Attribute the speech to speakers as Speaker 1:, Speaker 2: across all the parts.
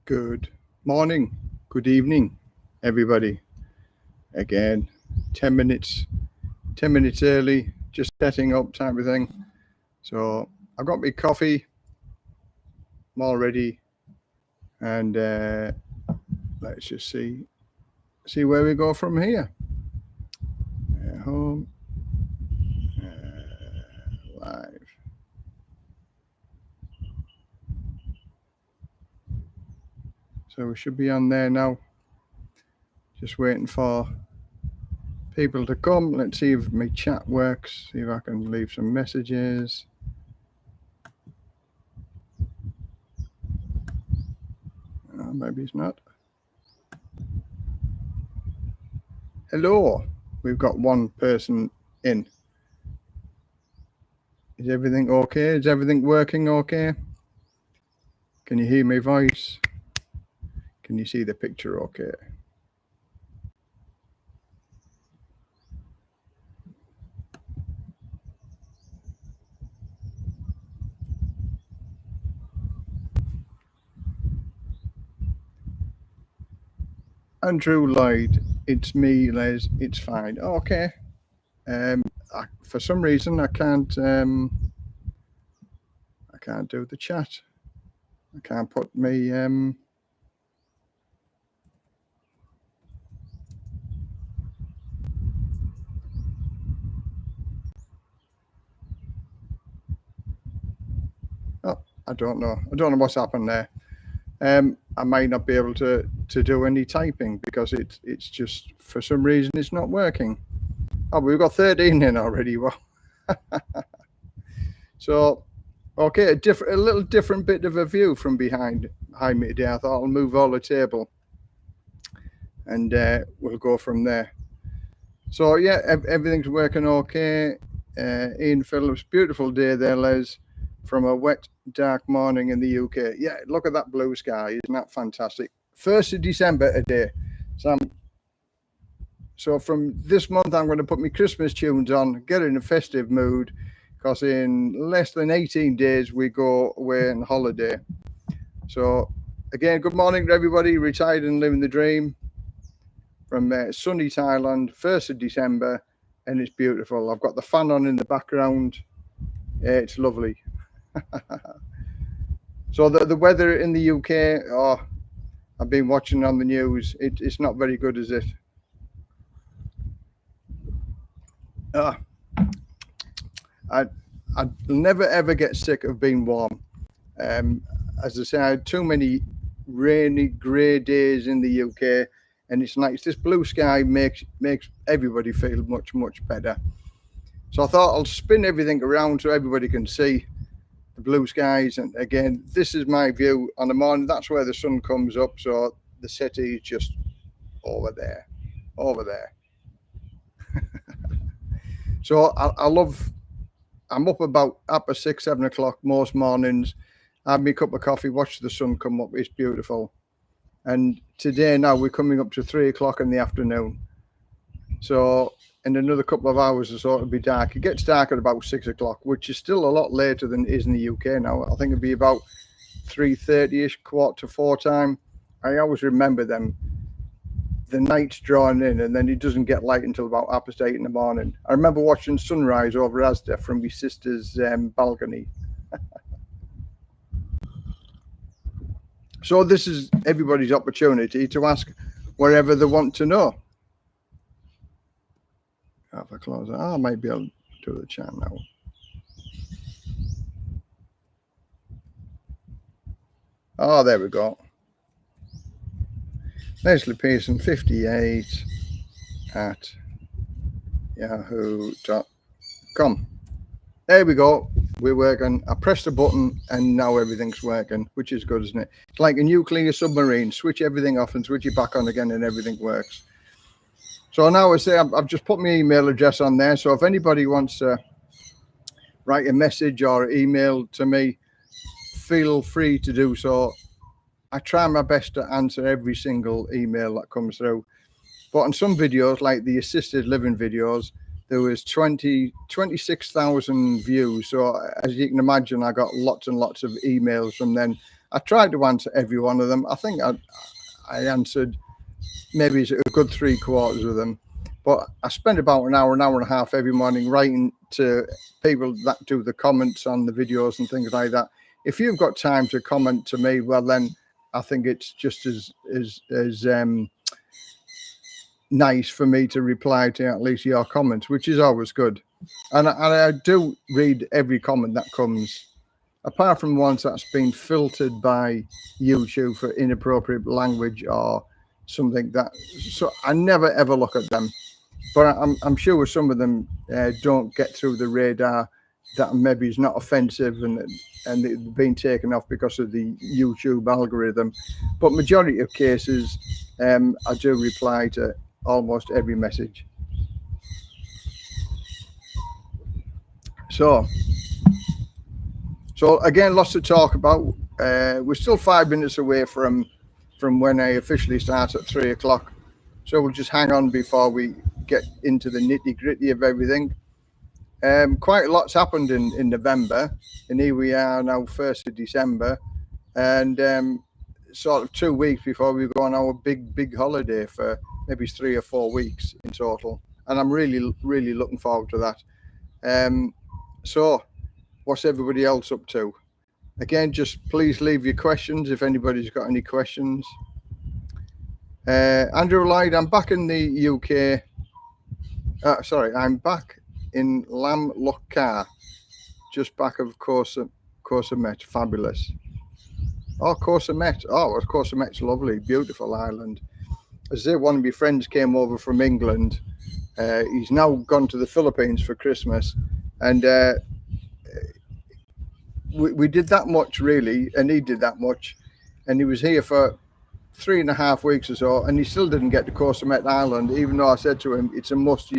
Speaker 1: Good morning, good evening, everybody. Again, 10 minutes early, just setting up type of thing. So I've got my coffee, I'm all ready, and let's just see where we go from here. Home, live. So we should be on there now. Just waiting for people to come. Let's see if my chat works. See if I can leave some messages. Maybe it's not. Hello. We've got one person in. Is everything okay? Is everything working okay? Can you hear my voice? Can you see the picture okay? Andrew Lloyd, it's me, Les. It's fine. Okay. For some reason, I can't do the chat. I can't put me. Oh, I don't know. I don't know what's happened there. I might not be able to do any typing because it's just for some reason it's not working. Oh, we've got 13 in already. Well, so okay, a little different bit of a view from behind me today. I thought I'll move all the table, and we'll go from there. So yeah, everything's working okay. Ian Phillips, beautiful day there, Les, from a wet, dark morning in the UK. Yeah, look at that blue sky. Isn't that fantastic? 1st of December today. So from this month, I'm going to put my Christmas tunes on, get in a festive mood, because in less than 18 days, we go away on holiday. So again, good morning to everybody, retired and living the dream from sunny Thailand, 1st of December, and it's beautiful. I've got the fan on in the background. It's lovely. So the weather in the UK, I've been watching on the news. It's not very good, is it? I'll never ever get sick of being warm. As I say, I had too many rainy, grey days in the UK, and it's nice. This blue sky makes everybody feel much, much better. So I thought I'll spin everything around so everybody can see the blue skies. And again, this is my view on the morning. That's where the sun comes up. So the city is just over there. So I'm up about 6, 7 o'clock most mornings. Have me a cup of coffee, watch the sun come up. It's beautiful. And today now we're coming up to 3 o'clock in the afternoon. So in another couple of hours or so, it'll be dark. It gets dark at about 6 o'clock, which is still a lot later than it is in the UK now. I think it'll be about 3:30ish, 3:45 time. I always remember them. The night's drawing in, and then it doesn't get light until about 8:30 in the morning. I remember watching sunrise over Asda from my sister's balcony. So this is everybody's opportunity to ask wherever they want to know. If I close it, I might be able to do the chat now. Oh, there we go. Leslie Pearson 58 at yahoo.com. There we go. We're working. I pressed the button and now everything's working, which is good, isn't it? It's like a nuclear submarine. Switch everything off and switch it back on again and everything works. So now I say I've just put my email address on there. So if anybody wants to write a message or email to me, feel free to do so. I try my best to answer every single email that comes through. But on some videos, like the assisted living videos, there was 26,000 views. So as you can imagine, I got lots and lots of emails from them. I tried to answer every one of them. I think I answered maybe a good 3/4 of them. But I spend about an hour and a half every morning writing to people that do the comments on the videos and things like that. If you've got time to comment to me, well, then I think it's just as nice for me to reply to at least your comments, which is always good. And I do read every comment that comes, apart from ones that's been filtered by YouTube for inappropriate language or something that. So I never ever look at them, but I'm sure some of them don't get through the radar. That maybe is not offensive and it's been taken off because of the YouTube algorithm. But majority of cases, I do reply to almost every message. So again, lots to talk about. We're still 5 minutes away from when I officially start at 3 o'clock. So we'll just hang on before we get into the nitty gritty of everything. Quite a lot's happened in November, and here we are now, 1st of December, and sort of 2 weeks before we go on our big holiday for maybe 3 or 4 weeks in total, and I'm really looking forward to that. So what's everybody else up to? Again, just please leave your questions if anybody's got any questions. Andrew Lloyd, I'm back in the UK. I'm back in Lamlochcar, just back of Corsomet. Fabulous. Oh, Corsomet. Oh, Corsomet's lovely, beautiful island. As I say, one of my friends came over from England. He's now gone to the Philippines for Christmas, and we did that much really, and he did that much, and he was here for 3.5 weeks or so, and he still didn't get to Corsomet Island, even though I said to him, it's a must.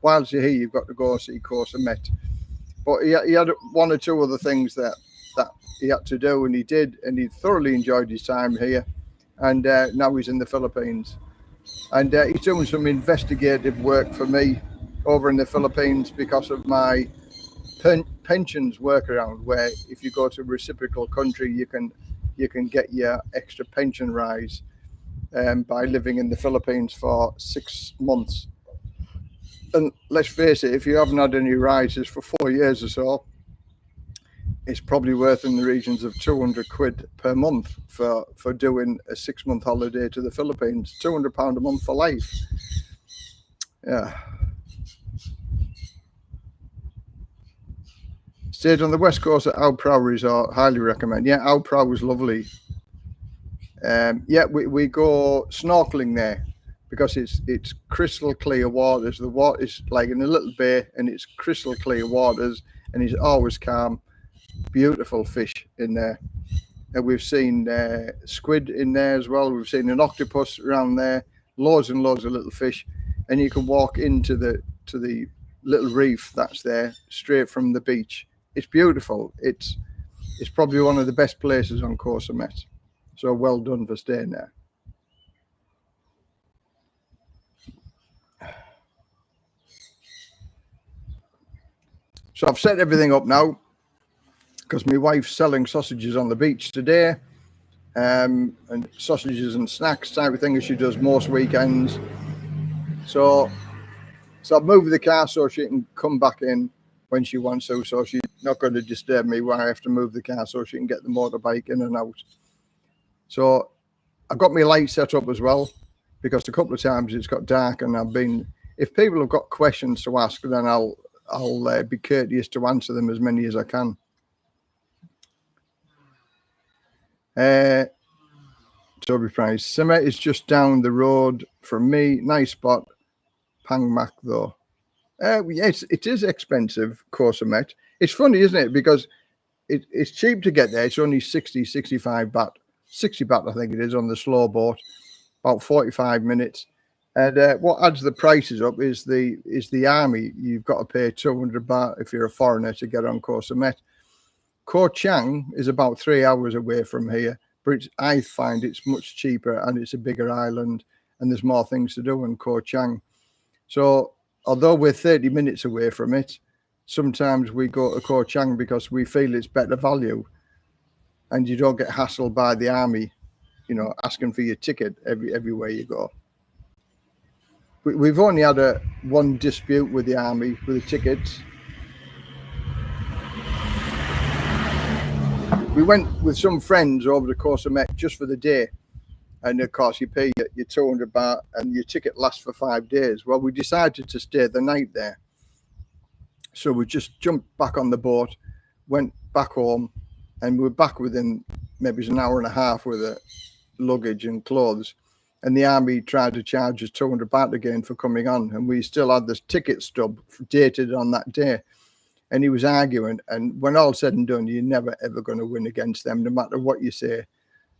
Speaker 1: Whilst you're here, you've got to go see Corsomet. But he had 1 or 2 other things that he had to do, and he did, and he thoroughly enjoyed his time here. And now he's in the Philippines, and he's doing some investigative work for me over in the Philippines because of my pensions workaround, where if you go to a reciprocal country, you can get your extra pension rise by living in the Philippines for 6 months. And let's face it, if you haven't had any rises for 4 years or so, it's probably worth in the regions of 200 quid per month for doing a 6-month holiday to the Philippines. £200 a month for life. Yeah. Stayed on the west coast at Ao Prau Resort. Highly recommend. Yeah, Ao Prau was lovely. Yeah, we go snorkeling there because it's crystal clear waters. The water is like in a little bay, and it's crystal clear waters, and it's always calm. Beautiful fish in there. And we've seen squid in there as well. We've seen an octopus around there. Loads and loads of little fish, and you can walk into the little reef that's there straight from the beach. It's beautiful. It's probably one of the best places on Corsomet. So well done for staying there. So I've set everything up now because my wife's selling sausages on the beach today, and sausages and snacks type of thing as she does most weekends. So I've moved the car so she can come back in when she wants to. So she's not going to disturb me when I have to move the car so she can get the motorbike in and out. So I got my light set up as well because a couple of times it's got dark, and if people have got questions to ask, then I'll be courteous to answer them as many as I can. Toby Price. Summit is just down the road from me. Nice spot. Pang Mac though. Yes, it is expensive, Corsomet. It's funny, isn't it? Because it's cheap to get there. It's only 65 baht. 60 baht, I think it is, on the slow boat. About 45 minutes. And what adds the prices up is the army. You've got to pay 200 baht if you're a foreigner to get on Corsomet. Koh Chang is about 3 hours away from here, but I find it's much cheaper, and it's a bigger island, and there's more things to do in Koh Chang. So although we're 30 minutes away from it, sometimes we go to Koh Chang because we feel it's better value, and you don't get hassled by the army, asking for your ticket everywhere you go. We've only had one dispute with the army with the tickets. We went with some friends over the course of Met just for the day. And of course, you pay your 200 baht and your ticket lasts for 5 days. Well, we decided to stay the night there. So we just jumped back on the boat, went back home, and we were back within maybe an hour and a half with the luggage and clothes. And the army tried to charge us 200 baht again for coming on. And we still had this ticket stub dated on that day. And he was arguing. And when all said and done, you're never, ever going to win against them, no matter what you say.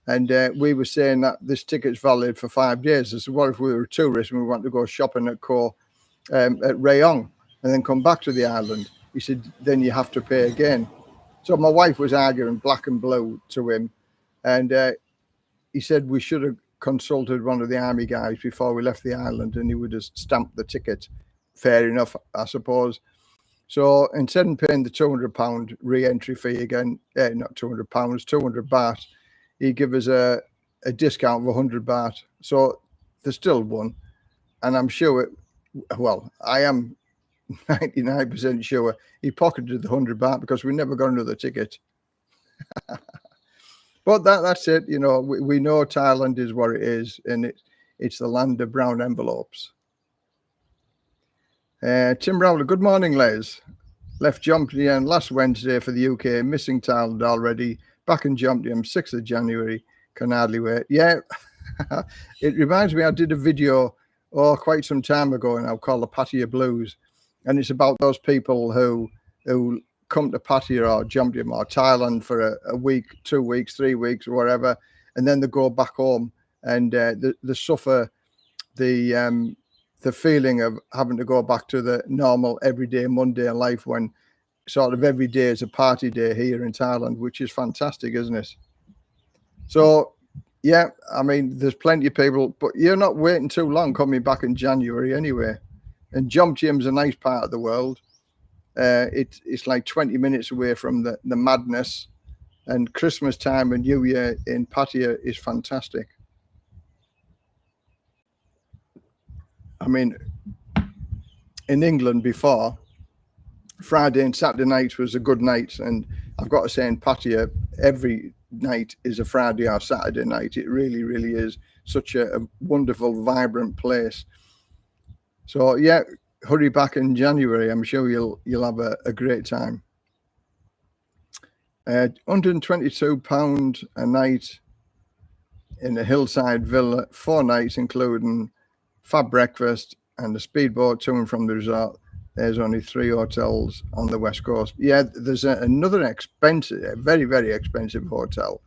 Speaker 1: And we were saying that this ticket's valid for 5 days. I said, what if we were tourists and we want to go shopping at Rayong and then come back to the island? He said, then you have to pay again. So my wife was arguing black and blue to him. And he said we should have consulted one of the army guys before we left the island, and he would have stamped the ticket. Fair enough, I suppose. So instead of paying the £200 re-entry fee again, not £200, 200 baht, he give us a discount of 100 baht. So there's still one. And I'm sure, I am 99% sure he pocketed the 100 baht because we never got another ticket. But that's it. We know Thailand is what it is, and it's the land of brown envelopes. Tim Rowley, good morning, Les. Left Jomtien last Wednesday for the UK, missing Thailand already. Back in Jomtien, 6th of January. Can hardly wait. Yeah, it reminds me, I did a video quite some time ago now called the Pattaya Blues. And it's about those people who come to Pattaya or Jomtien or Thailand for a week, 2 weeks, 3 weeks, or whatever. And then they go back home and they suffer the feeling of having to go back to the normal everyday Monday life when sort of every day is a party day here in Thailand, which is fantastic, isn't it? So, yeah, I mean, there's plenty of people, but you're not waiting too long coming back in January anyway. And Jomtiem's a nice part of the world. It's like 20 minutes away from the madness, and Christmas time and New Year in Pattaya is fantastic. I mean, in England before, Friday and Saturday nights was a good night, and I've got to say in Pattaya, every night is a Friday or Saturday night. It really, really is such a wonderful, vibrant place. So yeah, hurry back in January. I'm sure you'll have a great time. £122 a night in a hillside villa, 4 nights, including fab breakfast and a speedboat to and from the resort. There's only 3 hotels on the west coast. Yeah, there's another expensive, very, very expensive hotel.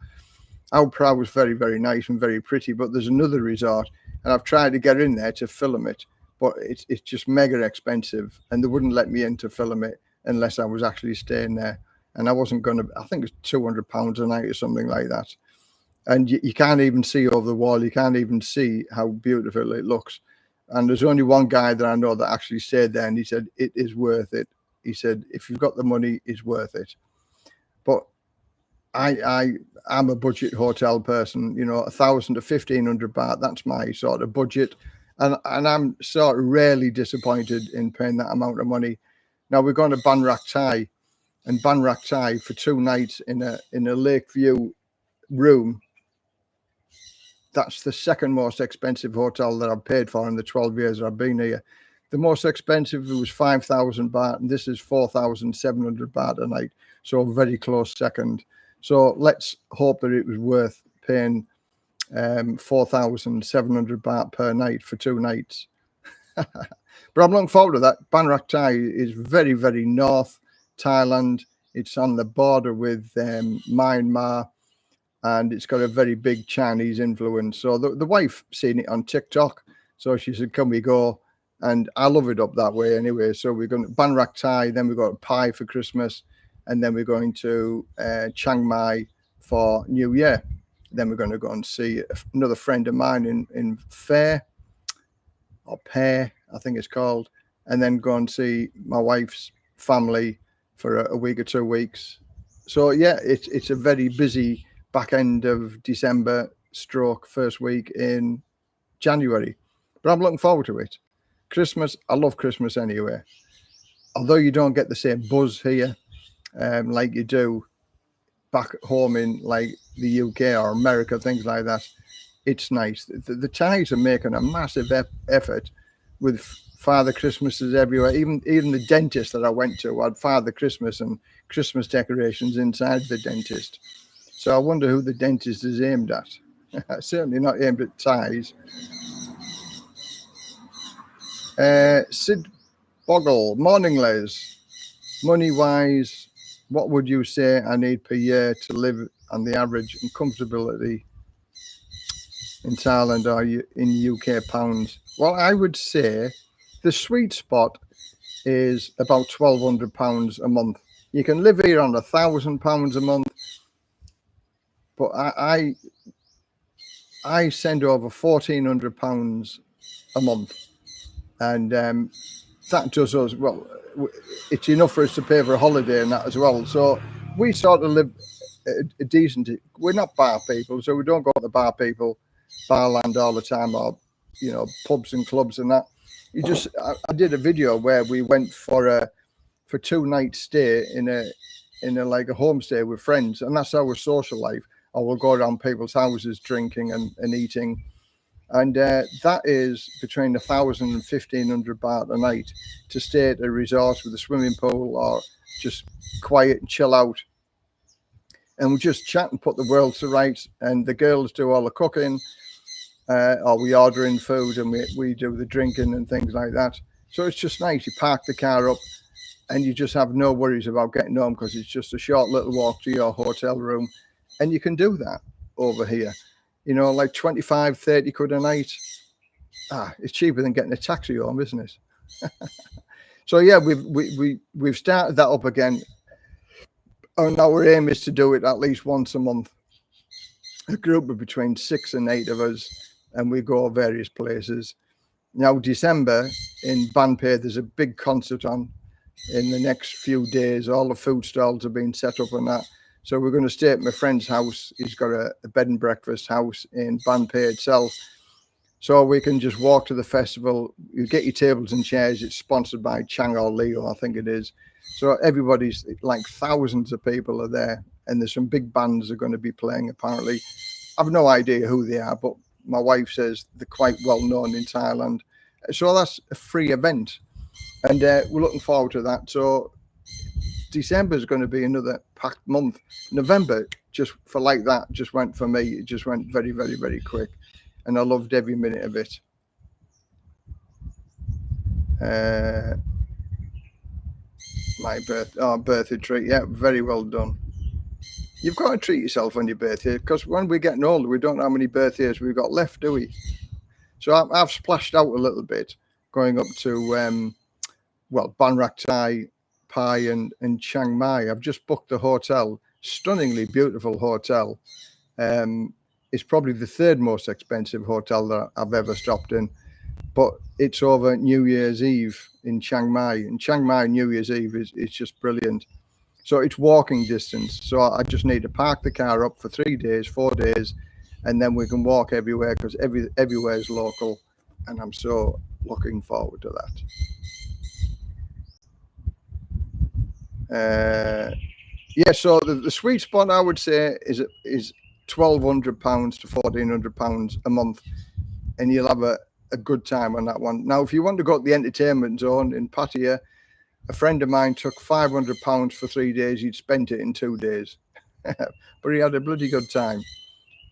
Speaker 1: Our Prau was very, very nice and very pretty, but there's another resort, and I've tried to get in there to film it, but it's just mega expensive, and they wouldn't let me in to film it unless I was actually staying there. And I wasn't going to, I think it's £200 a night or something like that. And you can't even see over the wall. You can't even see how beautiful it looks. And there's only one guy that I know that actually stayed there, and he said, it is worth it. He said, if you've got the money, it's worth it. But I'm a budget hotel person, 1,000 to 1,500 baht. That's my sort of budget. And I'm sort of rarely disappointed in paying that amount of money. Now we're going to Ban Rak Thai, and Ban Rak Thai for 2 nights in a Lakeview room. That's the second most expensive hotel that I've paid for in the 12 years that I've been here. The most expensive was 5,000 baht, and this is 4,700 baht a night. So a very close second. So let's hope that it was worth paying 4,700 baht per night for 2 nights. But I'm looking forward to that. Ban Rak Thai is very, very north Thailand. It's on the border with Myanmar. And it's got a very big Chinese influence. So the wife seen it on TikTok. So she said, can we go? And I love it up that way anyway. So we're going to Ban Rak Thai, then we've got Pai for Christmas. And then we're going to Chiang Mai for New Year. Then we're going to go and see another friend of mine in Fair, or Pear, I think it's called. and then go and see my wife's family for a week or 2 weeks. So yeah, it's a very busy back end of December stroke first week in January, but I'm looking forward to it. Christmas, I love Christmas anyway. Although you don't get the same buzz here like you do back home in like the UK or America, things like that. It's nice. The Thais are making a massive effort with Father Christmases everywhere. Even the dentist that I went to had Father Christmas and Christmas decorations inside the dentist. So I wonder who the dentist is aimed at. Certainly not aimed at Thais. Sid Boggle, morning, Les. Money-wise, what would you say I need per year to live on the average and comfortability in Thailand or in UK pounds? Well, I would say the sweet spot is about £1,200 a month. You can live here on £1,000 a month, but I send over £1,400 a month, and that does us well. It's enough for us to pay for a holiday and that as well. So we sort of live a decent. We're not bar people, so we don't go to the bar land all the time, or pubs and clubs and that. I did a video where we went for 2 nights stay in a like a homestay with friends, and that's our social life. Or we'll go around people's houses drinking and eating. And that is between 1,000 and 1,500 baht a night to stay at a resort with a swimming pool or just quiet and chill out. And we just chat and put the world to rights. And the girls do all the cooking, or we order in food and we do the drinking and things like that. So it's just nice. You park the car up and you just have no worries about getting home because it's just a short little walk to your hotel room. And you can do that over here. Like 25, 30 quid a night. It's cheaper than getting a taxi home, isn't it? So yeah, we've started that up again. And our aim is to do it at least once a month. A group of between 6 and 8 of us, and we go various places. Now, December in Banpei, there's a big concert on in the next few days. All the food stalls are being set up and that. So we're going to stay at my friend's house. He's got a bed and breakfast house in Banpei itself. So we can just walk to the festival. You get your tables and chairs. It's sponsored by Chang or Leo, I think it is. So everybody's, like thousands of people are there. And there's some big bands that are going to be playing, apparently. I've no idea who they are, but my wife says they're quite well known in Thailand. So that's a free event. And we're looking forward to that. So December is going to be another packed month. November, just for like that, just went for me. It just went very, very, very quick. And I loved every minute of it. My birthday treat. Yeah, very well done. You've got to treat yourself on your birthday, because when we're getting older, we don't know how many birthdays we've got left, do we? So I've splashed out a little bit going up to, Ban Rak Thai, Pai and Chiang Mai. I've just booked a hotel, stunningly beautiful hotel. It's probably the 3rd most expensive hotel that I've ever stopped in, but it's over New Year's Eve in Chiang Mai. And Chiang Mai New Year's Eve is just brilliant. So it's walking distance. So I just need to park the car up for 3 days, 4 days, and then we can walk everywhere, because everywhere is local. And I'm so looking forward to that. So the sweet spot, I would say, is £1,200 to £1,400 a month, and you'll have a good time on that one. Now, if you want to go to the entertainment zone in Pattaya, a friend of mine took £500 for 3 days. He'd spent it in 2 days, but he had a bloody good time.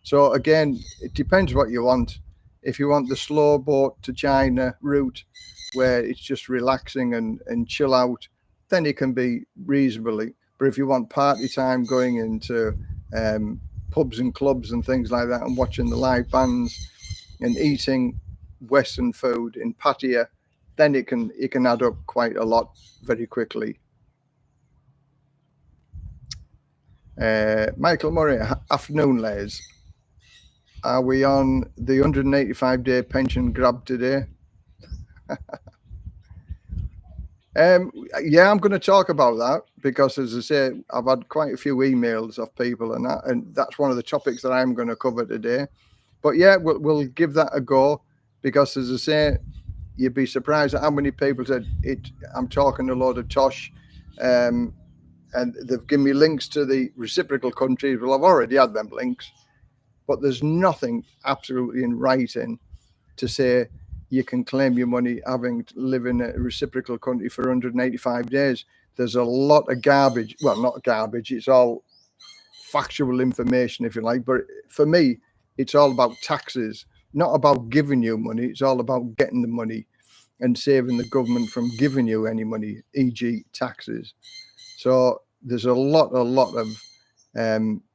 Speaker 1: So again, it depends what you want. If you want the slow boat to China route, where it's just relaxing and chill out, then it can be reasonably. But if you want party time, going into pubs and clubs and things like that, and watching the live bands and eating Western food in Pattaya, then it can add up quite a lot very quickly. Michael Murray, afternoon, Les. Are we on the 185-day pension grab today? Yeah, I'm going to talk about that because, as I say, I've had quite a few emails of people and that's one of the topics that I'm going to cover today. But yeah, we'll give that a go because, as I say, you'd be surprised at how many people said it. I'm talking a lot of tosh, and they've given me links to the reciprocal countries. Well, I've already had them links, but there's nothing absolutely in writing to say you can claim your money having to live in a reciprocal country for 185 days. There's a lot of garbage. Well, not garbage. It's all factual information, if you like. But for me, it's all about taxes, not about giving you money. It's all about getting the money and saving the government from giving you any money, e.g. taxes. So there's a lot of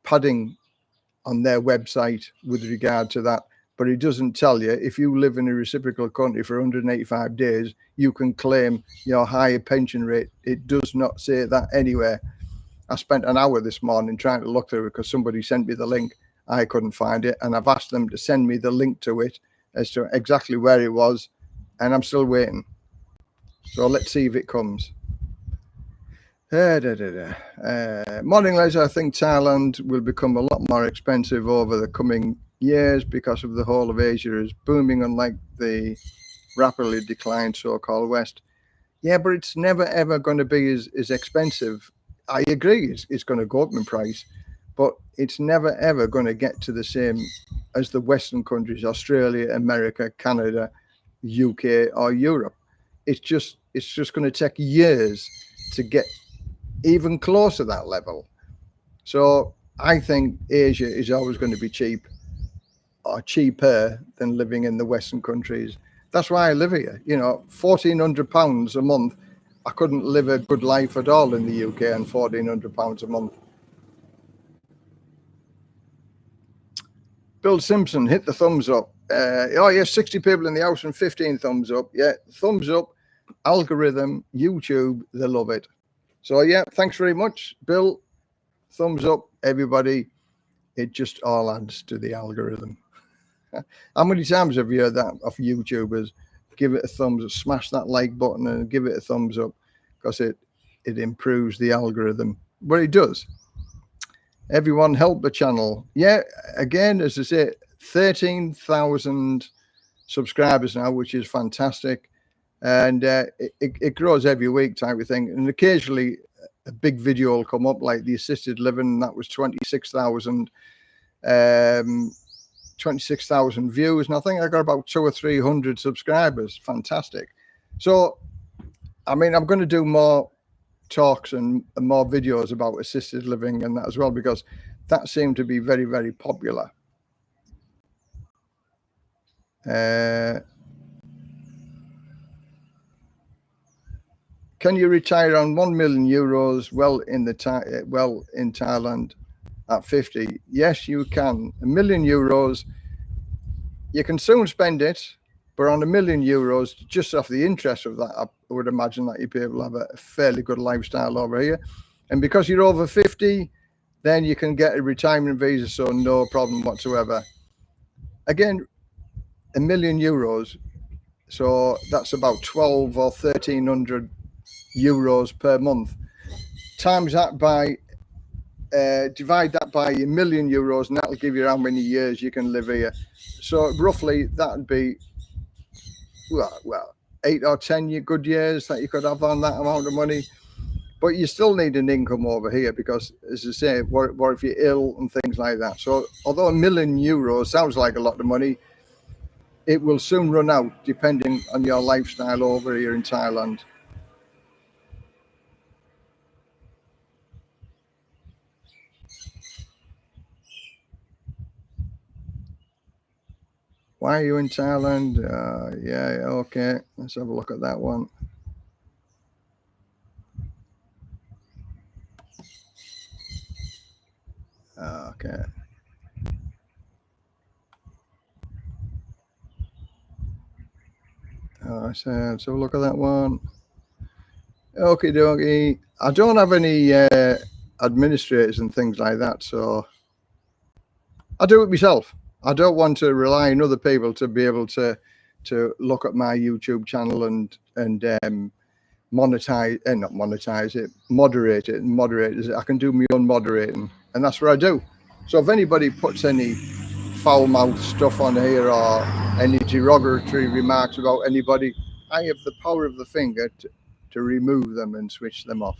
Speaker 1: padding on their website with regard to that. But it doesn't tell you if you live in a reciprocal country for 185 days, you can claim your higher pension rate. It does not say that anywhere. I spent an hour this morning trying to look through it because somebody sent me the link. I couldn't find it. And I've asked them to send me the link to it as to exactly where it was. And I'm still waiting. So let's see if it comes. Morning, Les. I think Thailand will become a lot more expensive over the coming years because of the whole of Asia is booming, unlike the rapidly declined so-called West. Yeah, but it's never ever going to be as expensive. I agree, it's going to go up in price, but it's never ever going to get to the same as the Western countries, Australia, America, Canada, UK, or Europe. It's just going to take years to get even close to that level. So I think Asia is always going to be cheap or cheaper than living in the Western countries. That's why I live here. You know, £1,400 a month. I couldn't live a good life at all in the UK on £1,400 a month. Bill Simpson, hit the thumbs up. Oh, yes, 60 people in the house and 15 thumbs up. Yeah, thumbs up, algorithm, YouTube, they love it. So, yeah, thanks very much, Bill. Thumbs up, everybody. It just all adds to the algorithm. How many times have you heard that of YouTubers? Give it a thumbs up, smash that like button and give it a thumbs up because it improves the algorithm. But it does. Everyone help the channel. Yeah, again, as I say, 13,000 subscribers now, which is fantastic. And it grows every week type of thing. And occasionally a big video will come up like the assisted living. That was 26,000 views. And I think I got about 200 or 300 subscribers. Fantastic. So, I mean, I'm going to do more talks and more videos about assisted living and that as well, because that seemed to be very, very popular. Can you retire on 1 million euros in Thailand at 50? Yes, you can. 1 million euros, you can soon spend it, but on 1 million euros, just off the interest of that, I would imagine that you'd be able to have a fairly good lifestyle over here. And because you're over 50, then you can get a retirement visa, so no problem whatsoever. Again, 1 million euros, so that's about 12 or 1,300 euros per month. Times that by, divide that by 1 million euros, and that'll give you how many years you can live here. So roughly that'd be, well, 8 or 10 good years that you could have on that amount of money. But you still need an income over here because, as I say, what if you're ill and things like that. So although 1 million euros sounds like a lot of money, it will soon run out depending on your lifestyle over here in Thailand. Why are you in Thailand? Yeah, okay. Let's have a look at that one. Okay. So let's have a look at that one. Okie dokie. I don't have any administrators and things like that, so I do it myself. I don't want to rely on other people to be able to look at my YouTube channel and moderate it. I can do my own moderating, and that's what I do. So if anybody puts any foul-mouthed stuff on here or any derogatory remarks about anybody, I have the power of the finger to remove them and switch them off.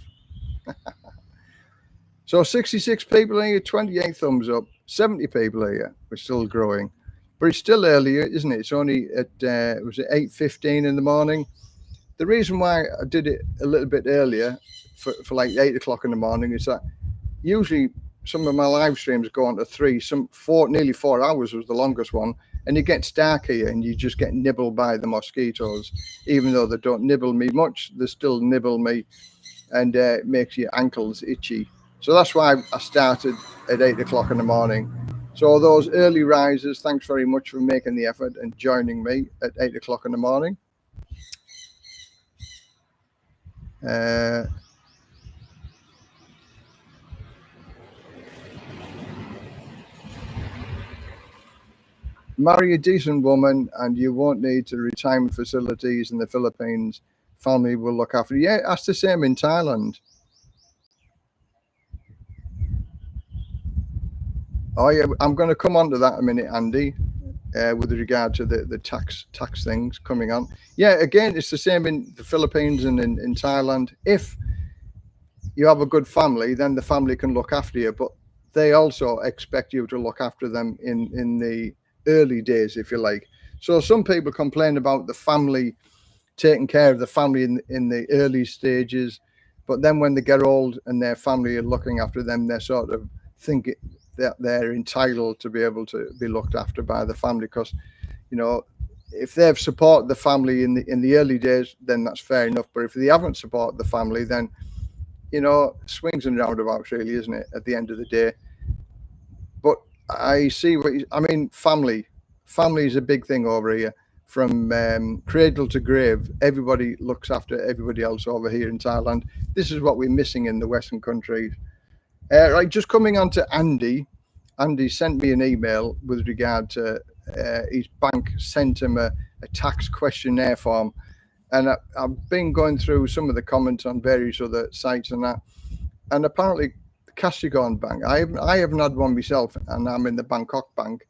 Speaker 1: So 66 people here, 28 thumbs up, 70 people here. We're still growing, but it's still early, isn't it? It's only at was it 8:15 in the morning. The reason why I did it a little bit earlier for like 8 o'clock in the morning is that usually some of my live streams go on to 3, nearly 4 hours was the longest one, and it gets dark here and you just get nibbled by the mosquitoes. Even though they don't nibble me much, they still nibble me, and it makes your ankles itchy. So that's why I started at 8 o'clock in the morning. So those early risers, thanks very much for making the effort and joining me at 8 o'clock in the morning. Marry a decent woman and you won't need to retirement facilities in the Philippines. Family will look after you. Yeah, that's the same in Thailand. Oh yeah, I'm going to come on to that in a minute, Andy, with regard to the tax things coming on. Yeah, again, it's the same in the Philippines and in Thailand. If you have a good family, then the family can look after you, but they also expect you to look after them in the early days, if you like. So some people complain about the family taking care of the family in the early stages, but then when they get old and their family are looking after them, they sort of think that they're entitled to be able to be looked after by the family, because if they've supported the family in the early days, then that's fair enough. But if they haven't supported the family, then swings and roundabouts, really, isn't it, at the end of the day? But I see family is a big thing over here. From cradle to grave, everybody looks after everybody else over here in Thailand. This is what we're missing in the Western countries. Right, just coming on to Andy. Andy sent me an email with regard to his bank sent him a tax questionnaire form. And I've been going through some of the comments on various other sites and that. And apparently, the Keto Bank, I haven't had one myself, and I'm in the Bangkok Bank.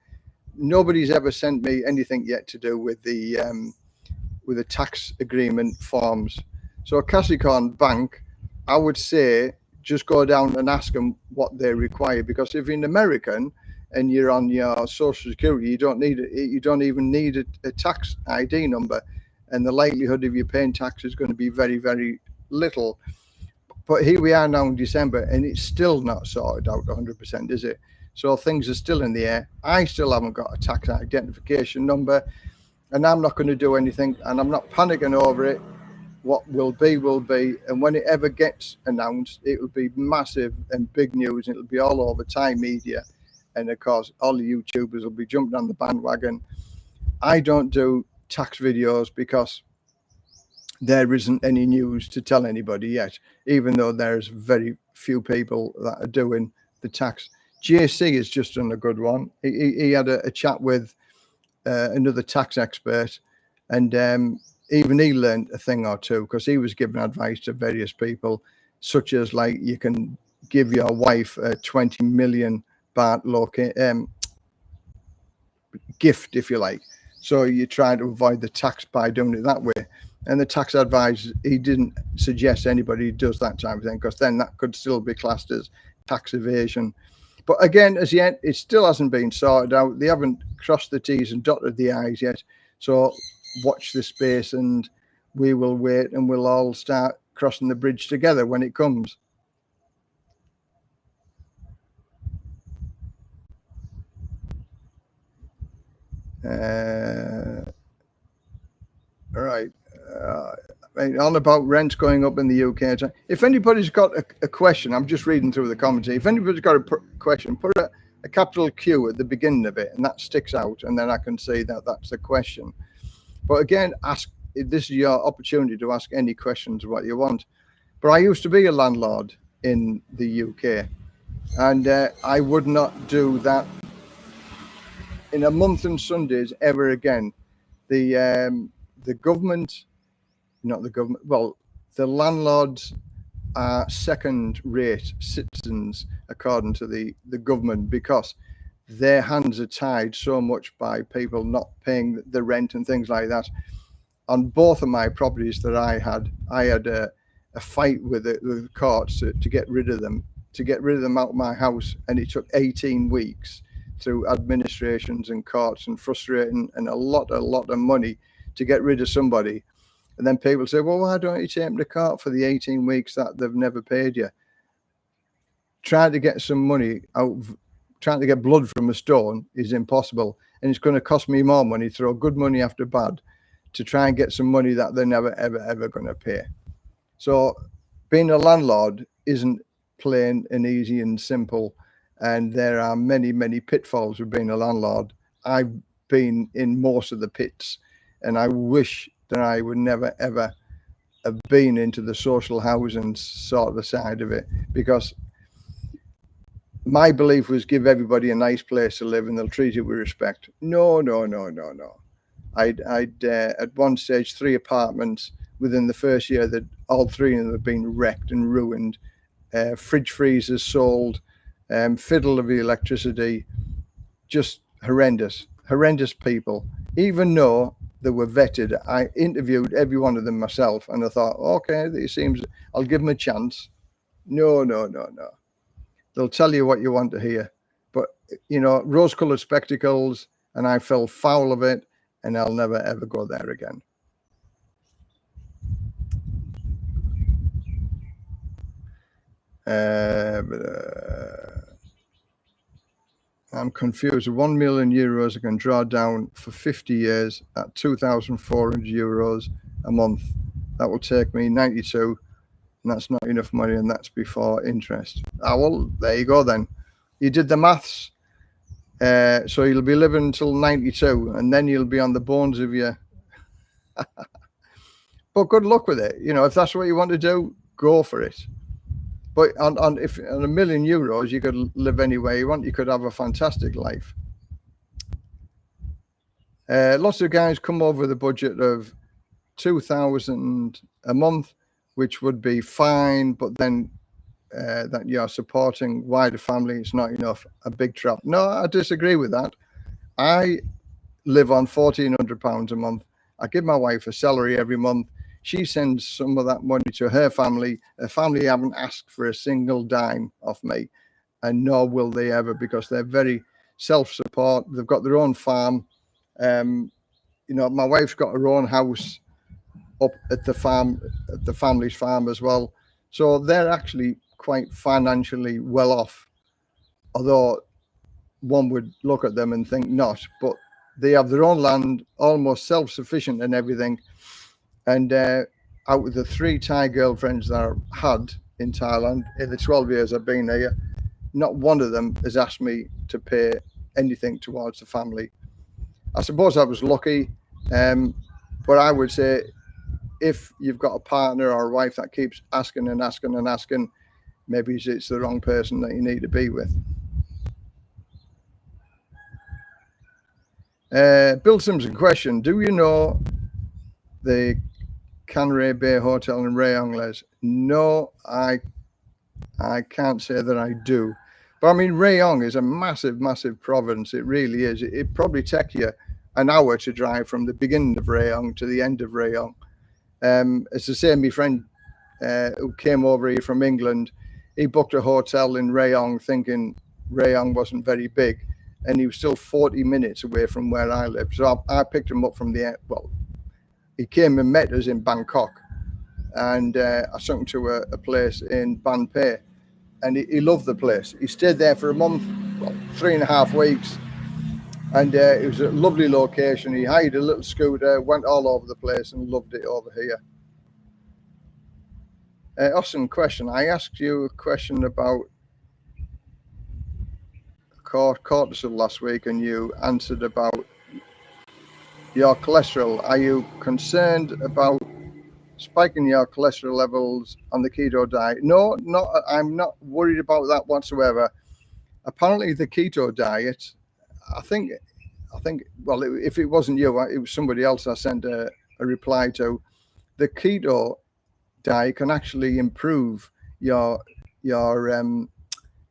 Speaker 1: Nobody's ever sent me anything yet to do with the tax agreement forms. So Keto Bank, I would say, just go down and ask them what they require, because if you're an American and you're on your Social Security, you don't even need a tax ID number, and the likelihood of you paying tax is going to be very, very little. But here we are now in December, and it's still not sorted out 100%, is it? So things are still in the air. I still haven't got a tax identification number, and I'm not going to do anything, and I'm not panicking over it. What will be, and when it ever gets announced, it will be massive and big news. It'll be all over Thai media, and of course, all the YouTubers will be jumping on the bandwagon. I don't do tax videos because there isn't any news to tell anybody yet, even though there's very few people that are doing the tax. JC has just done a good one. He had a chat with another tax expert, and even he learned a thing or two, because he was giving advice to various people, such as like you can give your wife a 20 million baht gift, if you like. So you try to avoid the tax by doing it that way. And the tax advisor, he didn't suggest anybody does that type of thing, because then that could still be classed as tax evasion. But again, as yet, it still hasn't been sorted out. They haven't crossed the T's and dotted the I's yet. So watch this space, and we will wait, and we'll all start crossing the bridge together when it comes. Right. On about rents going up in the UK. If anybody's got a question, I'm just reading through the comments. If anybody's got a question, put a capital Q at the beginning of it, and that sticks out, and then I can see that that's the question. But again, this is your opportunity to ask any questions what you want. But I used to be a landlord in the UK, and I would not do that in a month and Sundays ever again. The government, not the government, well, the landlords are second-rate citizens according to the government, because their hands are tied so much by people not paying the rent and things like that. On both of my properties that I had a fight with the courts to get rid of them, out of my house, and it took 18 weeks through administrations and courts, and frustrating, and a lot of money to get rid of somebody. And then people say, well, why don't you take them to court for the 18 weeks that they've never paid you? Trying to get some money out, trying to get blood from a stone is impossible. And it's going to cost me more money, throw good money after bad, to try and get some money that they're never, ever going to pay. So being a landlord isn't plain and easy and simple. And there are many pitfalls with being a landlord. I've been in most of the pits, and I wish that I would never, ever have been into the social housing sort of the side of it, because my belief was give everybody a nice place to live and they'll treat it with respect. No. I'd at one stage 3 apartments within the first year that all 3 of them have been wrecked and ruined. Fridge freezers sold, fiddle of the electricity, just horrendous people. Even though they were vetted, I interviewed every one of them myself, and I thought, okay, it seems I'll give them a chance. No. They'll tell you what you want to hear. But, rose-colored spectacles, and I fell foul of it, and I'll never, ever go there again. I'm confused. 1 million euros I can draw down for 50 years at 2,400 euros a month. That will take me 92, and that's not enough money, and that's before interest. Well, there you go then. You did the maths. So you'll be living until 92, and then you'll be on the bones of your... But good luck with it. If that's what you want to do, go for it. But on €1 million, you could live anywhere you want. You could have a fantastic life. Lots of guys come over the budget of 2,000 a month, which would be fine, but then that you're supporting wider family, it's not enough. A big trap. No, I disagree with that. I live on £1,400 a month. I give my wife a salary every month. She sends some of that money to her family. Her family haven't asked for a single dime off me, and nor will they ever, because they're very self-support. They've got their own farm. My wife's got her own house up at the farm, at the family's farm as well. So they're actually quite financially well off, although one would look at them and think not. But they have their own land, almost self-sufficient and everything. And out of the 3 Thai girlfriends that I've had in Thailand in the 12 years I've been here, not one of them has asked me to pay anything towards the family. I suppose I was lucky, but I would say if you've got a partner or a wife that keeps asking and asking and asking, maybe it's the wrong person that you need to be with. Bill Simpson question: do you know the Canary Bay Hotel in Rayong, Les? No, I can't say that I do. But I mean, Rayong is a massive province. It really is. It probably take you an hour to drive from the beginning of Rayong to the end of Rayong. It's the same, my friend who came over here from England, he booked a hotel in Rayong thinking Rayong wasn't very big, and he was still 40 minutes away from where I live. So I picked him up from the, he came and met us in Bangkok, and I took him to a place in Ban Phe, and he loved the place. He stayed there for a month, 3.5 weeks, and it was a lovely location. He hired a little scooter, went all over the place, and loved it over here. Awesome question. I asked you a question about cortisol last week, and you answered about your cholesterol. Are you concerned about spiking your cholesterol levels on the keto diet? No, I'm not worried about that whatsoever. Apparently the keto diet, I think, well, if it wasn't you, it was somebody else I sent a reply to. The keto diet can actually improve your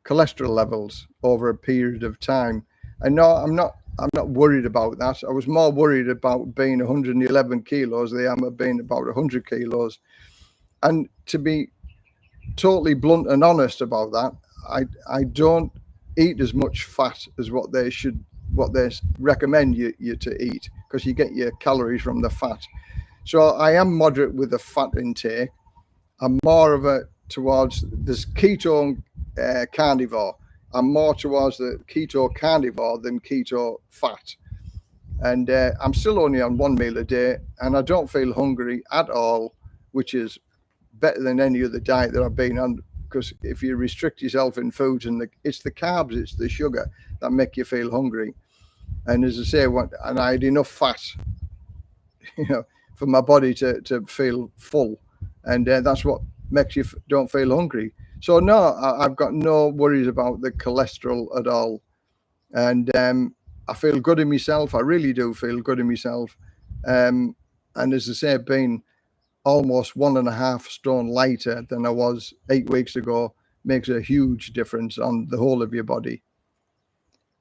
Speaker 1: cholesterol levels over a period of time. And no, I'm not worried about that. I was more worried about being 111 kilos than I am of being about 100 kilos. And to be totally blunt and honest about that, I don't eat as much fat as what they recommend you to eat, because you get your calories from the fat. So I am moderate with the fat intake. I'm more of a towards this keto carnivore. I'm more towards the keto carnivore than keto fat. And I'm still only on one meal a day, and I don't feel hungry at all, which is better than any other diet that I've been on. Because if you restrict yourself in foods, and it's the carbs, it's the sugar that make you feel hungry. And as I say, and I had enough fat, for my body to feel full, and that's what makes you don't feel hungry. So no, I've got no worries about the cholesterol at all, and I feel good in myself. I really do feel good in myself, and as I say, being almost 1.5 stone lighter than I was 8 weeks ago makes a huge difference on the whole of your body.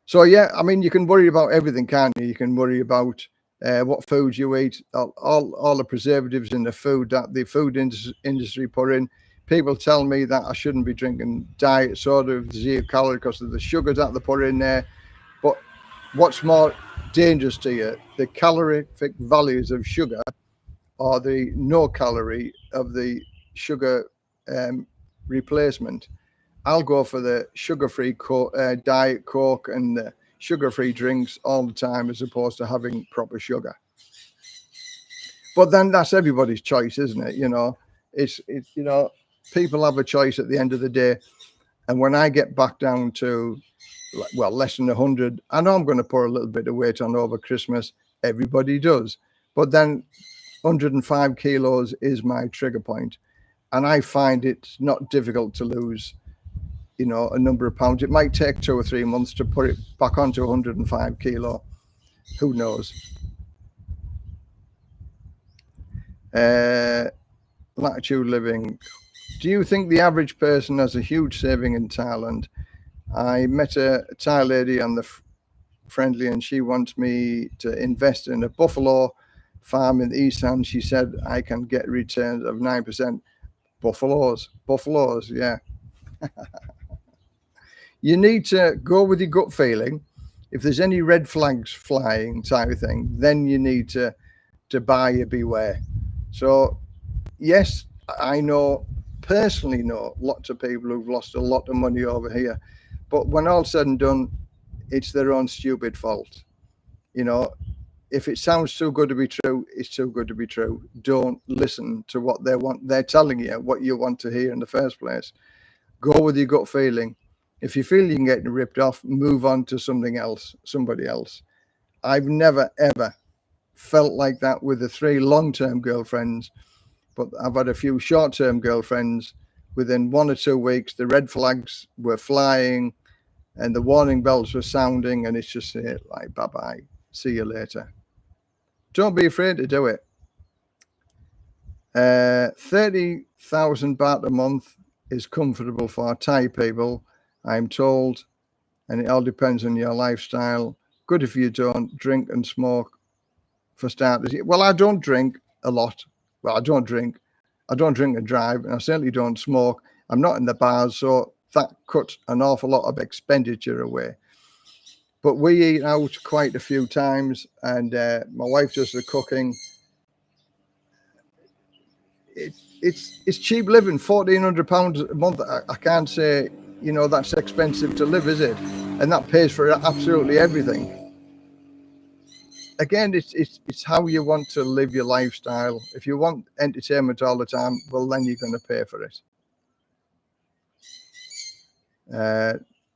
Speaker 1: So yeah, I mean, you can worry about everything, can't you? You can worry about what foods you eat, all the preservatives in the food that the food industry put in. People tell me that I shouldn't be drinking diet soda with 0 calorie because of the sugars that they put in there. But what's more dangerous to you, the calorific values of sugar or the no calorie of the sugar replacement? I'll go for the sugar-free Diet Coke and the sugar-free drinks all the time, as opposed to having proper sugar. But then that's everybody's choice, isn't it? It's people have a choice at the end of the day. And when I get back down to, less than 100, I know I'm going to put a little bit of weight on over Christmas. Everybody does. But then 105 kilos is my trigger point. And I find it's not difficult to lose, a number of pounds. It might take 2 or 3 months to put it back onto 105 kilo. Who knows? Latitude living. Do you think the average person has a huge saving in Thailand? I met a Thai lady on the Friendly, and she wants me to invest in a buffalo farm in the East End. She said I can get returns of 9%. Buffaloes, yeah. You need to go with your gut feeling. If there's any red flags flying type of thing, then you need to buy beware. So yes, I personally know lots of people who've lost a lot of money over here, but when all's said and done, it's their own stupid fault. If it sounds too good to be true, it's too good to be true. Don't listen to what they want. They're telling you what you want to hear in the first place. Go with your gut feeling. If you feel you can get ripped off, move on to somebody else. I've never, ever felt like that with the 3 long-term girlfriends, but I've had a few short-term girlfriends. Within 1 or 2 weeks, the red flags were flying and the warning bells were sounding, and it's just like, bye-bye, see you later. Don't be afraid to do it. 30,000 baht a month is comfortable for Thai people, I'm told, and it all depends on your lifestyle. Good if you don't drink and smoke, for starters. Well, I don't drink a lot. Well, I don't drink and drive, and I certainly don't smoke. I'm not in the bars, so that cuts an awful lot of expenditure away. But we eat out quite a few times, and my wife does the cooking. It's cheap living, £1,400 a month. I can't say, that's expensive to live, is it? And that pays for absolutely everything. Again, it's how you want to live your lifestyle. If you want entertainment all the time, well, then you're going to pay for it.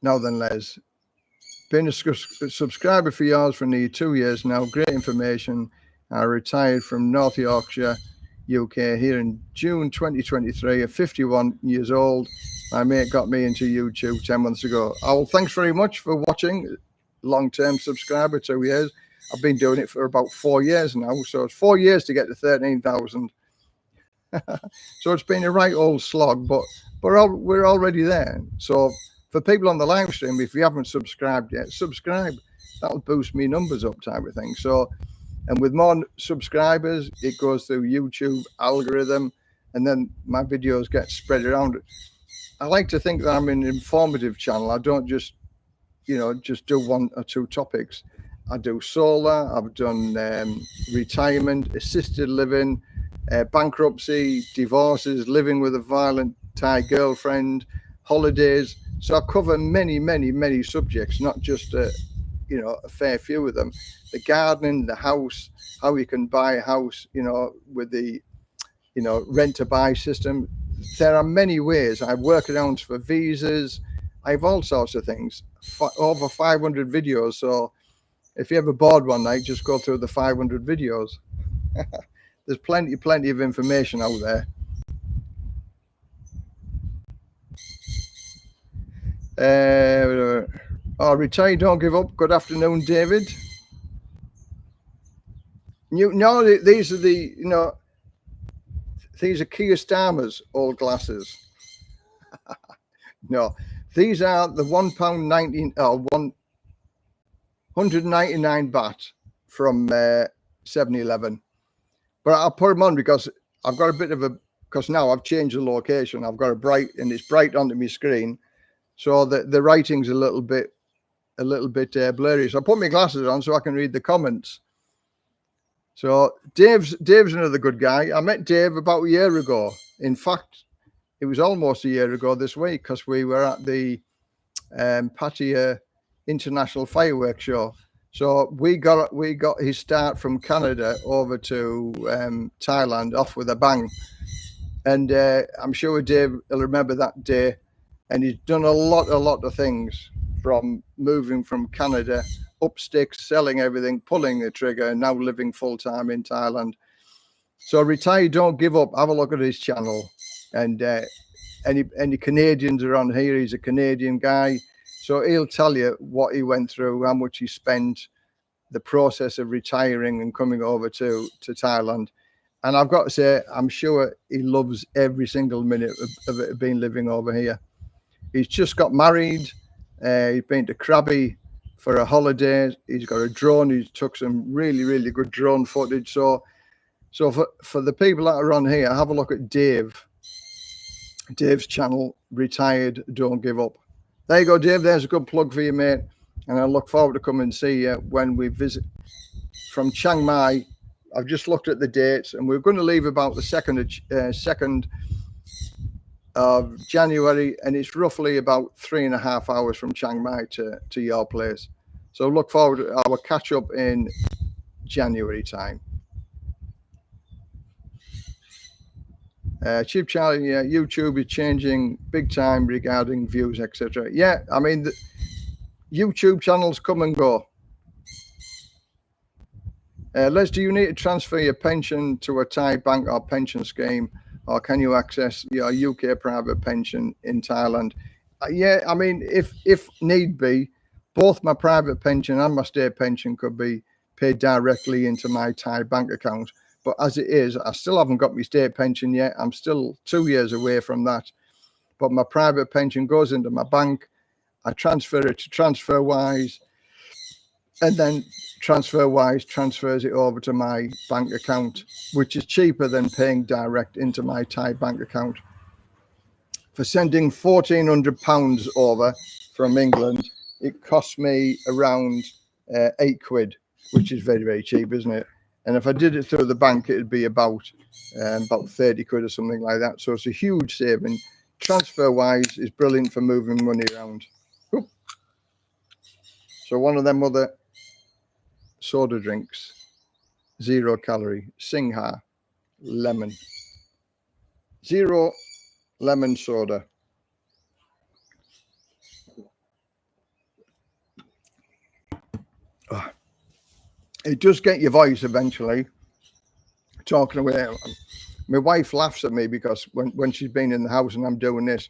Speaker 1: Now then, Les, been a subscriber for yours for nearly 2 years now. Great information. I retired from North Yorkshire, UK, here in June 2023 at 51 years old. My mate got me into YouTube 10 months ago. Oh, thanks very much for watching. Long-term subscriber, 2 years. I've been doing it for about 4 years now, so it's 4 years to get to 13,000. So it's been a right old slog, but we're already there. So for people on the live stream, if you haven't subscribed yet, subscribe. That'll boost me numbers up, type of thing. So, and with more subscribers, it goes through YouTube algorithm, and then my videos get spread around. I like to think that I'm an informative channel. I don't just, just do one or two topics. I do solar, I've done retirement, assisted living, bankruptcy, divorces, living with a violent Thai girlfriend, holidays. So I cover many, many, many subjects, not just a fair few of them. The gardening, the house, how you can buy a house, with the, rent to buy system. There are many ways. I have workarounds for visas. I have all sorts of things. Over 500 videos. So if you're ever bored one night, just go through the 500 videos. There's plenty of information out there. Retire, don't give up. Good afternoon, David. These are these are Kia Starmer's old glasses. No, these are the £199 baht from 7-Eleven. But I'll put them on because I've got a bit of because now I've changed the location. I've got it's bright onto my screen. So the writing's a little bit blurry. So I put my glasses on so I can read the comments. So Dave's another good guy. I met Dave about a year ago. In fact, it was almost a year ago this week because we were at the Pattaya International Fireworks Show. So we got his start from Canada over to Thailand off with a bang. And I'm sure Dave will remember that day. And he's done a lot of things, from moving from Canada up sticks, selling everything, pulling the trigger, and now living full time in Thailand. So Retire, don't give up. Have a look at his channel. And any Canadians are on here. He's a Canadian guy. So he'll tell you what he went through, how much he spent, the process of retiring and coming over to Thailand. And I've got to say, I'm sure he loves every single minute of it being living over here. He's just got married. He's been to Krabi for a holiday. He's got a drone. He took some really, really good drone footage. So for the people that are on here, have a look at Dave's channel, Retired, Don't Give Up. There you go, Dave. There's a good plug for you, mate. And I look forward to coming and see you when we visit from Chiang Mai. I've just looked at the dates, and we're going to leave about the 2nd of January, and it's roughly about 3.5 hours from Chiang Mai to your place. So look forward to our catch up in January time. Cheap Charlie, yeah, YouTube is changing big time regarding views, etc. Yeah, I mean, the YouTube channels come and go. Les, do you need to transfer your pension to a Thai bank or pension scheme, or can you access your UK private pension in Thailand? Yeah, I mean, if need be, both my private pension and my state pension could be paid directly into my Thai bank account. But as it is, I still haven't got my state pension yet. I'm still 2 years away from that. But my private pension goes into my bank. I transfer it to TransferWise, and then TransferWise transfers it over to my bank account, which is cheaper than paying direct into my Thai bank account. For sending £1,400 over from England, it cost me around £8, which is very, very cheap, isn't it? And if I did it through the bank, it'd be about £30 or something like that. So it's a huge saving. TransferWise is brilliant for moving money around. Oop. So one of them other soda drinks, 0 calorie, Singha, lemon, 0 lemon soda. Oh. It does get your voice eventually, talking away. My wife laughs at me because when she's been in the house and I'm doing this,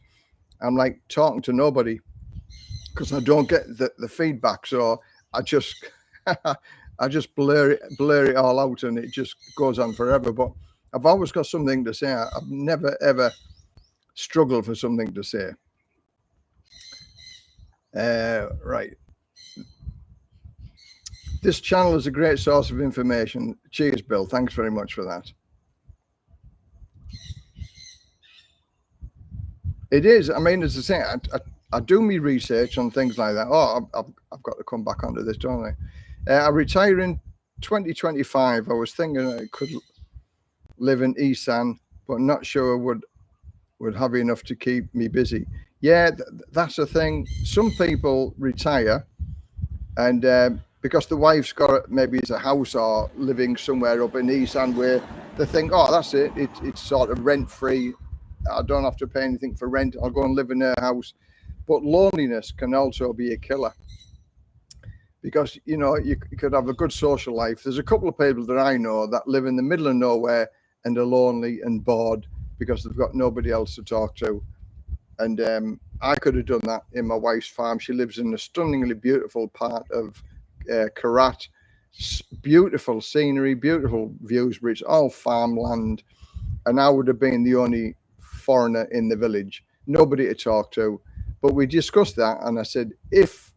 Speaker 1: I'm like talking to nobody because I don't get the feedback. So I just I just blur it all out, and it just goes on forever. But I've always got something to say. I've never, ever struggled for something to say. Right. This channel is a great source of information. Cheers, Bill. Thanks very much for that. It is. I mean, as I say, I do me research on things like that. Oh, I've got to come back onto this, don't I? I retire in 2025. I was thinking I could live in Isan, but not sure would have enough to keep me busy. Yeah, that's the thing. Some people retire, and because the wife's got maybe it's a house or living somewhere up in Isan where they think, oh, that's it. It's sort of rent free. I don't have to pay anything for rent. I'll go and live in her house. But loneliness can also be a killer, because you could have a good social life. There's a couple of people that I know that live in the middle of nowhere and are lonely and bored because they've got nobody else to talk to. And I could have done that in my wife's farm. She lives in a stunningly beautiful part of Karat. Beautiful scenery, beautiful views, but it's all farmland. And I would have been the only foreigner in the village, nobody to talk to. But we discussed that, and I said, if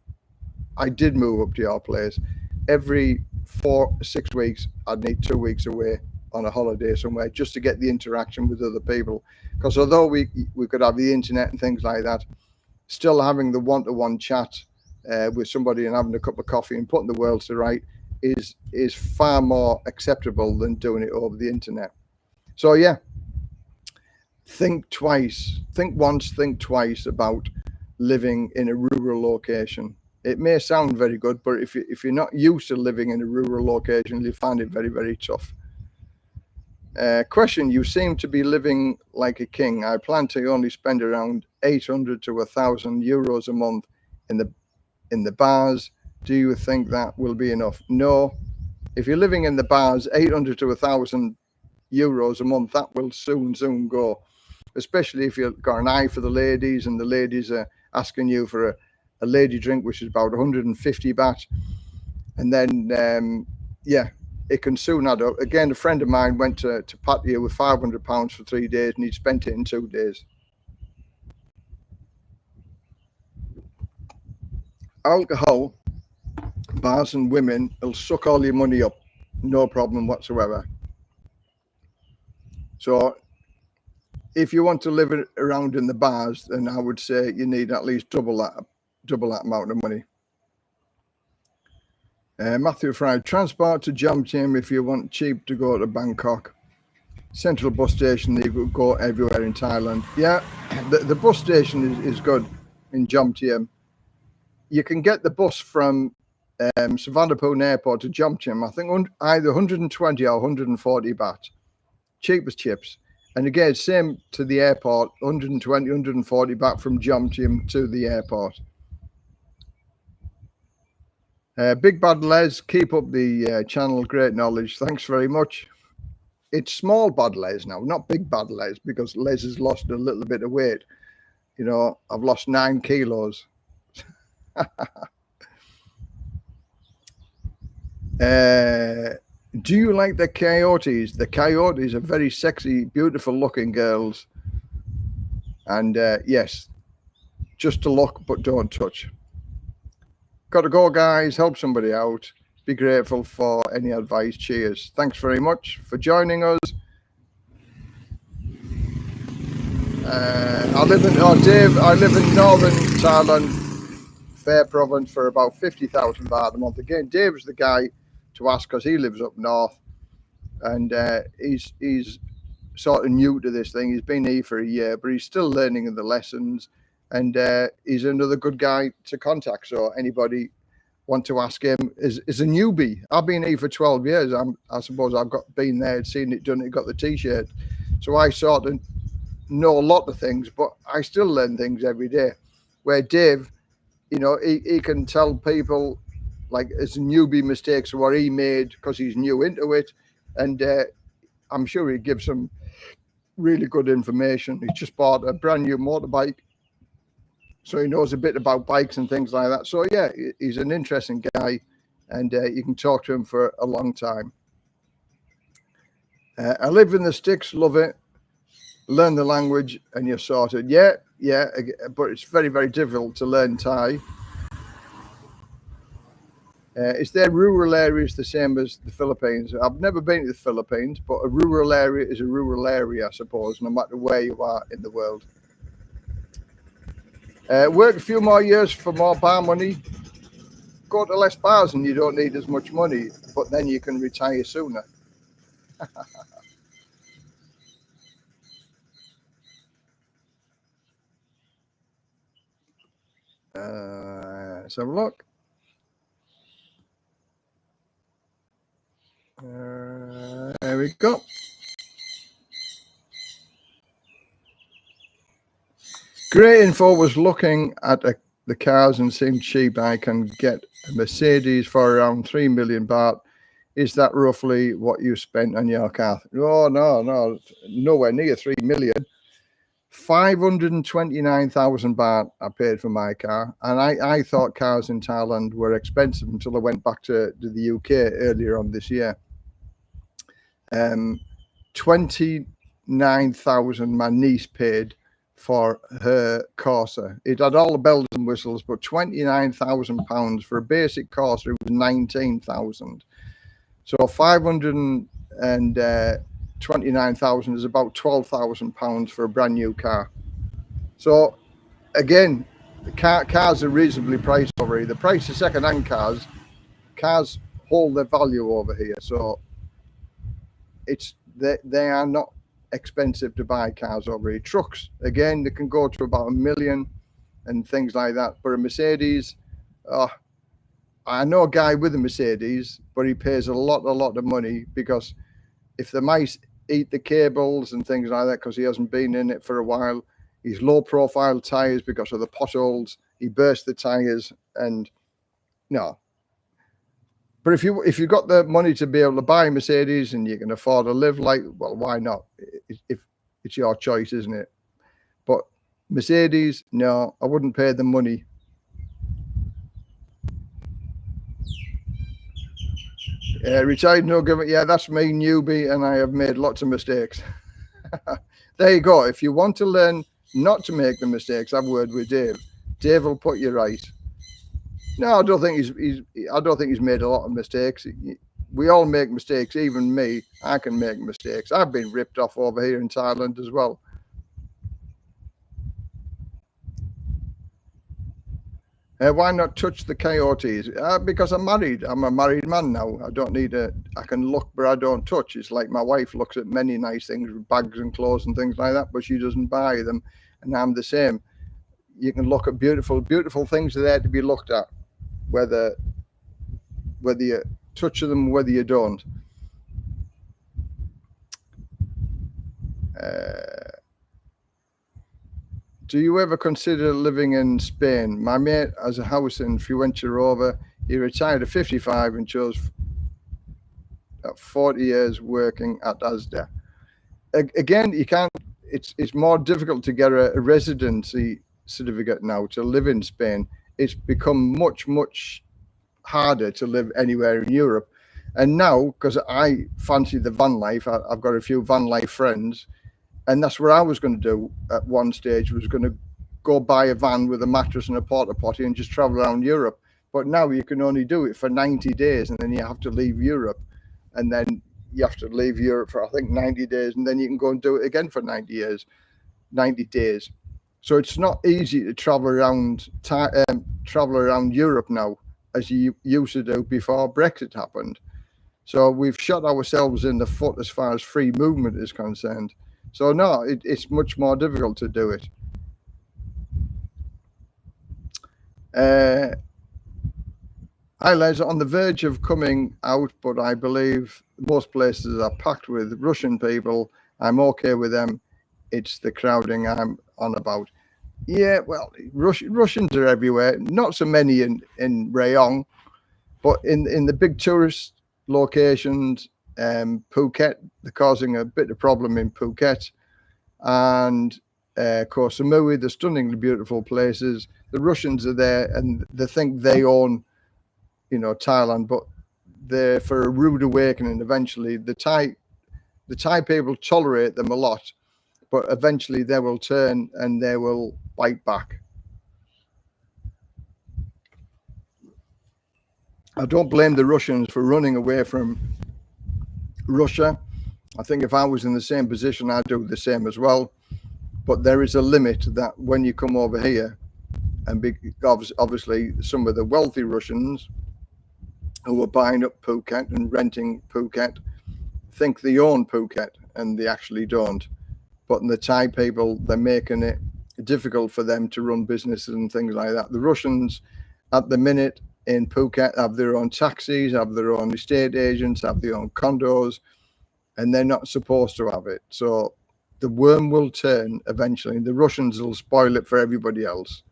Speaker 1: I did move up to your place, every 4-6 weeks, I'd need 2 weeks away on a holiday somewhere just to get the interaction with other people. Because although we could have the internet and things like that, still having the one-to-one chat with somebody and having a cup of coffee and putting the world to right is far more acceptable than doing it over the internet. So yeah, think twice, think once, think twice about living in a rural location. It may sound very good, but if you're not used to living in a rural location, you find it very, very tough. Question: you seem to be living like a king. I plan to only spend around 800 to 1,000 euros a month in the bars. Do you think that will be enough? No. If you're living in the bars, 800 to 1,000 euros a month, that will soon go. Especially if you've got an eye for the ladies, and the ladies are asking you for a lady drink, which is about 150 baht. And then, yeah, it can soon add up. Again, a friend of mine went to Pattaya with £500 for 3 days, and he'd spent it in 2 days. Alcohol, bars and women will suck all your money up, no problem whatsoever. So if you want to live around in the bars, then I would say you need at least double that amount of money. Matthew Fry, transport to Jamtiem if you want cheap to go to Bangkok. Central bus station, you could go everywhere in Thailand. Yeah, the bus station is good in Jamtiem. You can get the bus from Suvarnabhumi Airport to Jamtiem, I think either 120 or 140 baht. Cheap as chips. And again, same to the airport, 120, 140 baht from Jamtiem to the airport. Big Bad Les, keep up the channel, great knowledge. Thanks very much. It's small Bad Les now, not Big Bad Les, because Les has lost a little bit of weight. I've lost 9 kilos. Do you like the coyotes? The coyotes are very sexy, beautiful looking girls. And yes, just to look, but don't touch. Got to go, guys. Help somebody out. Be grateful for any advice. Cheers. Thanks very much for joining us. I live in northern Thailand, Fair Province, for about 50,000 baht a month. Again, Dave's the guy to ask because he lives up north, and he's sort of new to this thing. He's been here for a year, but he's still learning the lessons, and he's another good guy to contact. So anybody want to ask him is a newbie. I've been here for 12 years. I suppose I've been there, seen it, done it, got the t-shirt. So I sort of know a lot of things, but I still learn things every day. Where Dave, he can tell people, like, as a newbie, mistakes what he made because he's new into it, and I'm sure he gives some really good information. He just bought a brand new motorbike, so he knows a bit about bikes and things like that. So yeah, he's an interesting guy, and you can talk to him for a long time. I live in the sticks, love it. Learn the language and you're sorted. Yeah, but it's very, very difficult to learn Thai. Is there rural areas the same as the Philippines? I've never been to the Philippines, but a rural area is a rural area, I suppose, no matter where you are in the world. Work a few more years for more bar money. Go to less bars and you don't need as much money, but then you can retire sooner. Let's have a look. There we go. Great info. Was looking at the cars and seemed cheap. I can get a Mercedes for around 3 million baht. Is that roughly what you spent on your car? Oh, no, nowhere near 3 million. 529,000 baht I paid for my car. And I thought cars in Thailand were expensive until I went back to the UK earlier on this year. 29,000 my niece paid for her Corsa. It had all the bells and whistles, but £29,000 for a basic Corsa, it was 19,000. So 529,000 is about £12,000 for a brand new car. So again, the cars are reasonably priced over here. The price of second-hand cars hold their value over here. So they are not expensive to buy cars over here. Trucks, again, they can go to about $1 million and things like that. But a Mercedes, I know a guy with a Mercedes, but he pays a lot of money because if the mice eat the cables and things like that, because he hasn't been in it for a while, he's low profile tires because of the potholes. He burst the tires and no. But if you got the money to be able to buy a Mercedes and you can afford to live like, well, why not? If it's your choice, isn't it? But Mercedes, no, I wouldn't pay the money. Retired, no government. Yeah, that's me, newbie, and I have made lots of mistakes. There you go. If you want to learn not to make the mistakes, have a word with Dave. Dave will put you right. No, I don't think he's made a lot of mistakes. We all make mistakes, even me. I can make mistakes. I've been ripped off over here in Thailand as well. Why not touch the coyotes? Because I'm married. I'm a married man now. I don't need I can look, but I don't touch. It's like my wife looks at many nice things, bags and clothes and things like that, but she doesn't buy them. And I'm the same. You can look at beautiful things are there to be looked at, whether you touch them, whether you don't. Do you ever consider living in Spain? My mate has a house in Fuengirola. He retired at 55 and chose 40 years working at Asda. Again, you can't. It's more difficult to get a residency certificate now to live in Spain. It's become much harder to live anywhere in Europe. And now, because I fancy the van life, I've got a few van life friends. And that's what I was going to do at one stage, was going to go buy a van with a mattress and a porta potty and just travel around Europe. But now you can only do it for 90 days and then you have to leave Europe. And then you have to leave Europe for, I think, 90 days. And then you can go and do it again for 90 days. So it's not easy to travel around Europe now as you used to do before Brexit happened. So we've shot ourselves in the foot as far as free movement is concerned. So no, it's much more difficult to do it. Hi, Les, on the verge of coming out, but I believe most places are packed with Russian people. I'm okay with them. It's the crowding I'm on about. Yeah, well, Russians are everywhere. Not so many in Rayong, but in the big tourist locations. Phuket, they're causing a bit of problem in Phuket, and Koh Samui, the stunningly beautiful places. The Russians are there, and they think they own, Thailand, but they're for a rude awakening. Eventually, the Thai The Thai people tolerate them a lot, but eventually they will turn and they will bite back. I don't blame the Russians for running away from Russia. I think if I was in the same position, I'd do the same as well. But there is a limit that when you come over here, and obviously some of the wealthy Russians who are buying up Phuket and renting Phuket think they own Phuket, and they actually don't. But in the Thai people, they're making it difficult for them to run businesses and things like that. The Russians at the minute in Phuket have their own taxis, have their own estate agents, have their own condos, and they're not supposed to have it. So the worm will turn eventually, and the Russians will spoil it for everybody else.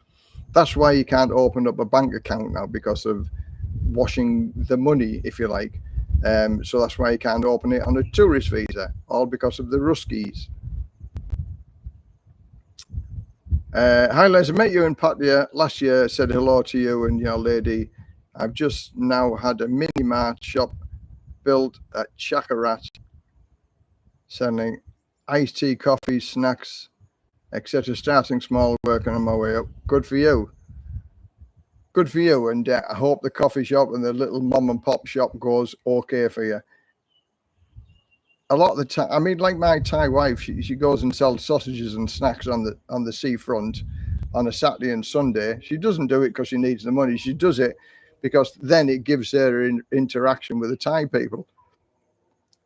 Speaker 1: That's why you can't open up a bank account now, because of washing the money, if you like. So that's why you can't open it on a tourist visa, all because of the Ruskies. Hi Les, I met you in Pattaya last year, said hello to you and your lady. I've just now had a mini mart shop built at Chakarat, selling iced tea, coffee, snacks, etc. Starting small, working on my way up. Good for you. Good for you. And I hope the coffee shop and the little mom and pop shop goes okay for you. A lot of the time, I mean, like my Thai wife, she goes and sells sausages and snacks on the seafront on a Saturday and Sunday. She doesn't do it because she needs the money. She does it because then it gives her interaction with the Thai people.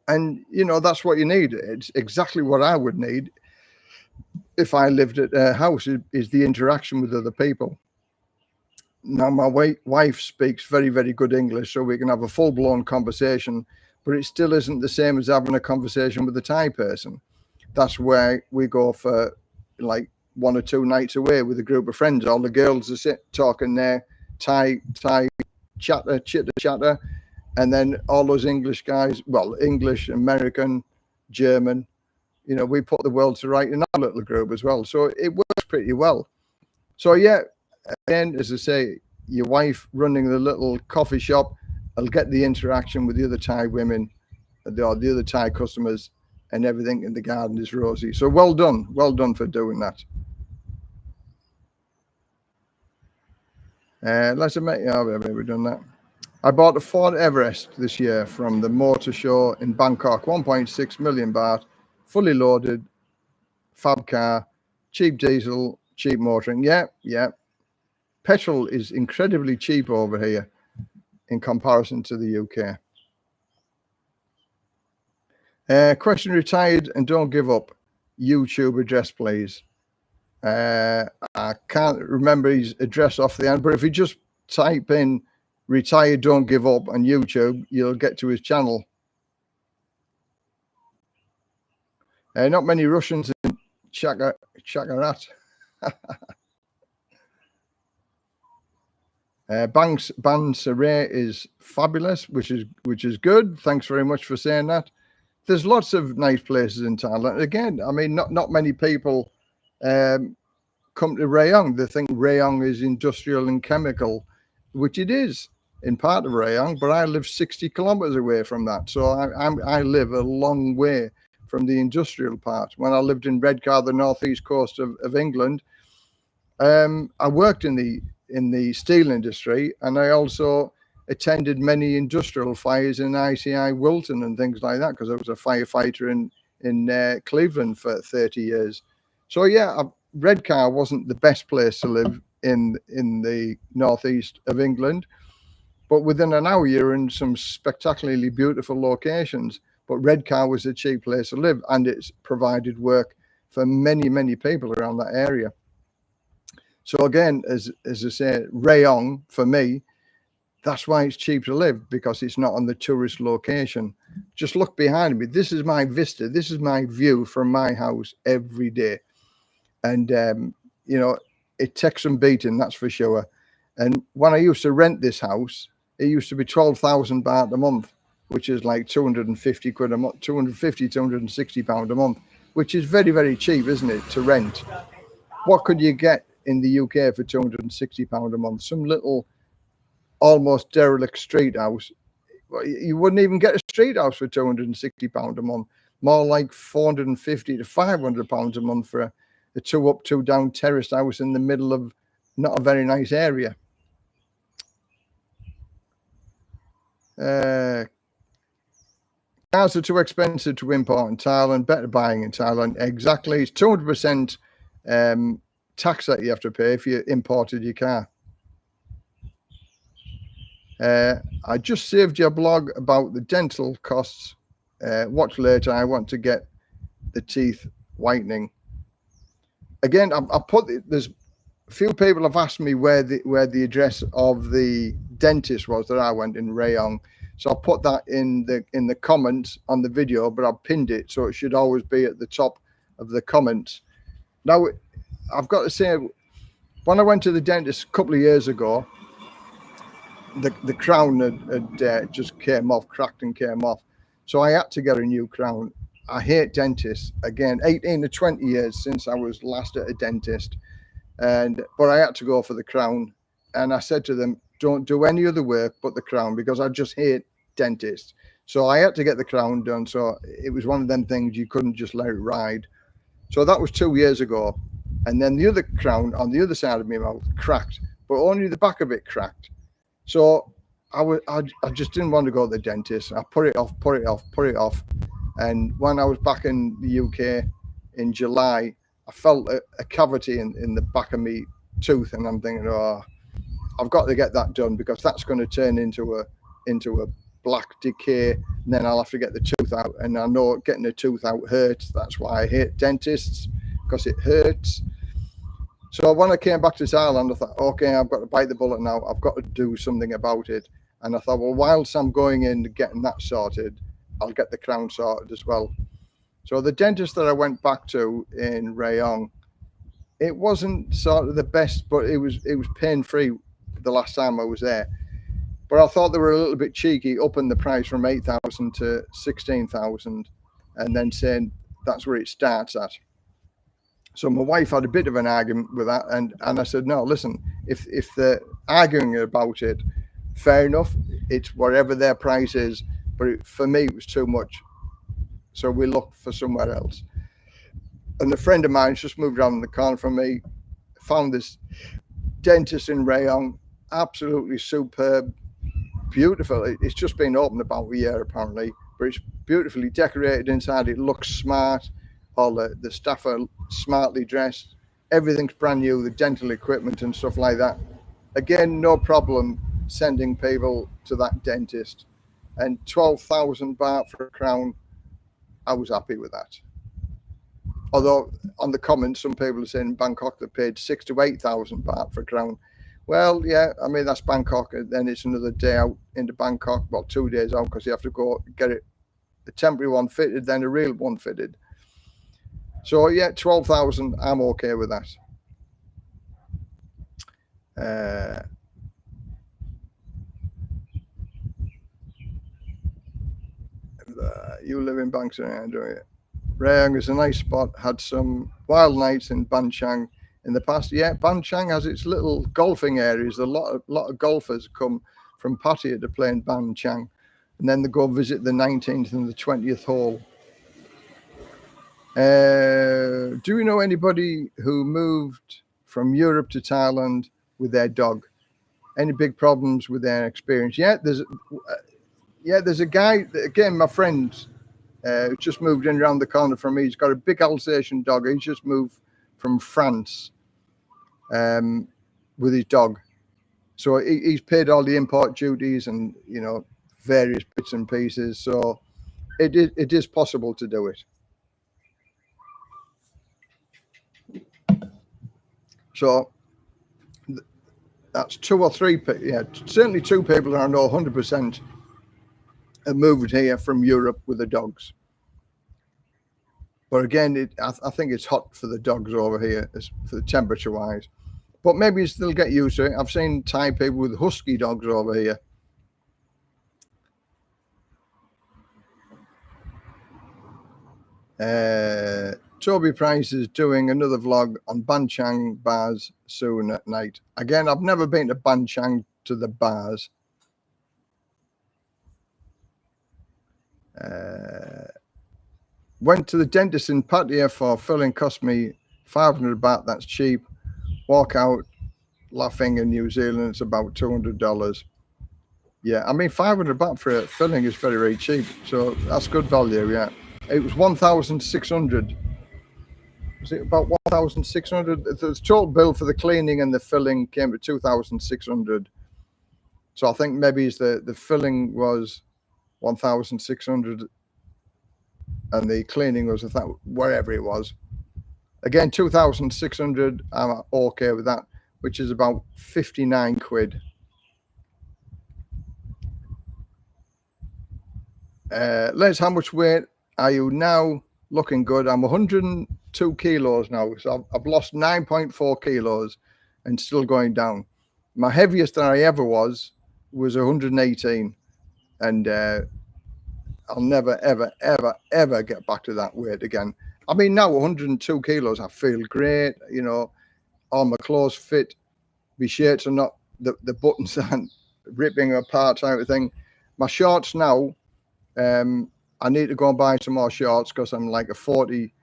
Speaker 1: And, you know, that's what you need. It's exactly what I would need if I lived at a house, is the interaction with other people. Now, my wife speaks very, very good English, so we can have a full-blown conversation, but it still isn't the same as having a conversation with a Thai person. That's where we go for like 1 or 2 nights away with a group of friends. All the girls are talking there, Thai chitter, and then all those English guys, well, English, American, German, you know, we put the world to right in our little group as well. So it works pretty well. So yeah, again, as I say, your wife running the little coffee shop, I'll get the interaction with the other Thai women, the other Thai customers, and everything in the garden is rosy. So well done for doing that. Let's admit, yeah, we've done that. I bought a Ford Everest this year from the motor show in Bangkok, 1.6 million baht, fully loaded, fab car, cheap diesel, cheap motoring. Yeah. Petrol is incredibly cheap over here in comparison to the UK. Question: retired and don't give up. YouTube address, please. I can't remember his address off the end, but if you just type in "retired, don't give up" on YouTube, you'll get to his channel. Not many Russians in Chakarat. Ban Saray is fabulous, which is good. Thanks very much for saying that. There's lots of nice places in Thailand. Again, I mean, not many people come to Rayong. They think Rayong is industrial and chemical, which it is in part of Rayong, but I live 60 kilometers away from that. So I live a long way from the industrial part. When I lived in Redcar, the northeast coast of England, I worked in the steel industry, and I also attended many industrial fires in ICI Wilton and things like that, because I was a firefighter in Cleveland for 30 years. So yeah, Redcar wasn't the best place to live in the northeast of England, but within an hour you're in some spectacularly beautiful locations. But Redcar was a cheap place to live, and it's provided work for many people around that area. So again, as I say, Rayong, for me, that's why it's cheap to live, because it's not on the tourist location. Just look behind me. This is my vista. This is my view from my house every day. And, you know, it takes some beating, that's for sure. And when I used to rent this house, it used to be 12,000 baht a month, which is like 250 quid a month, 260 pound a month, which is very cheap, isn't it, to rent? What could you get in the UK for 260 pound a month? Some little almost derelict street house. You wouldn't even get a street house for 260 pound a month. more like 450 to 500 pounds a month for a 2 up, 2 down terraced house in the middle of not a very nice area. Cars are too expensive to import in Thailand, better buying in Thailand. Exactly. It's 200% tax that you have to pay if you imported your car. I just saved your blog about the dental costs. Watch later. I want to get the teeth whitening. Again, I put there's a few people have asked me where the address of the dentist was that I went in Rayong. So I'll put that in the comments on the video, but I've pinned it, so it should always be at the top of the comments. Now, I've got to say, when I went to the dentist a couple of years ago, the crown had just came off, cracked and came off. So I had to get a new crown. I hate dentists. Again, 18 to 20 years since I was last at a dentist. But I had to go for the crown. And I said to them, don't do any other work but the crown, because I just hate dentists. So I had to get the crown done. So it was one of them things you couldn't just let it ride. So that was 2 years ago. And then the other crown on the other side of my mouth cracked, but only the back of it cracked. So I just didn't want to go to the dentist. I put it off. And when I was back in the UK in July, I felt a cavity in the back of my tooth, and I'm thinking, oh, I've got to get that done, because that's going to turn into a black decay, and then I'll have to get the tooth out. And I know getting a tooth out hurts. That's why I hate dentists, because it hurts. So when I came back to Thailand, I thought, okay, I've got to bite the bullet now. I've got to do something about it. And I thought, well, whilst I'm going in and getting that sorted, I'll get the crown sorted as well. So the dentist that I went back to in Rayong, it wasn't sort of the best, but it was pain-free the last time I was there. But I thought they were a little bit cheeky, upping the price from 8,000 to 16,000, and then saying that's where it starts at. So my wife had a bit of an argument with that, and I said, no, listen, if they're arguing about it, fair enough, it's whatever their price is, but for me it was too much. So we looked for somewhere else. And a friend of mine just moved around the corner from me, found this dentist in Rayong, absolutely superb, beautiful. It's just been open about a year apparently, but it's beautifully decorated inside. It looks smart. All the staff are smartly dressed. Everything's brand new, the dental equipment and stuff like that. Again, no problem sending people to that dentist. And 12,000 baht for a crown, I was happy with that. Although on the comments, some people are saying in Bangkok they paid 6,000 to 8,000 baht for a crown. Well, yeah, I mean, that's Bangkok. And then it's another day out into Bangkok. Well, 2 days out, because you have to go get it, a temporary one fitted, then a real one fitted. So, yeah, 12,000, I'm okay with that. You live in Bangkok, don't you? Rayong is a nice spot. Had some wild nights in Ban Chang in the past. Yeah, Ban Chang has its little golfing areas. A lot of golfers come from Pattaya to play in Ban Chang, and then they go visit the 19th and the 20th hole. Do you know anybody who moved from Europe to Thailand with their dog? Any big problems with their experience? Yeah, there's a guy, again, my friend, who just moved in around the corner from me. He's got a big Alsatian dog. He's just moved from France with his dog. So he's paid all the import duties and, you know, various bits and pieces. So it is possible to do it. So that's 2 or 3 people. Yeah, certainly 2 people that I know 100% have moved here from Europe with the dogs. But again, I think it's hot for the dogs over here, for the temperature wise. But maybe you still get used to it. I've seen Thai people with husky dogs over here. Toby Price is doing another vlog on Ban Chang bars soon at night. Again, I've never been to Ban Chang to the bars. Went to the dentist in Pattaya for filling, cost me 500 baht. That's cheap. Walk out laughing in New Zealand, it's about $200. Yeah, I mean 500 baht for a filling is very, very cheap. So that's good value. Yeah, it was 1,600. Was it about 1,600? The total bill for the cleaning and the filling came to 2,600. So I think maybe the filling was 1,600 and the cleaning was wherever it was. Again, 2,600. I'm okay with that, which is about 59 quid. Les, how much weight are you now? Looking good. I'm 102 kilos now, so I've lost 9.4 kilos and still going down. My heaviest that I ever was 118, and I'll never, ever, ever, ever get back to that weight again. I mean, now 102 kilos, I feel great. You know, all my clothes fit. My shirts are not, the buttons aren't ripping apart type of thing. My shorts now, I need to go and buy some more shorts because I'm like a 40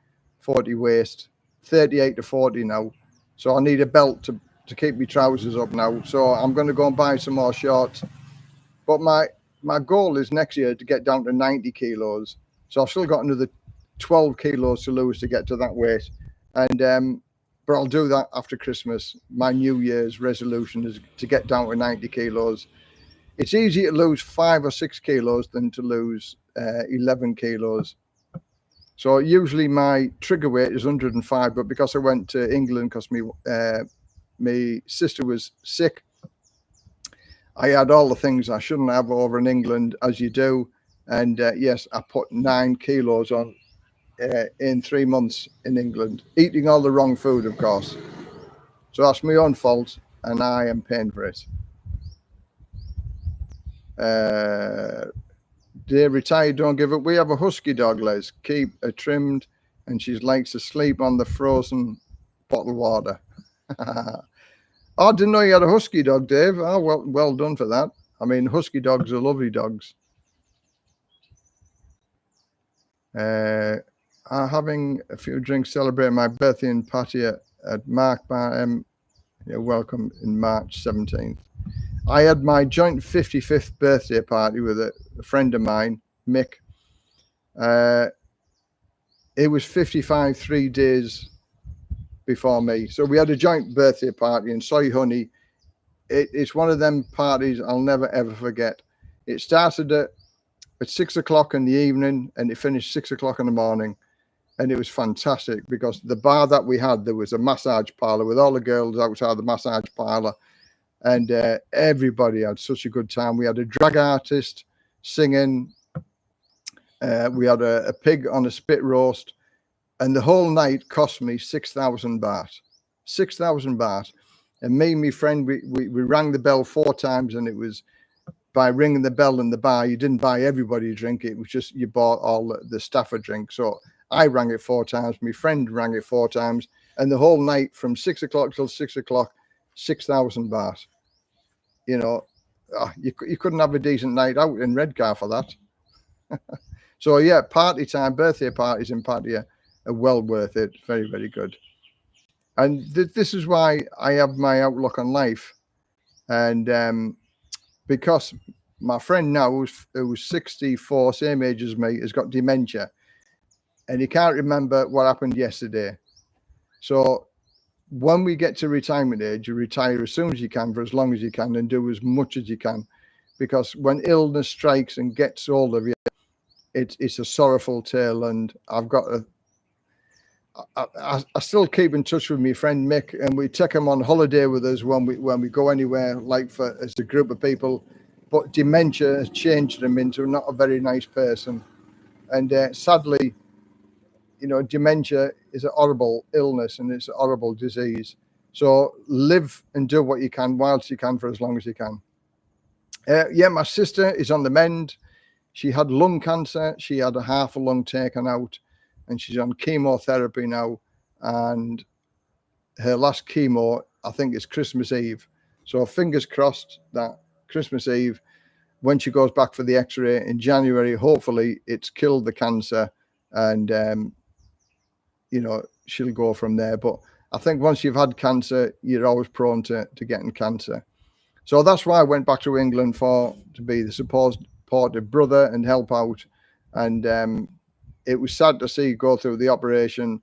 Speaker 1: waist, 38 to 40 now. So I need a belt to keep my trousers up now. So I'm going to go and buy some more shorts. But my goal is next year to get down to 90 kilos. So I've still got another 12 kilos to lose to get to that weight. And but I'll do that after Christmas. My New Year's resolution is to get down to 90 kilos. It's easier to lose 5 or 6 kilos than to lose 11 kilos. So usually my trigger weight is 105, but because I went to England because my sister was sick, I had all the things I shouldn't have over in England, as you do. And yes, I put 9 kilos on in 3 months in England, eating all the wrong food, of course. So that's my own fault, and I am paying for it. Dear retired, don't give up. We have a husky dog, Les. Keep her trimmed, and she likes to sleep on the frozen bottled water. Oh, I didn't know you had a husky dog, Dave. Oh, well done for that. I mean, husky dogs are lovely dogs. I'm having a few drinks celebrating my birthday in Pattaya at Mark Bar. You're welcome in March 17th. I had my joint 55th birthday party with a friend of mine, Mick. It was 55 3 days before me. So we had a joint birthday party in Soy Honey. It's one of them parties I'll never, ever forget. It started at 6 o'clock in the evening and it finished 6 o'clock in the morning. And it was fantastic because the bar that we had, there was a massage parlor with all the girls outside the massage parlor. And everybody had such a good time. We had a drag artist singing. We had a pig on a spit roast. And the whole night cost me 6,000 baht. 6,000 baht. And me and my friend, we rang the bell 4 times. And it was by ringing the bell in the bar, you didn't buy everybody a drink. It was just you bought all the staff a drink. So I rang it 4 times. My friend rang it 4 times. And the whole night from 6 o'clock till 6 o'clock, 6,000 baht. You know, you couldn't have a decent night out in Redcar for that. So yeah, party time, birthday parties in Pattaya are well worth it. Very, very good. And this is why I have my outlook on life. And because my friend now, who's 64, same age as me, has got dementia. And he can't remember what happened yesterday. So when we get to retirement age, you retire as soon as you can for as long as you can and do as much as you can. Because when illness strikes and gets hold of you, it's a sorrowful tale. And I've got I still keep in touch with my friend Mick, and we take him on holiday with us when we go anywhere, like as a group of people. But dementia has changed him into not a very nice person. And sadly, you know, dementia is a horrible illness and it's a horrible disease. So live and do what you can whilst you can for as long as you can. Yeah, my sister is on the mend. She had lung cancer. She had a half a lung taken out and she's on chemotherapy now. And her last chemo, I think, is Christmas Eve. So fingers crossed that Christmas Eve, when she goes back for the x-ray in January, hopefully it's killed the cancer and you know, she'll go from there. But I think once you've had cancer, you're always prone to getting cancer. So that's why I went back to England to be the supportive brother and help out. And it was sad to see go through the operation,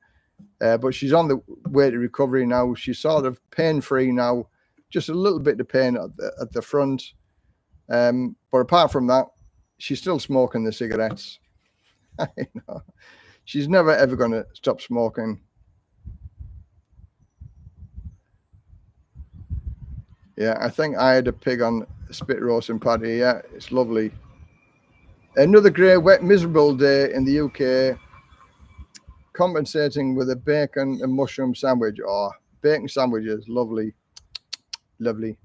Speaker 1: but she's on the way to recovery now. She's sort of pain-free now, just a little bit of pain at the front. But apart from that, she's still smoking the cigarettes. You know, she's never ever going to stop smoking. Yeah, I think I had a pig on a spit roasting patty. Yeah, it's lovely. Another grey, wet, miserable day in the UK, compensating with a bacon and mushroom sandwich. Oh, bacon sandwiches, lovely, lovely.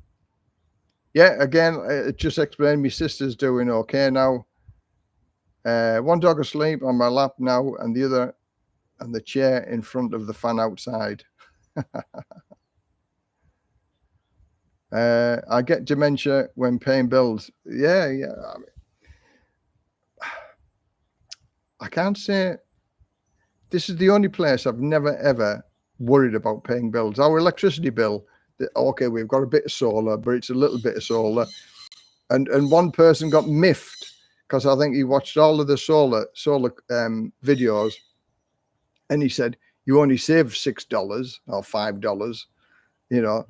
Speaker 1: Yeah, again, it just explained my sister's doing okay now. One dog asleep on my lap now, and the other on the chair in front of the fan outside. I get dementia when paying bills. Yeah. I can't say this is the only place I've never ever worried about paying bills. Our electricity bill, okay, we've got a bit of solar, but it's a little bit of solar. And one person got miffed because I think he watched all of the solar videos, and he said, "You only save $6 or $5, you know,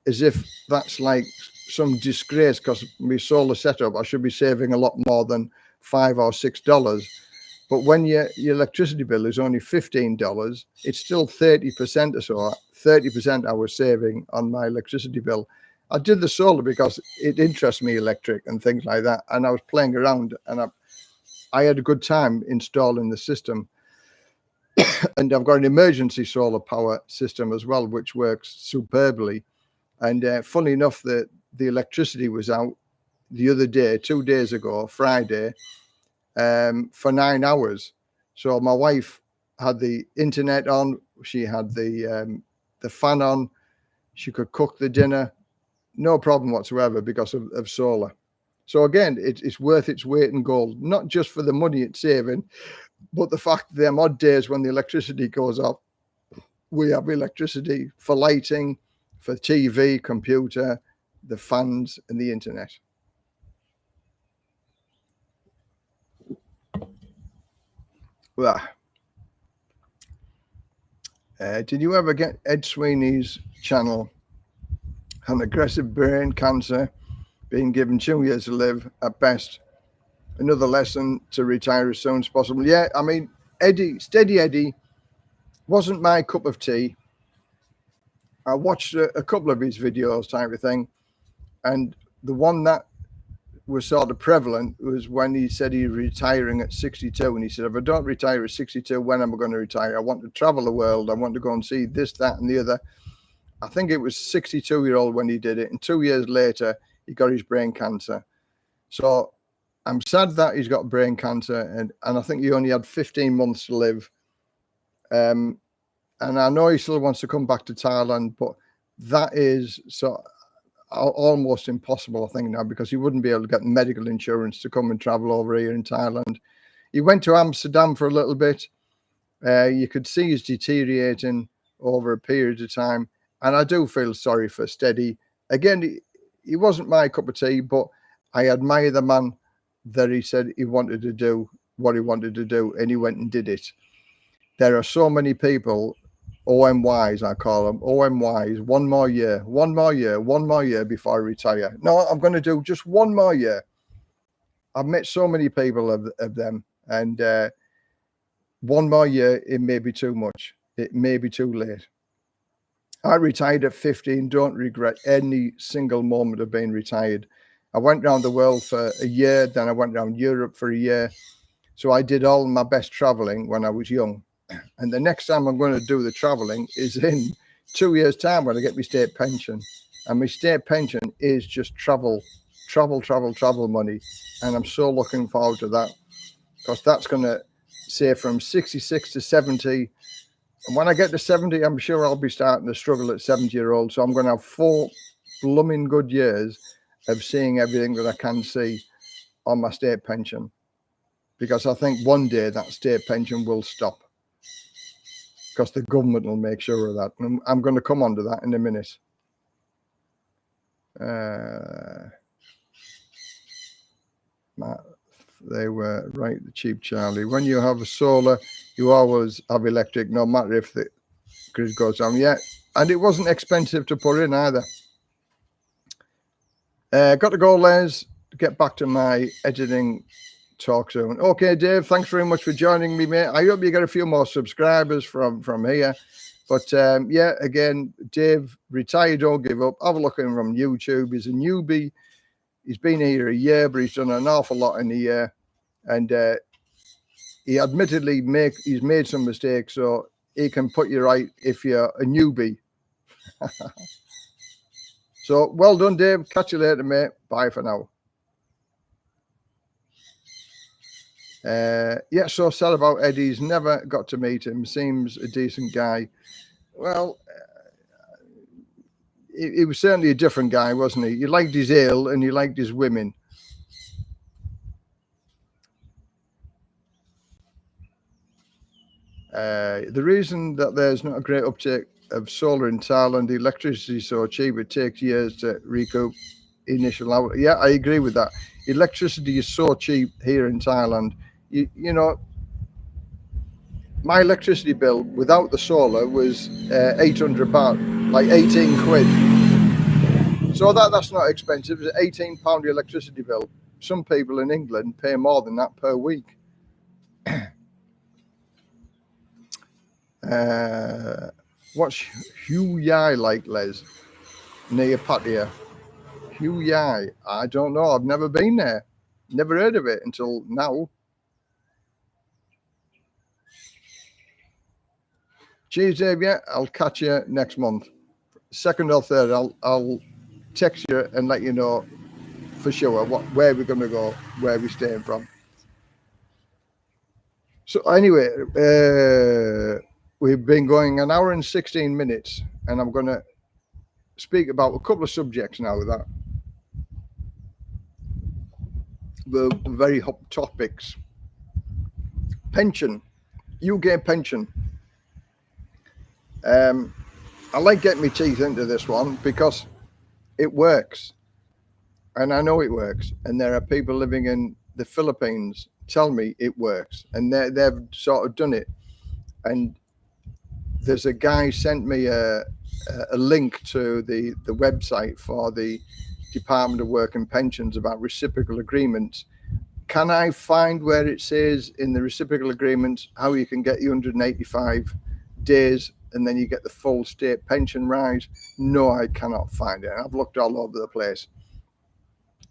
Speaker 1: as if that's like some disgrace because my solar setup, I should be saving a lot more than $5 or $6. But when your electricity bill is only $15, it's still 30% or so. 30% I was saving on my electricity bill. I did the solar because it interests me, electric and things like that. And I was playing around, and I had a good time installing the system. And I've got an emergency solar power system as well, which works superbly. And funny enough, the electricity was out the other day, 2 days ago, Friday, for 9 hours. So my wife had the internet on, she had the fan on, she could cook the dinner, no problem whatsoever because of solar. So again, it's worth its weight in gold, not just for the money it's saving, but the fact that there are odd days when the electricity goes off, we have electricity for lighting, for TV, computer, the fans, and the internet. Well, did you ever get Ed Sweeney's channel? An aggressive brain cancer, being given 2 years to live at best. Another lesson to retire as soon as possible. Yeah, I mean, Steady Eddie wasn't my cup of tea. I watched a couple of his videos type of thing. And the one that was sort of prevalent was when he said he's retiring at 62. And he said, if I don't retire at 62, when am I going to retire? I want to travel the world. I want to go and see this, that, and the other. I think it was 62-year-old when he did it. And 2 years later, he got his brain cancer. So I'm sad that he's got brain cancer. And I think he only had 15 months to live. And I know he still wants to come back to Thailand, but that is so almost impossible, I think, now, because he wouldn't be able to get medical insurance to come and travel over here in Thailand. He went to Amsterdam for a little bit. You could see he's deteriorating over a period of time. And I do feel sorry for Steady. Again, he wasn't my cup of tea, but I admire the man that he said he wanted to do what he wanted to do, and he went and did it. There are so many people, OMYs, I call them, OMYs, one more year before I retire. No, I'm going to do just one more year. I've met so many people of them, and one more year, it may be too much. It may be too late. I retired at 15, don't regret any single moment of being retired. I went around the world for a year, then I went around Europe for a year. So I did all my best traveling when I was young. And the next time I'm going to do the traveling is in 2 years' time when I get my state pension. And my state pension is just travel money. And I'm so looking forward to that, because that's going to say from 66 to 70. And when I get to 70, I'm sure I'll be starting to struggle at 70-year-old. So I'm going to have 4 blooming good years of seeing everything that I can see on my state pension. because I think one day that state pension will stop, because the government will make sure of that. And I'm going to come on to that in a minute. They were right, the cheap Charlie. When you have a solar, you always have electric, no matter if the grid goes down. Yeah, and it wasn't expensive to put in either. Got to go, Les. Get back to my editing talk soon. Okay, Dave, thanks very much for joining me, mate. I hope you get a few more subscribers from here. But yeah, again, Dave, retire, don't give up. Have a look at him from YouTube. He's a newbie. He's been here a year, but he's done an awful lot in a year. And he admittedly he's made some mistakes, so he can put you right if you're a newbie. So well done, Dave. Catch you later, mate. Bye for now. Yeah, so sad about Eddie's. Never got to meet him. Seems a decent guy. Well, he was certainly a different guy, wasn't he? He liked his ale and he liked his women. The reason that there's not a great uptake of solar in Thailand, the electricity is so cheap, it takes years to recoup initial out. Yeah, I agree with that. Electricity is so cheap here in Thailand. You know, my electricity bill without the solar was 800 baht, like 18 quid. So that's not expensive. It's an £18 electricity bill. Some people in England pay more than that per week. What's Hugh Yai like, Les? Near Pattaya. Hugh Yai. I don't know. I've never been there. Never heard of it until now. Cheers, Dave. Yeah, I'll catch you next month. Second or third, I'll text you and let you know for sure where we're going to go, where we're staying from. So anyway, we've been going an hour and 16 minutes, and I'm going to speak about a couple of subjects now that were very hot topics. Pension, UK pension. I like getting my teeth into this one because it works, and I know it works. And there are people living in the Philippines tell me it works, and they've sort of done it. And there's a guy sent me a link to the website for the Department of Work and Pensions about reciprocal agreements. Can I find where it says in the reciprocal agreements how you can get the 185 days and then you get the full state pension rise? No, I cannot find it. I've looked all over the place.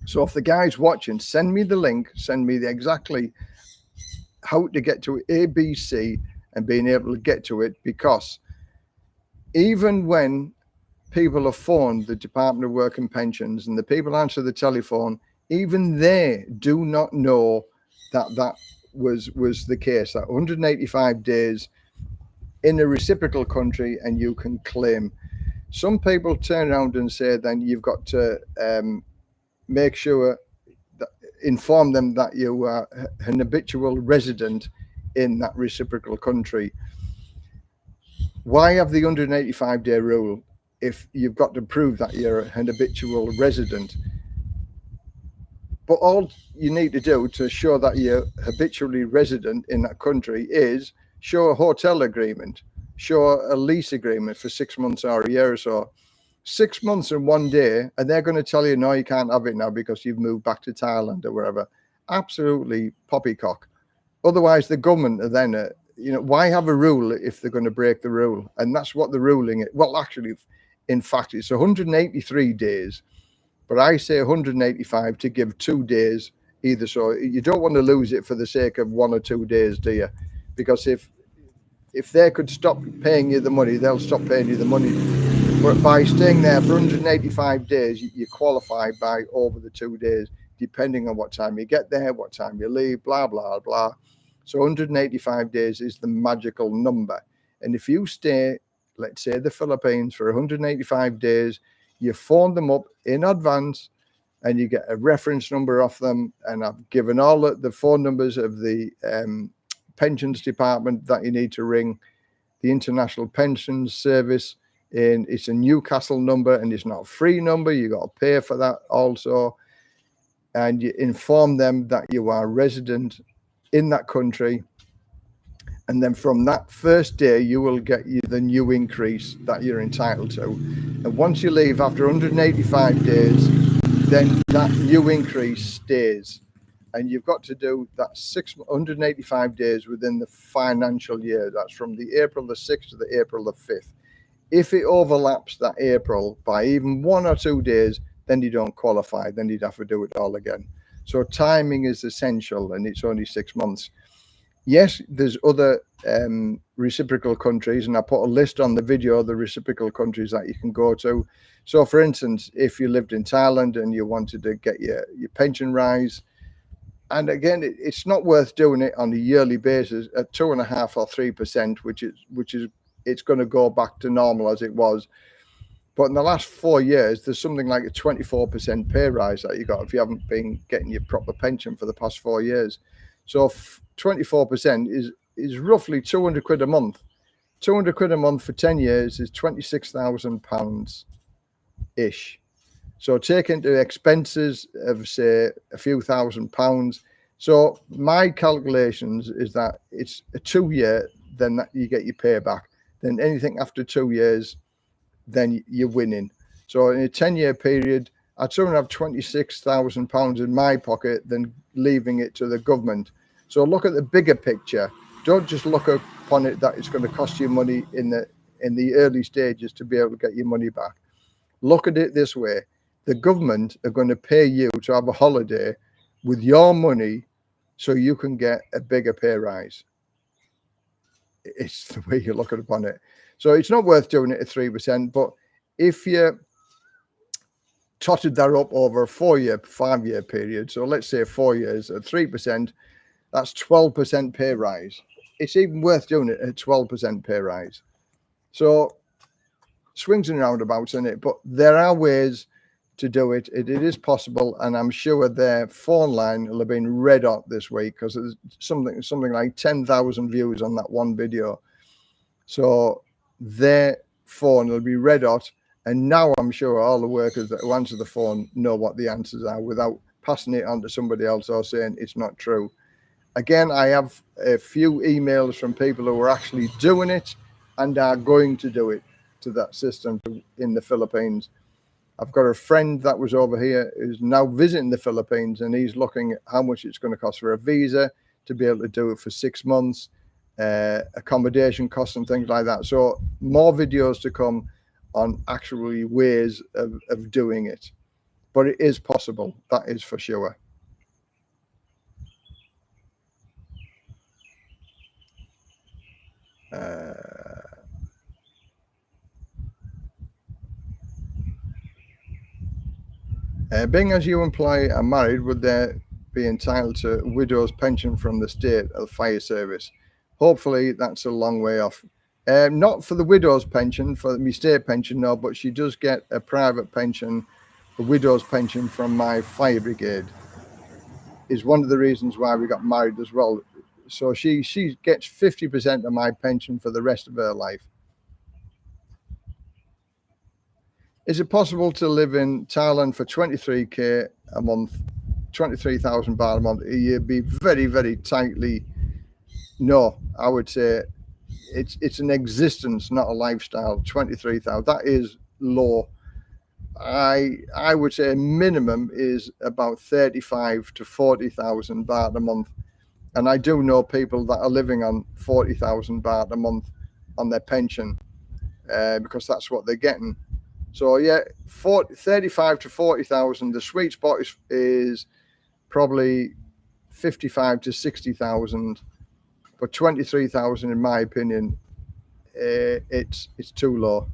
Speaker 1: So if the guy's watching, send me the link, send me exactly how to get to ABC and being able to get to it, because even when people have phoned the Department of Work and Pensions and the people answer the telephone, even they do not know that was the case, that 185 days in a reciprocal country and you can claim. Some people turn around and say then you've got to make sure that, inform them that you are an habitual resident in that reciprocal country. Why have the 185-day rule if you've got to prove that you're an habitual resident? But all you need to do to show that you're habitually resident in that country is show a hotel agreement, show a lease agreement for 6 months or a year or so. 6 months and 1 day, and they're going to tell you, no, you can't have it now because you've moved back to Thailand or wherever. Absolutely poppycock. Otherwise, the government are then, why have a rule if they're going to break the rule? And that's what the ruling is. Well, actually, in fact, it's 183 days, but I say 185 to give 2 days either. So you don't want to lose it for the sake of 1 or 2 days, do you? Because if they could stop paying you the money, they'll stop paying you the money. But by staying there for 185 days, you qualify by over the 2 days, depending on what time you get there, what time you leave, blah, blah, blah. So 185 days is the magical number. And if you stay, let's say the Philippines, for 185 days, you phone them up in advance and you get a reference number off them. And I've given all the phone numbers of the pensions department that you need to ring, the International Pensions Service. And it's a Newcastle number, and it's not a free number. You got to pay for that also. And you inform them that you are resident in that country. And then from that first day, you will get the new increase that you're entitled to. And once you leave after 185 days, then that new increase stays. And you've got to do that 185 days within the financial year. That's from the April the 6th to the April the 5th. If it overlaps that April by even 1 or 2 days, then you don't qualify. Then you'd have to do it all again. So timing is essential, and it's only 6 months. Yes, there's other reciprocal countries, and I put a list on the video of the reciprocal countries that you can go to. So, for instance, if you lived in Thailand and you wanted to get your pension rise, and again, it's not worth doing it on a yearly basis at 2.5% or 3%, which is it's going to go back to normal as it was. But in the last 4 years, there's something like a 24% pay rise that you got if you haven't been getting your proper pension for the past 4 years. So 24% is roughly 200 quid a month. 200 quid a month for 10 years is £26,000-ish. So take into expenses of, say, a few £1,000s. So my calculations is that it's a 2 year, then that you get your payback. Then anything after 2 years, then you're winning. So in a 10-year period, I'd sooner have £26,000 in my pocket than leaving it to the government. So look at the bigger picture. Don't just look upon it that it's going to cost you money in the early stages to be able to get your money back. Look at it this way. The government are going to pay you to have a holiday with your money so you can get a bigger pay rise. It's the way you look upon it. So it's not worth doing it at 3%, but if you totted that up over a 5-year period, so let's say 4 years at 3%, that's 12% pay rise. It's even worth doing it at 12% pay rise. So swings and roundabouts in it, but there are ways to do it. It is possible, and I'm sure their phone line will have been red hot this week because there's something like 10,000 views on that one video. So their phone will be red hot, and now I'm sure all the workers that who answer the phone know what the answers are without passing it on to somebody else or saying it's not true. Again, I have a few emails from people who are actually doing it and are going to do it to that system in the Philippines. I've got a friend that was over here who's now visiting the Philippines, and he's looking at how much it's going to cost for a visa to be able to do it for 6 months, accommodation costs and things like that. So more videos to come on actually ways of doing it. But it is possible, that is for sure. Being as you employee are married, would they be entitled to widow's pension from the state or the fire service? Hopefully that's a long way off. Not for the widow's pension, for the state pension, no, but she does get a private pension, a widow's pension from my fire brigade. Is one of the reasons why we got married as well. So she gets 50% of my pension for the rest of her life. Is it possible to live in Thailand for 23k a month, 23,000 baht a month? You'd be very, very tightly. No, I would say it's an existence, not a lifestyle. 23,000, that is low. I would say minimum is about 35 to 40,000 baht a month. And I do know people that are living on 40,000 baht a month on their pension because that's what they're getting. So yeah, 35 to 40,000. The sweet spot is probably 55 to 60,000, but 23,000, in my opinion, it's too low.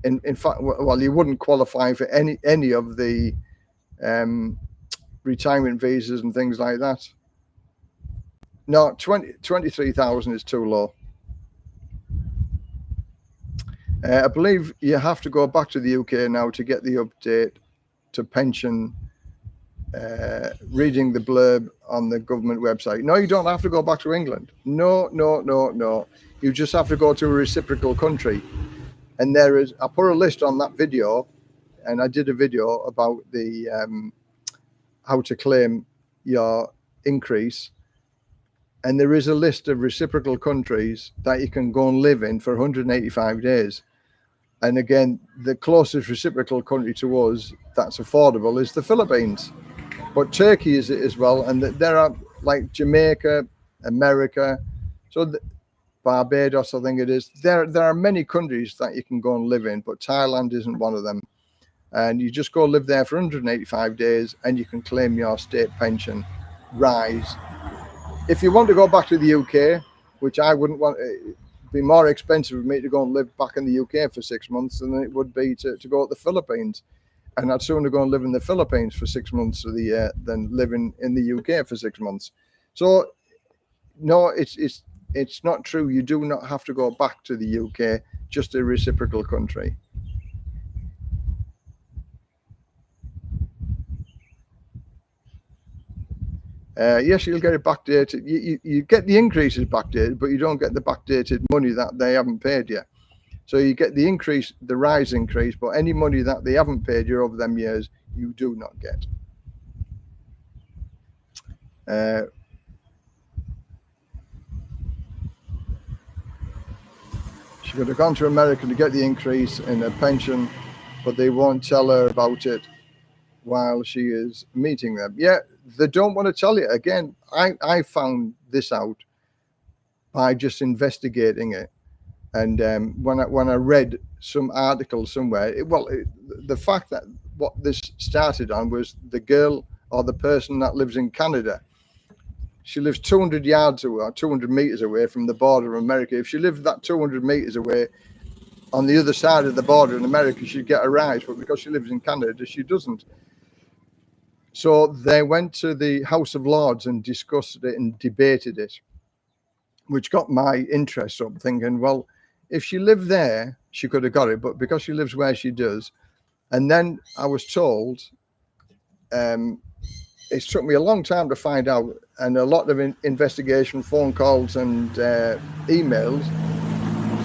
Speaker 1: In fact, well, you wouldn't qualify for any of the retirement visas and things like that. No, 23,000 is too low. I believe you have to go back to the UK now to get the update to pension reading the blurb on the government website. No, you don't have to go back to England. No. You just have to go to a reciprocal country. And there is, I put a list on that video, and I did a video about the how to claim your increase. And there is a list of reciprocal countries that you can go and live in for 185 days. And again, the closest reciprocal country to us that's affordable is the Philippines. But Turkey is it as well. And there are like Jamaica, America, so Barbados, I think it is. There are many countries that you can go and live in, but Thailand isn't one of them. And you just go live there for 185 days and you can claim your state pension rise. If you want to go back to the UK, which I wouldn't want, it'd be more expensive for me to go and live back in the UK for 6 months than it would be to go to the Philippines. And I'd sooner go and live in the Philippines for 6 months of the year than living in the UK for 6 months. So, no, it's not true. You do not have to go back to the UK, just a reciprocal country. Yes, you'll get it backdated. You get the increases backdated, but you don't get the backdated money that they haven't paid you. So you get the increase, the rise increase, but any money that they haven't paid you over them years, you do not get. She could have gone to America to get the increase in her pension, but they won't tell her about it while she is meeting them. Yeah, they don't want to tell you. Again, I found this out by just investigating it. And when I read some article somewhere, the fact that what this started on was the girl or the person that lives in Canada. She lives 200 yards away, or 200 meters away from the border of America. If she lived that 200 meters away on the other side of the border in America, she'd get a rise. But because she lives in Canada, she doesn't. So they went to the House of Lords and discussed it and debated it, which got my interest up, thinking, well, if she lived there, she could have got it. But because she lives where she does, and then I was told, it took me a long time to find out, and a lot of investigation, phone calls and emails.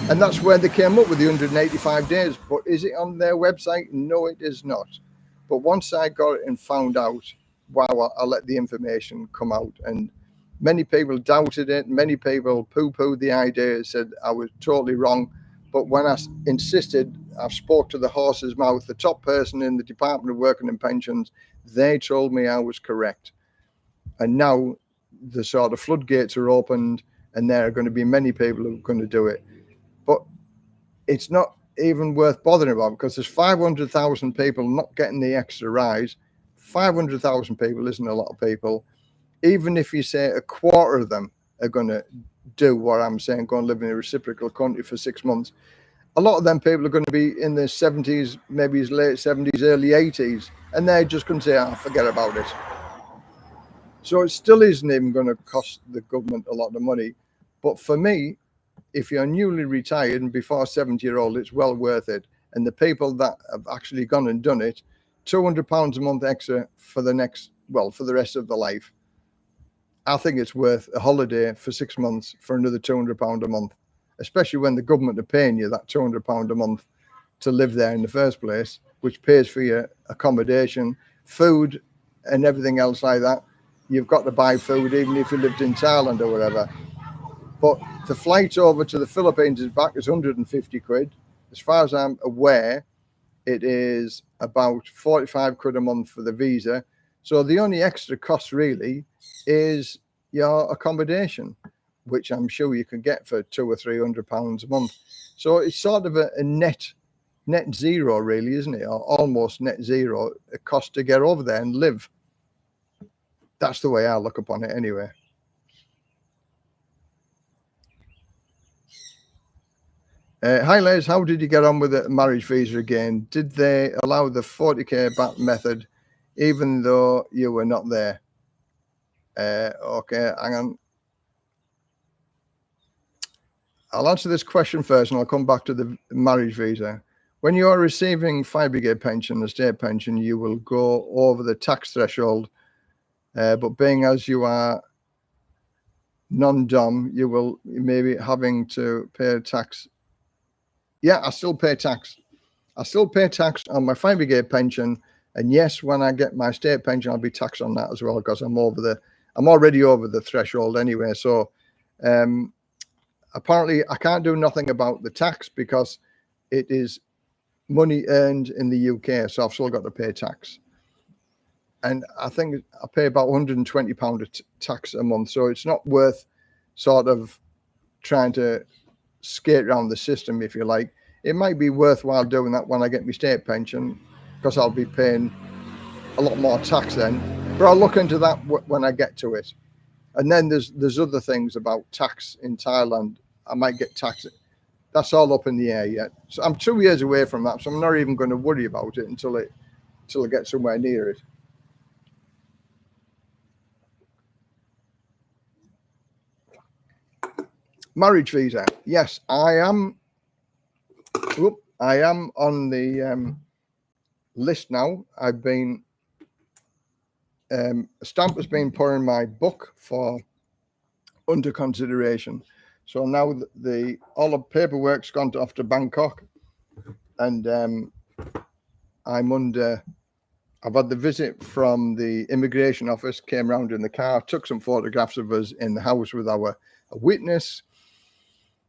Speaker 1: And that's where they came up with the 185 days. But is it on their website? No, it is not. But once I got it and found out, wow, I let the information come out. And many people doubted it. Many people poo-pooed the idea, said I was totally wrong. But when I insisted, I spoke to the horse's mouth, the top person in the Department of Working and Pensions, they told me I was correct. And now the sort of floodgates are opened, and there are going to be many people who are going to do it. But it's not even worth bothering about, because there's 500,000 people not getting the extra rise. 500,000 people isn't a lot of people. Even if you say a quarter of them are going to do what I'm saying, go and live in a reciprocal country for 6 months, a lot of them people are going to be in their 70s, maybe late 70s, early 80s, and they're just going to say, forget about it. So it still isn't even going to cost the government a lot of money. But for me, if you're newly retired and before 70-year-old, it's well worth it. And the people that have actually gone and done it, £200 a month extra for the rest of their life. I think it's worth a holiday for 6 months for another £200 a month, especially when the government are paying you that £200 a month to live there in the first place, which pays for your accommodation, food, and everything else like that. You've got to buy food, even if you lived in Thailand or whatever. But the flight over to the Philippines is back is 150 quid. As far as I'm aware, it is about 45 quid a month for the visa. So the only extra cost really is your accommodation, which I'm sure you can get for £200 or £300 a month. So it's sort of a net zero really, isn't it? Or almost net zero, a cost to get over there and live. That's the way I look upon it anyway. Hi Les, how did you get on with the marriage visa again? Did they allow the 40k back method even though you were not there? Okay, hang on. I'll answer this question first and I'll come back to the marriage visa. When you are receiving fire brigade pension, the state pension, you will go over the tax threshold But being as you are non-dom, you may be having to pay tax. Yeah, I still pay tax. I still pay tax on my fire brigade pension. And yes, when I get my state pension, I'll be taxed on that as well, because I'm already over the threshold anyway. So apparently I can't do nothing about the tax because it is money earned in the UK. So I've still got to pay tax. And I think I pay about £120 of tax a month. So it's not worth sort of trying to skate around the system, if you like. It might be worthwhile doing that when I get my state pension, because I'll be paying a lot more tax then. But I'll look into that when I get to it. And then there's other things about tax in Thailand. I might get taxed. That's all up in the air yet. So I'm 2 years away from that. So I'm not even going to worry about it until I get somewhere near it. Marriage visa. Yes, I am. I am on the list now. I've been. A stamp has been put in my book for under consideration. So now all the paperwork's gone off to Bangkok, and I've had the visit from the immigration office. Came round in the car, took some photographs of us in the house with a witness.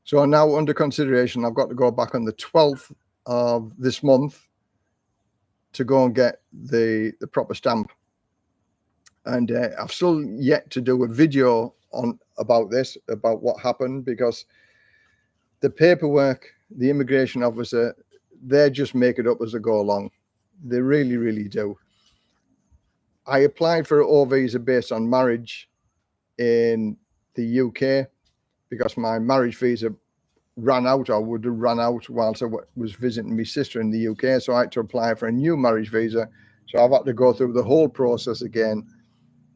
Speaker 1: So I'm now under consideration. I've got to go back on the 12th of this month to go and get the proper stamp. And I've still yet to do a video about this, about what happened, because the paperwork, the immigration officer, they just make it up as they go along. They really, really do. I applied for an O visa based on marriage in the UK because my marriage visa ran out, or would have run out whilst I was visiting my sister in the UK. So I had to apply for a new marriage visa. So I've had to go through the whole process again,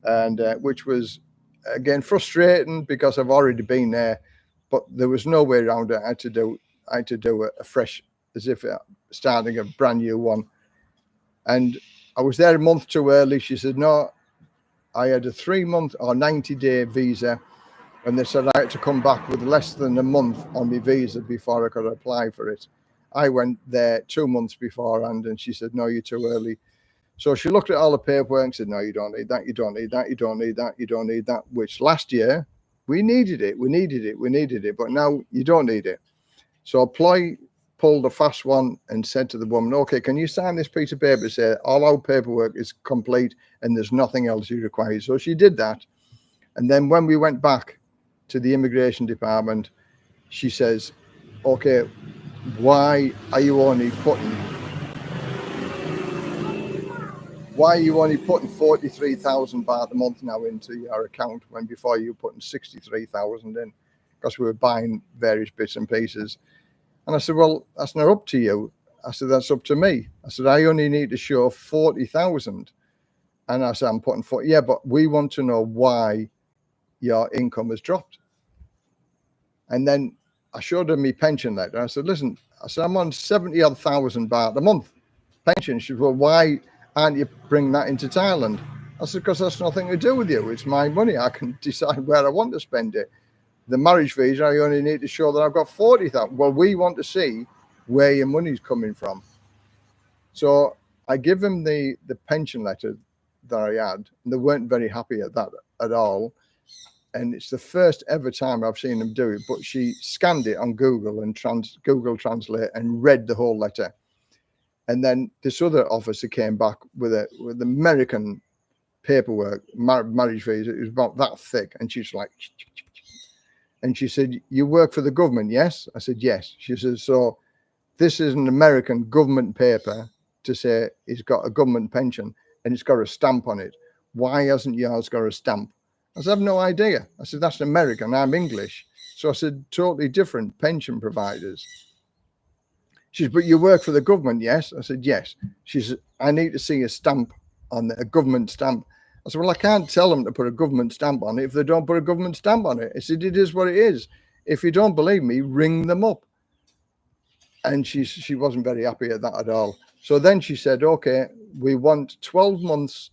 Speaker 1: and which was, again, frustrating because I've already been there, but there was no way around it. I had to do a fresh, as if starting a brand new one. And I was there a month too early. She said, no, I had a 3-month or 90-day visa, and they said I had to come back with less than a month on my visa before I could apply for it. I went there 2 months beforehand, and she said, no, you're too early. So she looked at all the paperwork and said, no, you don't need that, you don't need that, you don't need that, you don't need that, which last year we needed it, but now you don't need it. So Ploy pulled a fast one and said to the woman, okay, can you sign this piece of paper to say all our paperwork is complete and there's nothing else you require? So she did that. And then when we went back to the immigration department, she says, okay, why are you only putting 43,000 baht a month now into your account when before you were putting 63,000 in? Because we were buying various bits and pieces. And I said, well, that's not up to you. I said, that's up to me. I said, I only need to show 40,000. And I said, I'm putting 40. Yeah, but we want to know why your income has dropped. And then I showed her my pension letter. I said, listen, I'm on 70,000 baht a month pension. She said, well, why aren't you bring that into Thailand? I said, because that's nothing to do with you. It's my money. I can decide where I want to spend it. The marriage visa, I only need to show that I've got 40,000. Well, we want to see where your money's coming from. So I give them the pension letter that I had, and they weren't very happy at that at all. And it's the first ever time I've seen them do it. But she scanned it on Google and Google Translate and read the whole letter. And then this other officer came back with American paperwork, marriage visa. It was about that thick, and she's like. And she said, you work for the government, yes? I said, yes. She says, so this is an American government paper to say it's got a government pension and it's got a stamp on it. Why hasn't yours got a stamp? I said, I have no idea. I said, that's American. I'm English. So I said, totally different pension providers. She said, but you work for the government, yes? I said, yes. She said, I need to see a stamp on a government stamp. I said, well, I can't tell them to put a government stamp on it if they don't put a government stamp on it. I said, it is what it is. If you don't believe me, ring them up. And she wasn't very happy at that at all. So then she said, okay, we want 12 months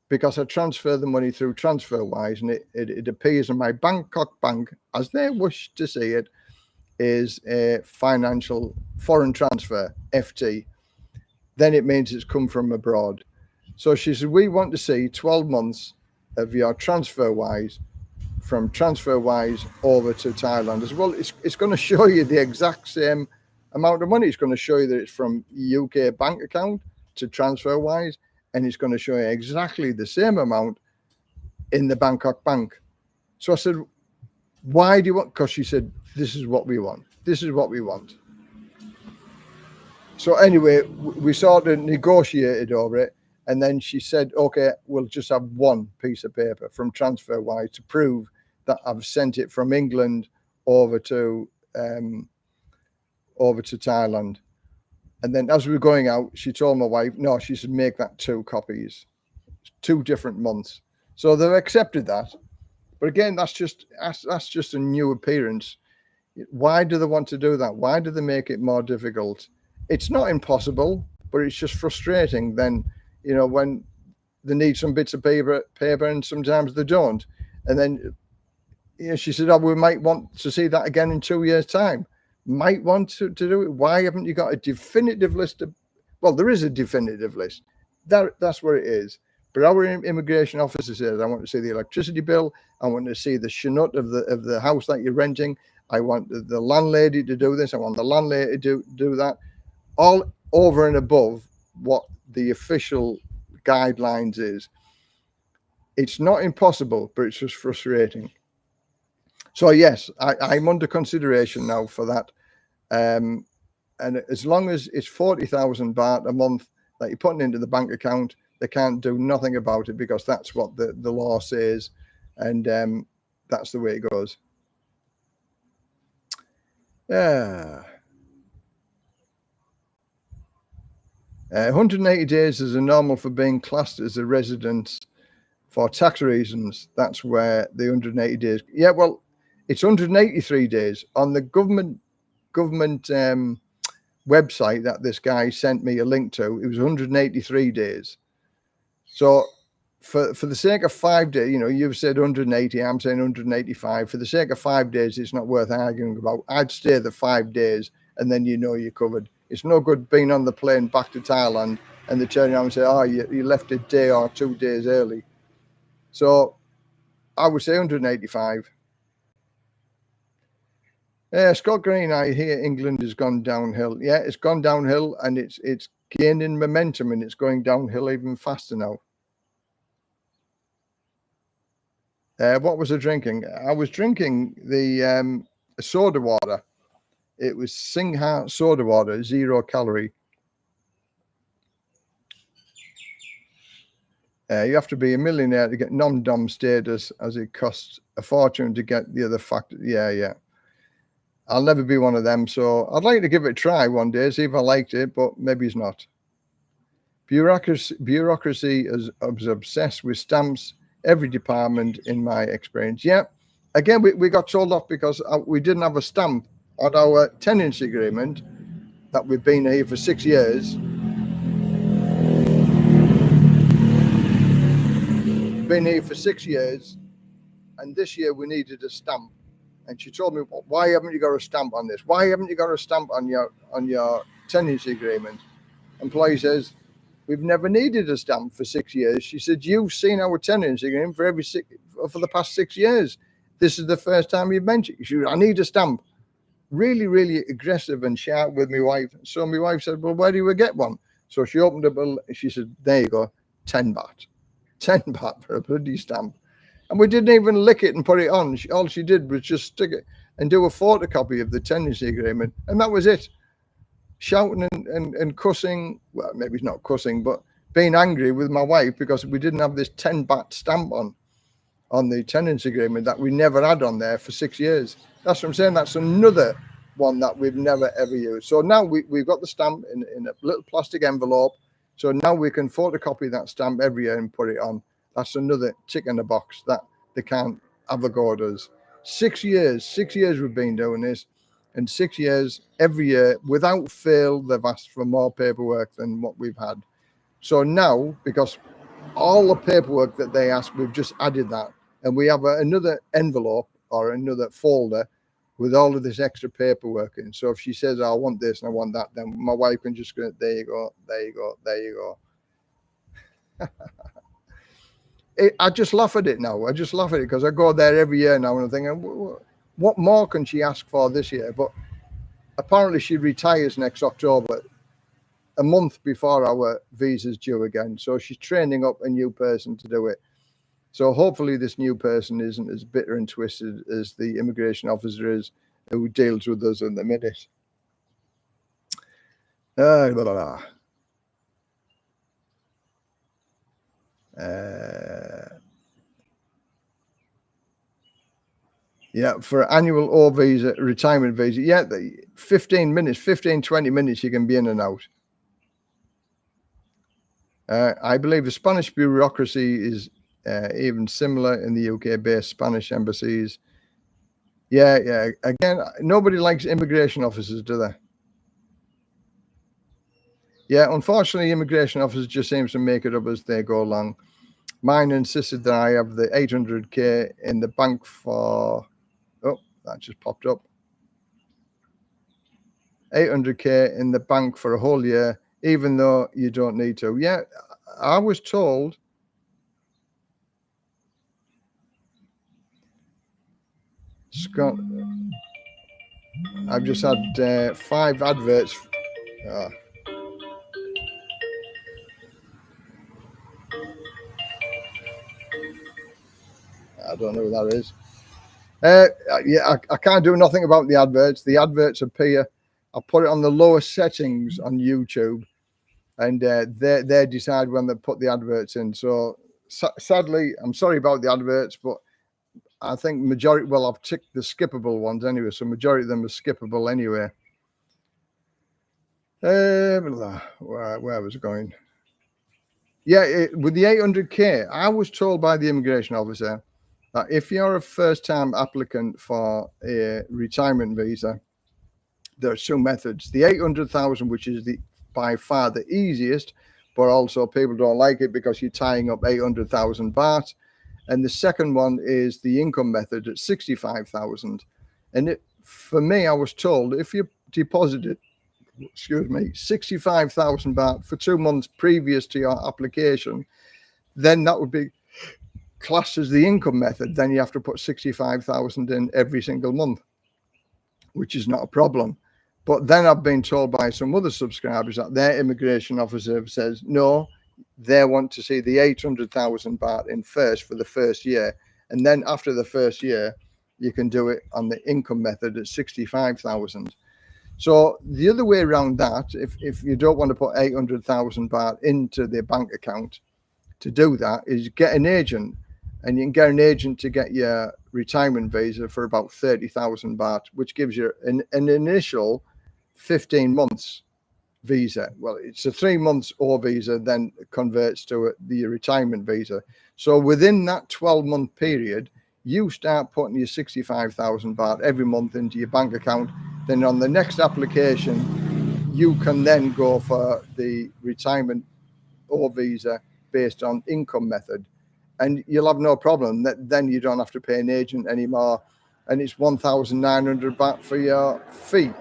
Speaker 1: because I transfer the money through TransferWise, and it appears in my Bangkok bank, as they wish to see it, is a financial foreign transfer, FT. Then it means it's come from abroad. So she said, we want to see 12 months of your TransferWise from TransferWise over to Thailand as well. It's going to show you the exact same amount of money. It's going to show you that it's from UK bank account to TransferWise, and it's going to show you exactly the same amount in the Bangkok bank. So I said, why do you want? Because she said, this is what we want. This is what we want. So anyway, we sort of negotiated over it. And then she said, okay, we'll just have one piece of paper from TransferWise to prove that I've sent it from England over to Thailand. And then as we were going out, she told my wife, no, she said, make that 2 copies, 2 different months. So they've accepted that. But again, that's just a new appearance. Why do they want to do that? Why do they make it more difficult? It's not impossible, but it's just frustrating then, when they need some bits of paper and sometimes they don't. And then she said, oh, we might want to see that again in 2 years' time. Might want to do it. Why haven't you got a definitive list of? Well, there is a definitive list. That's where it is. But our immigration officer says, I want to see the electricity bill. I want to see the shnut of the house that you're renting. I want the landlady to do this. I want the landlady to do that. All over and above what the official guidelines is. It's not impossible, but it's just frustrating. So yes, I'm under consideration now for that. And as long as it's 40,000 baht a month that you're putting into the bank account, they can't do nothing about it because that's what the law says. And that's the way it goes. 180 days is a normal for being classed as a resident for tax reasons. That's where the 180 days. Yeah, well, it's 183 days on the government website that this guy sent me a link to. It was 183 days. So for the sake of 5 days, you've said 180, I'm saying 185. For the sake of 5 days, it's not worth arguing about. I'd stay the 5 days and then you're covered. It's no good being on the plane back to Thailand and they turn around and say, oh, you left a day or 2 days early. So I would say 185. Scott Green, I hear England has gone downhill. Yeah, it's gone downhill and it's gaining momentum and it's going downhill even faster now. What was I drinking? I was drinking the soda water. It was Singha soda water, 0 calorie. You have to be a millionaire to get nom-dom status, as it costs a fortune to get the other factor. Yeah. I'll never be one of them. So I'd like to give it a try one day, see if I liked it, but maybe it's not. Bureaucracy is obsessed with stamps, every department in my experience. Yeah. Again, we got told off because we didn't have a stamp on our tenancy agreement that we've been here for 6 years. Been here for 6 years, and this year we needed a stamp. And she told me, well, why haven't you got a stamp on this? Why haven't you got a stamp on your tenancy agreement? Employee says, we've never needed a stamp for 6 years. She said, you've seen our tenancy agreement for the past 6 years. This is the first time you've mentioned it. She said, I need a stamp. Really, really aggressive and sharp with my wife. So my wife said, well, where do we get one? So she opened up she said, there you go, 10 baht. 10 baht for a bloody stamp. And we didn't even lick it and put it on. All she did was just stick it and do a photocopy of the tenancy agreement. And that was it. Shouting and cussing. Well, maybe it's not cussing, but being angry with my wife because we didn't have this 10 baht stamp on the tenancy agreement that we never had on there for 6 years. That's what I'm saying. That's another one that we've never, ever used. So now we've got the stamp in a little plastic envelope. So now we can photocopy that stamp every year and put it on. That's another tick in the box that they can't have a go at us. 6 years. 6 years we've been doing this. And 6 years, every year, without fail, they've asked for more paperwork than what we've had. So now, because all the paperwork that they ask, we've just added that. And we have another envelope or another folder with all of this extra paperwork in. So if she says, I want this and I want that, then my wife can just go, there you go, there you go, there you go. I just laugh at it now. I just laugh at it because I go there every year now and I'm thinking, what more can she ask for this year? But apparently she retires next October, a month before our visa's due again. So she's training up a new person to do it. So hopefully this new person isn't as bitter and twisted as the immigration officer is who deals with us in the minute. Blah, blah, blah. Yeah, for annual O visa, retirement visa, yeah, 15 minutes, 15, 20 minutes, you can be in and out. I believe the Spanish bureaucracy is even similar in the UK-based Spanish embassies. Yeah. Again, nobody likes immigration officers, do they? Yeah, unfortunately, immigration officers just seems to make it up as they go along. Mine insisted that I have the 800k in the bank for... Oh, that just popped up. 800k in the bank for a whole year, even though you don't need to. Yeah, I was told... Scott, I've just had 5 adverts. I don't know who that is. Yeah, I can't do nothing about the adverts. The adverts appear. I put it on the lowest settings on YouTube, and they decide when they put the adverts in. So sadly, I'm sorry about the adverts, but I think majority. Well, I've ticked the skippable ones anyway, so majority of them are skippable anyway. Where was it going? Yeah, with the 800k, I was told by the immigration officer that if you're a first-time applicant for a retirement visa, there are 2 methods. The 800,000, which is by far the easiest, but also people don't like it because you're tying up 800,000 baht. And the second one is the income method at 65,000. And for me, I was told if you deposited, 65,000 baht for 2 months previous to your application, then that would be classed as the income method. Then you have to put 65,000 in every single month, which is not a problem. But then I've been told by some other subscribers that their immigration officer says, no, they want to see the 800,000 baht in first for the first year. And then after the first year, you can do it on the income method at 65,000. So the other way around that, if you don't want to put 800,000 baht into the bank account, to do that is get an agent, and you can get an agent to get your retirement visa for about 30,000 baht, which gives you an initial 15 months visa. Well, it's a 3 months O visa, then converts to the retirement visa. So within that 12-month period, you start putting your 65,000 baht every month into your bank account. Then on the next application, you can then go for the retirement O visa based on income method, and you'll have no problem. Then you don't have to pay an agent anymore, and it's 1,900 baht for your fee.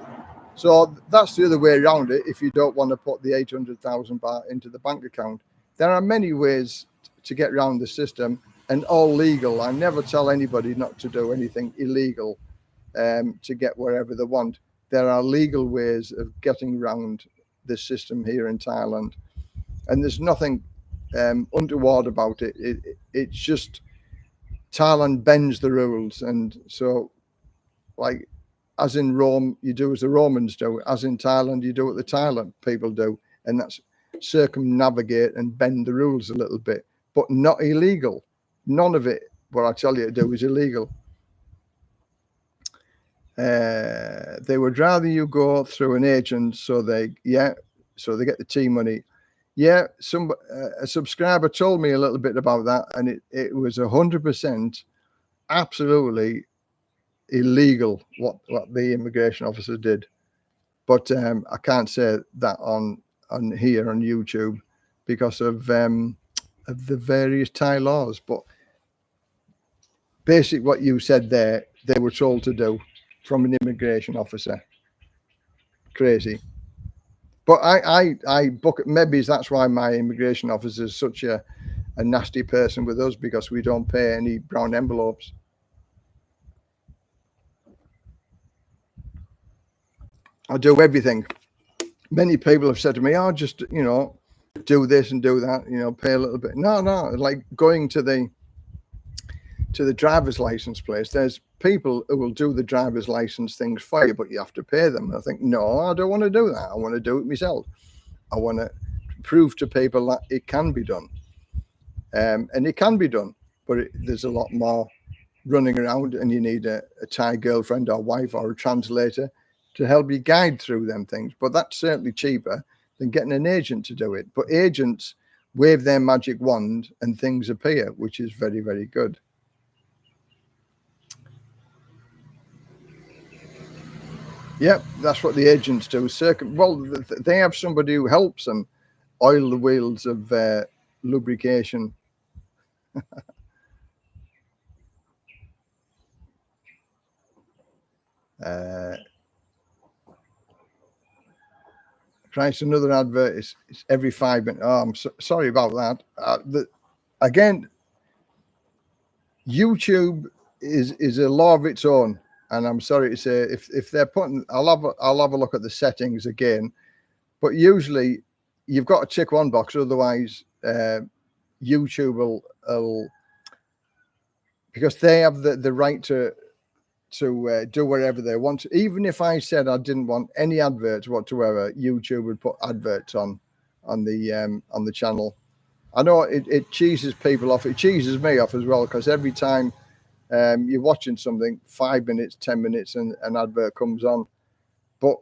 Speaker 1: So that's the other way around it. If you don't want to put the 800,000 baht into the bank account, there are many ways to get around the system, and all legal. I never tell anybody not to do anything illegal to get wherever they want. There are legal ways of getting around this system here in Thailand, and there's nothing untoward about it. It's just Thailand bends the rules, and so like as in Rome, you do as the Romans do. As in Thailand, you do what the Thailand people do, and that's circumnavigate and bend the rules a little bit, but not illegal. None of it, what I tell you to do, is illegal. They would rather you go through an agent, so they get the T money. Yeah, a subscriber told me a little bit about that, and it was 100% absolutely illegal what the immigration officer did. But I can't say that on here on YouTube because of the various Thai laws. But basically what you said there, they were told to do from an immigration officer. Crazy. But I book it. Maybe that's why my immigration officer is such a nasty person with us, because we don't pay any brown envelopes. I do everything. Many people have said to me, "Oh, just do this and do that. Pay a little bit." No, like going to the driver's license place. There's people who will do the driver's license things for you, but you have to pay them. And I think, no, I don't want to do that. I want to do it myself. I want to prove to people that it can be done. And it can be done, but there's a lot more running around, and you need a Thai girlfriend or wife or a translator to help you guide through them things. But that's certainly cheaper than getting an agent to do it. But agents wave their magic wand and things appear, which is very, very good. Yep, that's what the agents do. Well, they have somebody who helps them oil the wheels of lubrication. Christ, another advert is every 5 minutes. Oh, I'm sorry about that. Again, YouTube is a law of its own, and I'm sorry to say, if they're putting, I'll have a look at the settings again, but usually you've got to tick one box, otherwise YouTube will because they have the right to do whatever they want. Even if I said I didn't want any adverts whatsoever, YouTube would put adverts on the channel. I know it cheeses people off. It cheeses me off as well, because every time you're watching something, 5 minutes, 10 minutes, and an advert comes on. But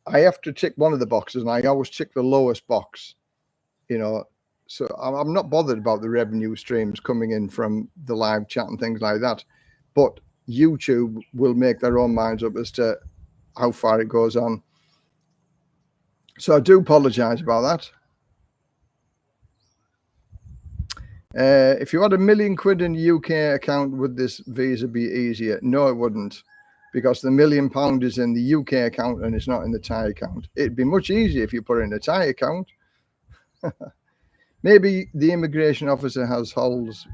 Speaker 1: I have to tick one of the boxes, and I always tick the lowest box, So I'm not bothered about the revenue streams coming in from the live chat and things like that. But YouTube will make their own minds up as to how far it goes on. So I do apologize about that. If you had £1 million in a UK account, would this visa be easier? No, it wouldn't, because the £1 million is in the UK account and it's not in the Thai account. It'd be much easier if you put it in a Thai account. Maybe the immigration officer has holes,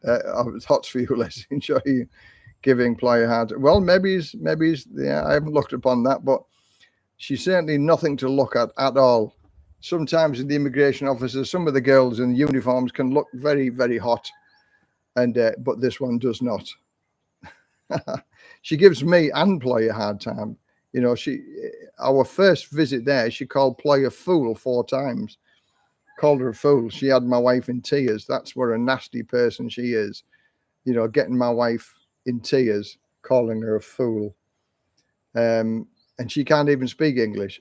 Speaker 1: hot fuel, let's enjoy you. Giving player hard. Well, maybe he's yeah, I haven't looked upon that, but she's certainly nothing to look at all. Sometimes the immigration officers, some of the girls in the uniforms can look very, very hot, and but this one does not. She gives me and Ploy a hard time. Our first visit there, she called Ploy a fool 4 times. Called her a fool. She had my wife in tears. That's what a nasty person she is. Getting my wife in tears, calling her a fool, and she can't even speak English.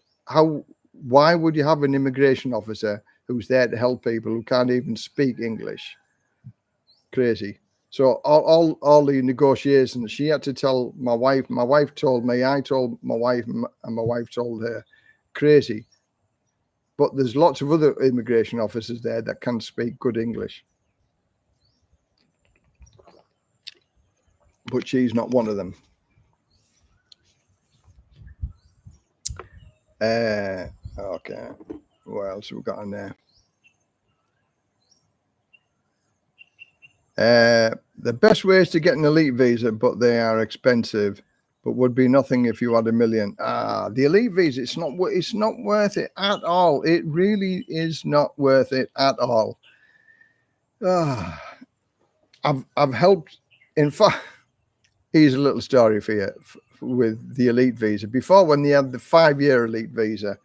Speaker 1: Why would you have an immigration officer who's there to help people who can't even speak English? Crazy. So all the negotiations, she had to tell my wife. My wife told me. I told my wife, and my wife told her. Crazy. But there's lots of other immigration officers there that can speak good English. But she's not one of them. Okay. What else have we got in there? The best way is to get an elite visa, but they are expensive. But would be nothing if you had $1 million. The elite visa, it's not worth it at all. It really is not worth it at all. I've helped. In fact, here's a little story for you with the elite visa. Before, when they had the 5-year elite visa,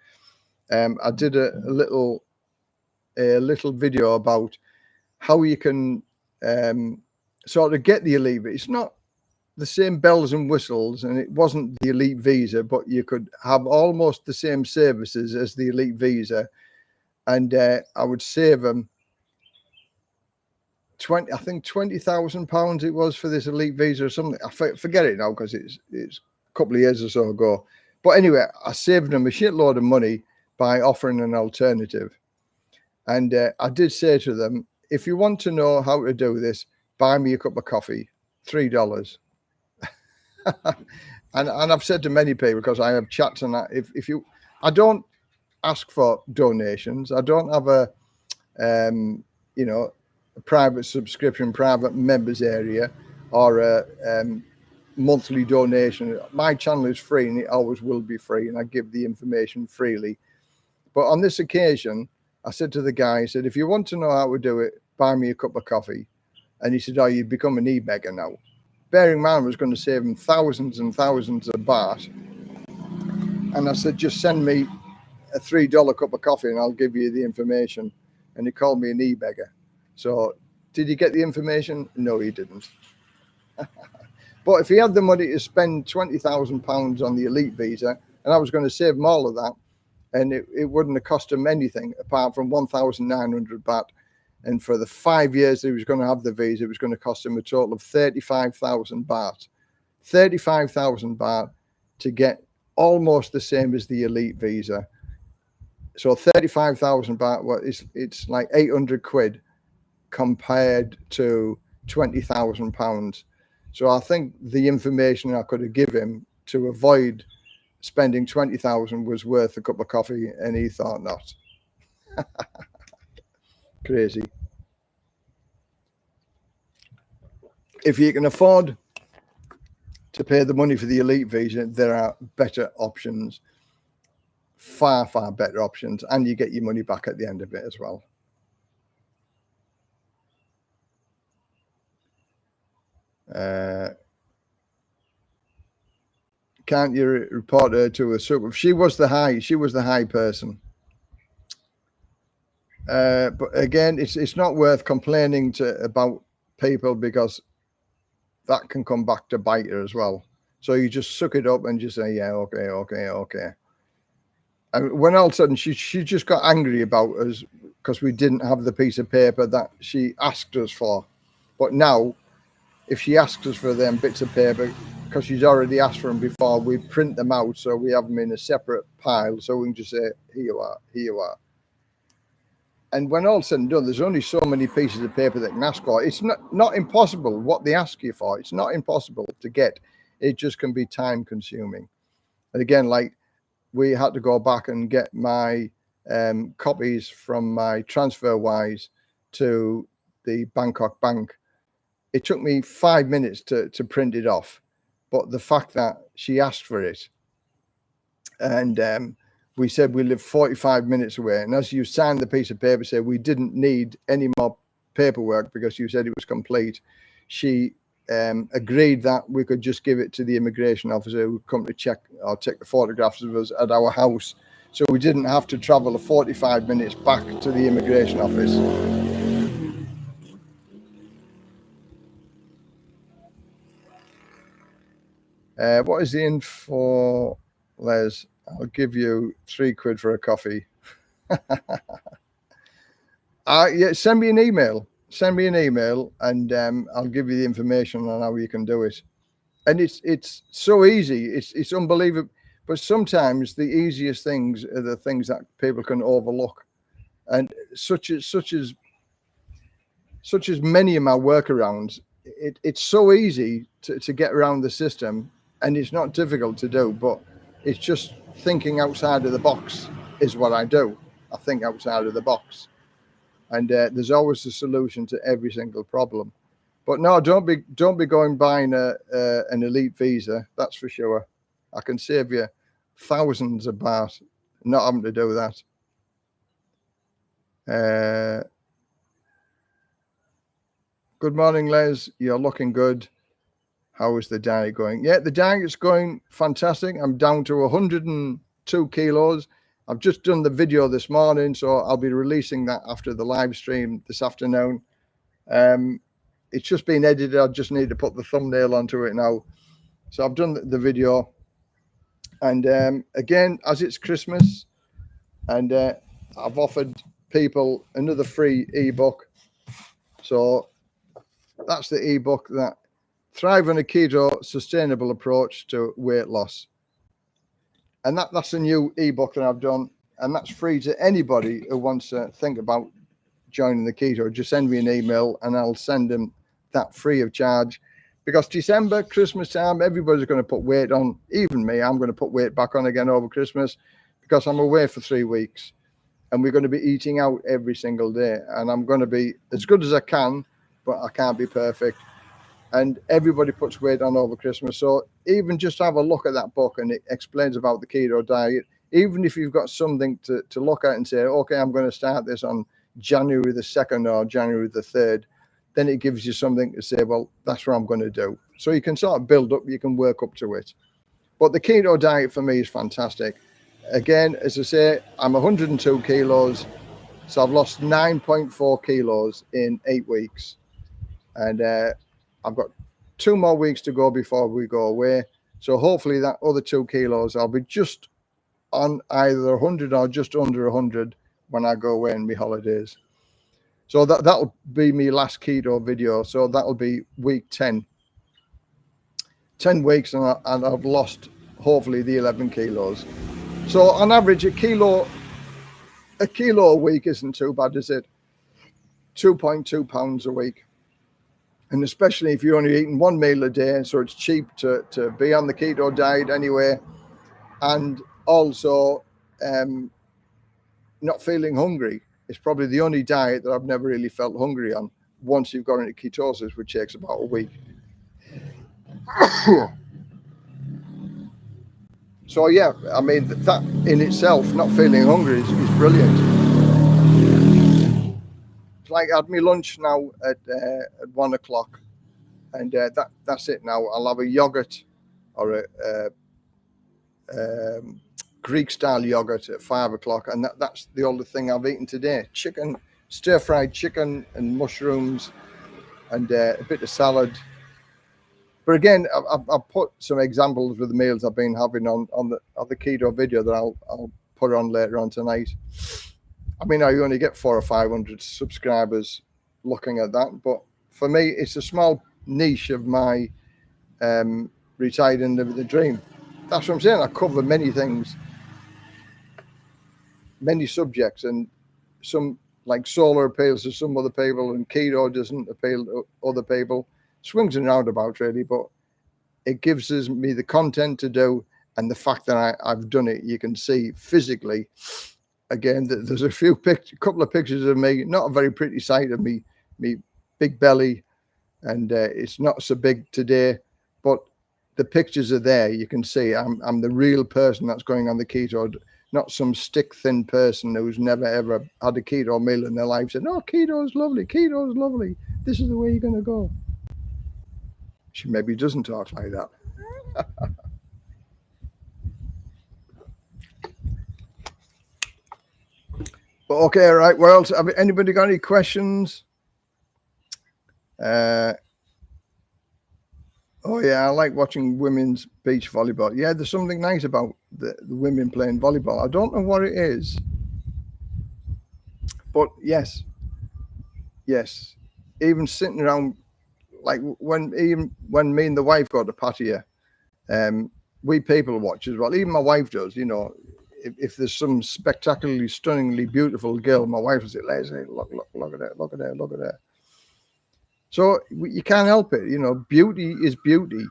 Speaker 1: I did a little video about how you can sort of get the elite visa. It's not the same bells and whistles, and it wasn't the elite visa, but you could have almost the same services as the elite visa, and I would save them £20,000 it was for this elite visa or something. I forget it now, because it's a couple of years or so ago. But anyway, I saved them a shitload of money by offering an alternative. And I did say to them, if you want to know how to do this, buy me a cup of coffee, $3. and I've said to many people, because I have chats and that, if you, I don't ask for donations. I don't have a, you know, a private subscription, private members area, or a monthly donation. My channel is free and it always will be free, and I give the information freely. But on this occasion, I said to the guy, I said, if you want to know how to do it, buy me a cup of coffee. And he said, oh, you've become an e-beggar now. Bearing in mind, I was going to save him thousands and thousands of baht. And I said, just send me a $3 cup of coffee and I'll give you the information. And he called me an e-beggar. So did he get the information? No, he didn't. But if he had the money to spend £20,000 on the elite visa, and I was going to save him all of that, and it wouldn't have cost him anything apart from 1,900 baht. And for the 5 years that he was going to have the visa, it was going to cost him a total of 35,000 baht. 35,000 baht to get almost the same as the elite visa. So 35,000 baht, well, it's like 800 quid compared to 20,000 pounds. So I think the information I could have given him to avoid spending 20,000 was worth a cup of coffee, and he thought not. Crazy. If you can afford to pay the money for the elite visa, there are better options, far, far better options, and you get your money back at the end of it as well. Can't you report her to a super? She was the high person. But again, it's not worth complaining about people, because that can come back to bite her as well. So you just suck it up and just say, yeah, okay. And when all of a sudden she just got angry about us because we didn't have the piece of paper that she asked us for. But now, if she asks us for them bits of paper, because she's already asked for them before, we print them out so we have them in a separate pile, so we can just say, here you are. And when all said and done, there's only so many pieces of paper that can ask for. It's not impossible what they ask you for. It's not impossible to get. It just can be time consuming. And again, like, we had to go back and get my copies from my TransferWise to the Bangkok bank. It took me 5 minutes to print it off. But the fact that she asked for it, and we said we live 45 minutes away, and as you signed the piece of paper, said we didn't need any more paperwork because you said it was complete, she agreed that we could just give it to the immigration officer who would come to check or take the photographs of us at our house. So we didn't have to travel the 45 minutes back to the immigration office. What is the info, Les? I'll give you £3 for a coffee. Yeah, send me an email. And I'll give you the information on how you can do it. And it's so easy. It's unbelievable. But sometimes the easiest things are the things that people can overlook. And such as many of my workarounds, it's so easy to get around the system, and it's not difficult to do, but it's just thinking outside of the box is what I do. I think outside of the box. And there's always a solution to every single problem. But no, don't be going buying an elite visa. That's for sure. I can save you thousands of baht not having to do that. Good morning, Les. You're looking good. How is the diet going? Yeah, the diet is going fantastic. I'm down to 102 kilos. I've just done the video this morning, so I'll be releasing that after the live stream this afternoon. It's just been edited. I just need to put the thumbnail onto it now. So I've done the video. And again, as it's Christmas, and I've offered people another free ebook. So that's the ebook, that Thrive on a Keto Sustainable Approach to Weight Loss. And that's a new ebook that I've done, and that's free to anybody who wants to think about joining the keto, just send me an email and I'll send them that free of charge. Because December, Christmas time, everybody's going to put weight on. Even me, I'm going to put weight back on again over Christmas because I'm away for 3 weeks and we're going to be eating out every single day. And I'm going to be as good as I can, but I can't be perfect. And everybody puts weight on over Christmas. So even just have a look at that book, and it explains about the keto diet. Even if you've got something to look at and say, okay, I'm going to start this on January the 2nd or January the 3rd, then it gives you something to say, well, that's what I'm going to do. So you can sort of build up, you can work up to it. But the keto diet for me is fantastic. Again, as I say, I'm 102 kilos. So I've lost 9.4 kilos in 8 weeks. And I've got 2 more weeks to go before we go away. So hopefully that other 2 kilos, I'll be just on either 100 or just under 100 when I go away on my holidays. So that'll be my last keto video. So that'll be week 10. 10 weeks and I've lost hopefully the 11 kilos. So on average, a kilo a week isn't too bad, is it? 2.2 pounds a week. And especially if you're only eating 1 meal a day, so it's cheap to be on the keto diet anyway. And also not feeling hungry. It's probably the only diet that I've never really felt hungry on once you've got into ketosis, which takes about a week. So yeah, I mean, that in itself, not feeling hungry is brilliant. It's like I had my lunch now at 1 o'clock, and that's it now. I'll have a yogurt or a Greek style yogurt at 5 o'clock, and that's the only thing I've eaten today. Chicken, stir-fried chicken and mushrooms and a bit of salad. But again, I've put some examples of the meals I've been having on the keto video that I'll put on later on tonight. I mean, I only get 400 or 500 subscribers looking at that, but for me, it's a small niche of my retired and living the dream. That's what I'm saying. I cover many things, many subjects, and some like solar appeals to some other people and keto doesn't appeal to other people. Swings and roundabouts really, but it gives me the content to do, and the fact that I've done it, you can see physically. Again, there's a couple of pictures of me, not a very pretty sight of me big belly, and it's not so big today, but the pictures are there. You can see I'm the real person that's going on the keto, not some stick thin person who's never ever had a keto meal in their life said, "Oh, keto is lovely. Keto is lovely. This is the way you're going to go." She maybe doesn't talk like that. But okay, right, world. Have anybody got any questions? Oh yeah, I like watching women's beach volleyball. Yeah, there's something nice about the women playing volleyball. I don't know what it is, but yes, even sitting around, like when me and the wife go to patio, we people watch as well. Even my wife does. You know, if there's some spectacularly, stunningly beautiful girl, my wife will say, "Let's say, look at her, look at her, look at her." So you can't help it. You know, beauty is beauty,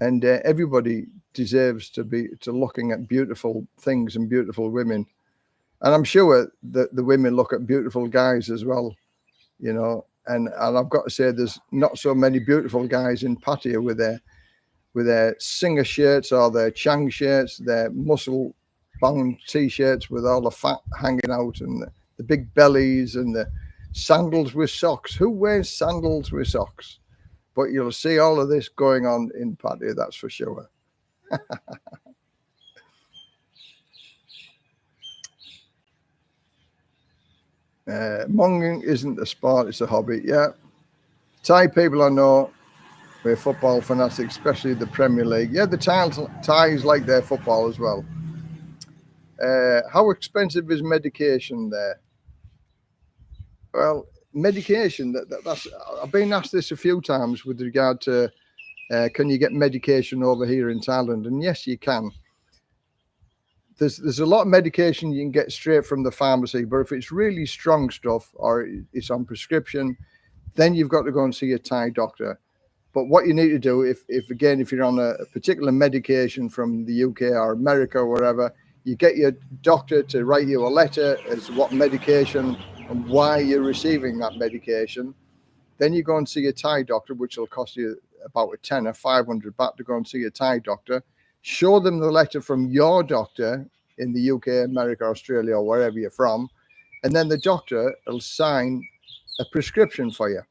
Speaker 1: and everybody deserves to be looking at beautiful things and beautiful women. And I'm sure that the women look at beautiful guys as well. You know, and I've got to say, there's not so many beautiful guys in patio with their Singer shirts or their Chang shirts, their muscle bound t-shirts with all the fat hanging out and the big bellies and the sandals with socks. Who wears sandals with socks? But you'll see all of this going on in patio, that's for sure. Monging isn't a sport, it's a hobby. Yeah, Thai people I know, we're football fanatics, especially the Premier League. Yeah, the Thais like their football as well. How expensive is medication there? Well, medication, that's I've been asked this a few times with regard to can you get medication over here in Thailand? And yes, you can. there's a lot of medication you can get straight from the pharmacy, but if it's really strong stuff or it's on prescription, then you've got to go and see a Thai doctor. But what you need to do, if you're on a particular medication from the UK or America or wherever, you get your doctor to write you a letter as to what medication and why you're receiving that medication. Then you go and see a Thai doctor, which will cost you about a tenner, 500 baht to go and see a Thai doctor. Show them the letter from your doctor in the UK, America, Australia, or wherever you're from, and then the doctor will sign a prescription for you.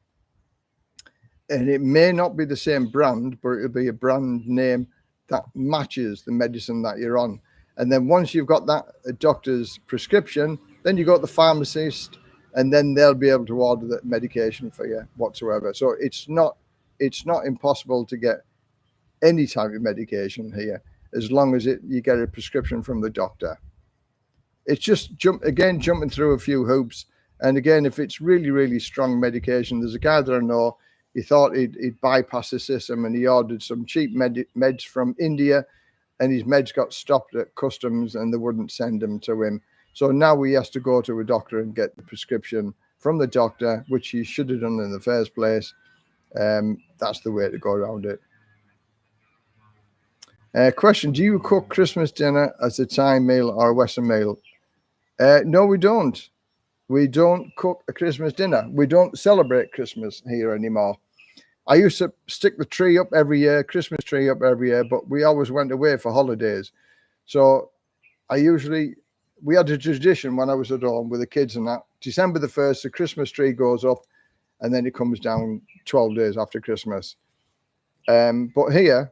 Speaker 1: And it may not be the same brand, but it'll be a brand name that matches the medicine that you're on. And then once you've got that doctor's prescription, then you go to the pharmacist, and then they'll be able to order the medication for you whatsoever. So it's not impossible to get any type of medication here, as long as you get a prescription from the doctor. It's just jumping through a few hoops. And again, if it's really, really strong medication, there's a guy that I know, he thought he'd bypass the system, and he ordered some cheap meds from India, and his meds got stopped at customs and they wouldn't send them to him. So now he has to go to a doctor and get the prescription from the doctor, which he should have done in the first place. That's the way to go around it. Question, do you cook Christmas dinner as a Thai meal or a Western meal? No, we don't. We don't cook a Christmas dinner. We don't celebrate Christmas here anymore. I used to stick the tree up every year, Christmas tree up every year, but we always went away for holidays. So we had a tradition when I was at home with the kids and that. December the 1st, the Christmas tree goes up, and then it comes down 12 days after Christmas. But here,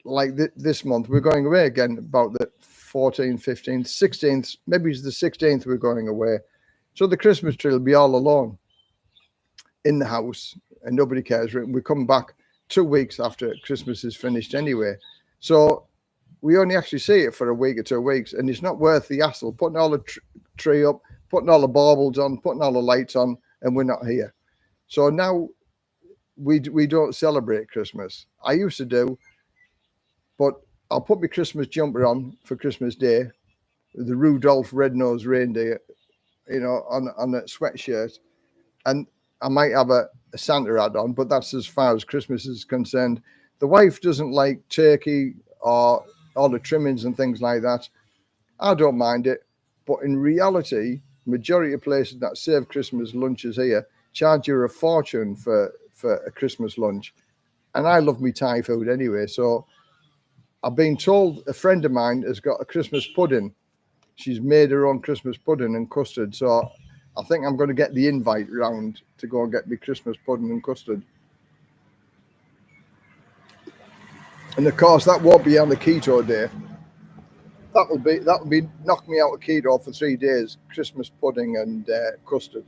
Speaker 1: like this month, we're going away again about the 14th, 15th, 16th, maybe it's the 16th we're going away. So the Christmas tree will be all alone in the house and nobody cares. We come back 2 weeks after Christmas is finished anyway. So we only actually see it for a week or 2 weeks, and it's not worth the hassle putting all the tree up, putting all the baubles on, putting all the lights on, and we're not here. So now we don't celebrate Christmas. I used to do, but I'll put my Christmas jumper on for Christmas Day, the Rudolph Red-Nosed Reindeer, on a sweatshirt, and I might have a Santa hat on, but that's as far as Christmas is concerned. The wife doesn't like turkey or all the trimmings and things like that. I don't mind it, but in reality, majority of places that serve Christmas lunches here charge you a fortune for a Christmas lunch, and I love me Thai food anyway. So I've been told a friend of mine has got a Christmas pudding. She's made her own Christmas pudding and custard. So I think I'm going to get the invite round to go and get me Christmas pudding and custard. And of course, that won't be on the keto day. That will be knock me out of keto for 3 days, Christmas pudding and custard.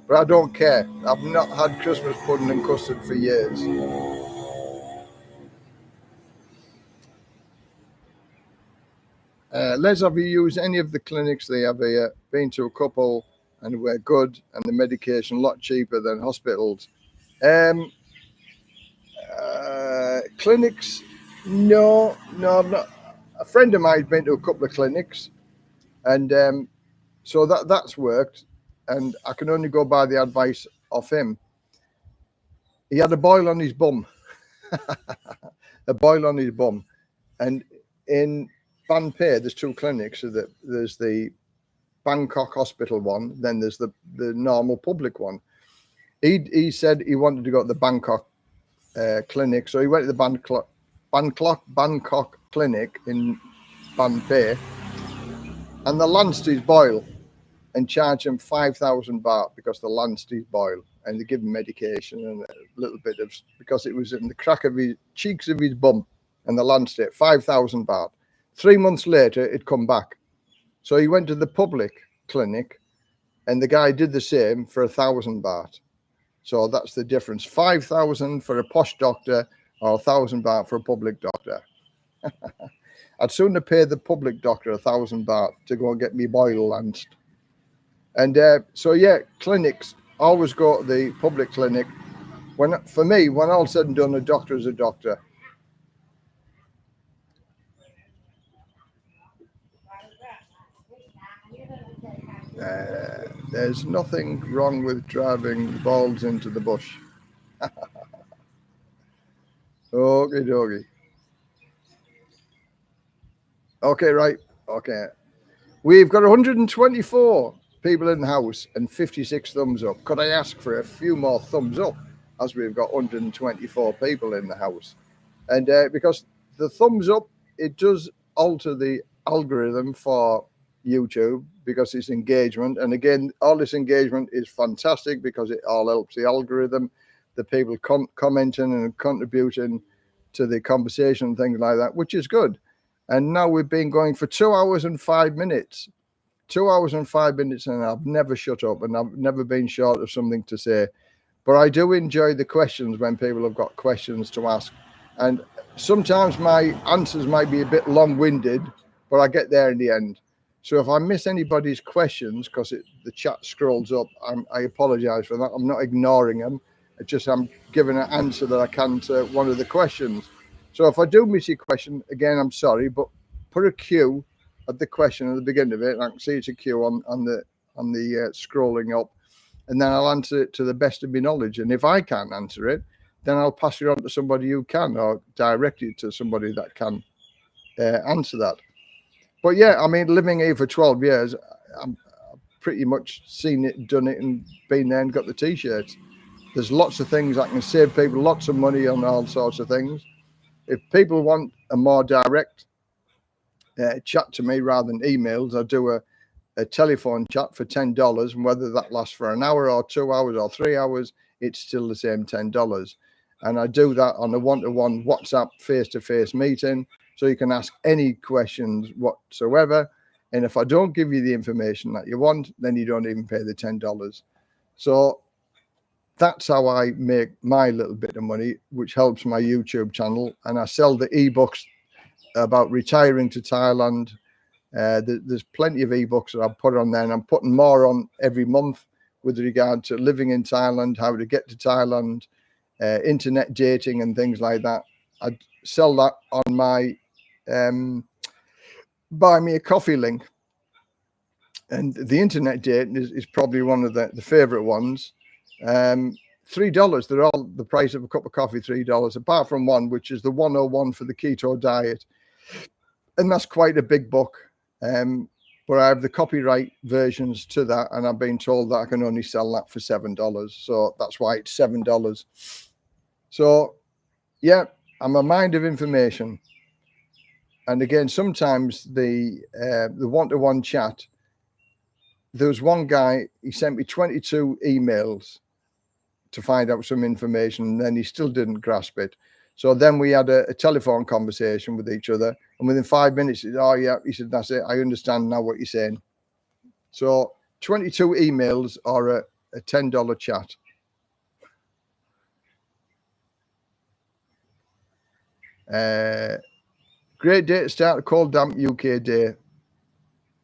Speaker 1: But I don't care. I've not had Christmas pudding and custard for years. Les, have you used any of the clinics they have here? Been to a couple and we're good, and the medication a lot cheaper than hospitals. Clinics, no, I'm not. A friend of mine's been to a couple of clinics, and so that's worked, and I can only go by the advice of him. He had a boil on his bum, a boil on his bum, and in Banpay, there's 2 clinics. So there's the Bangkok hospital one, then there's the normal public one. He said he wanted to go to the Bangkok clinic, so he went to the Bangkok clinic in Banpay, and they lanced his boil and charged him 5,000 baht because they lanced his boil, and they give him medication and a little bit of, because it was in the crack of his cheeks of his bum, and they lanced it 5,000 baht. 3 months later, it come back. So he went to the public clinic, and the guy did the same for 1,000 baht. So that's the difference. 5,000 for a posh doctor or 1,000 baht for a public doctor. I'd sooner pay the public doctor 1,000 baht to go and get me boil lanced. And so, yeah, clinics, always go to the public clinic. For me, when all said and done, a doctor is a doctor. There's nothing wrong with driving balls into the bush. Okie dokie. Okay, right. Okay. We've got 124 people in the house and 56 thumbs up. Could I ask for a few more thumbs up as we've got 124 people in the house? And because the thumbs up, it does alter the algorithm for YouTube because it's engagement. And again, all this engagement is fantastic because it all helps the algorithm, the people commenting and contributing to the conversation and things like that, which is good. And now we've been going for 2 hours and 5 minutes. 2 hours and 5 minutes, and I've never shut up, and I've never been short of something to say. But I do enjoy the questions when people have got questions to ask. And sometimes my answers might be a bit long-winded, but I get there in the end. So if I miss anybody's questions, because the chat scrolls up, I apologize for that. I'm not ignoring them. It's just I'm giving an answer that I can to one of the questions. So if I do miss your question, again, I'm sorry, but put a Q at the question at the beginning of it. And I can see it's a Q on the scrolling up, and then I'll answer it to the best of my knowledge. And if I can't answer it, then I'll pass it on to somebody who can, or direct it to somebody that can answer that. But yeah, I mean, living here for 12 years, I've pretty much seen it, done it, and been there and got the T-shirts. There's lots of things I can save people lots of money on, all sorts of things. If people want a more direct chat to me rather than emails, I do a telephone chat for $10, and whether that lasts for an hour or 2 hours or 3 hours, it's still the same $10. And I do that on a one-to-one WhatsApp face-to-face meeting, so you can ask any questions whatsoever. And if I don't give you the information that you want, then you don't even pay the $10. So that's how I make my little bit of money, which helps my YouTube channel. And I sell the ebooks about retiring to Thailand. There's plenty of ebooks that I've put on there, and I'm putting more on every month with regard to living in Thailand, how to get to Thailand, internet dating and things like that. I sell that on my buy me a coffee link. And the internet dating is probably one of the favorite ones. $3. They're all the price of a cup of coffee, $3, apart from one, which is the 101 for the Keto Diet. And that's quite a big book. But I have the copyright versions to that, and I've been told that I can only sell that for $7. So that's why it's $7. So, yeah, I'm a mind of information. And again, sometimes the one-to-one chat, there was one guy, he sent me 22 emails to find out some information, and then he still didn't grasp it. So then we had a telephone conversation with each other, and within 5 minutes, he said, oh yeah, he said, that's it, I understand now what you're saying. So 22 emails or a $10 chat. Great day to start a cold, damp UK day.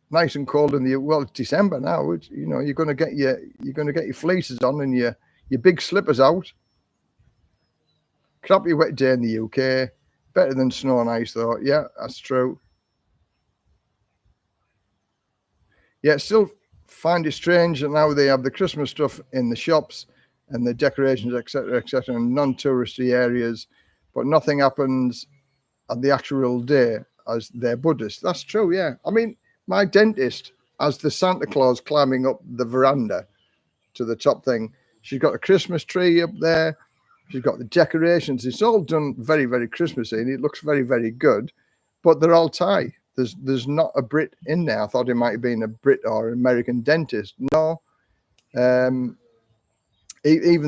Speaker 1: Nice and cold in it's December now. You're going to get your fleeces on and your big slippers out. Crappy wet day in the UK. Better than snow and ice, though. Yeah, that's true. Yeah, still find it strange that now they have the Christmas stuff in the shops and the decorations, etc., in non-touristy areas, but nothing happens on the actual day as they're Buddhist. That's true, yeah. I mean, my dentist has the Santa Claus climbing up the veranda to the top thing. She's got a Christmas tree up there. She's got the decorations. It's all done very, very Christmassy, and it looks very, very good. But they're all Thai. There's not a Brit in there. I thought it might have been a Brit or an American dentist. No. Even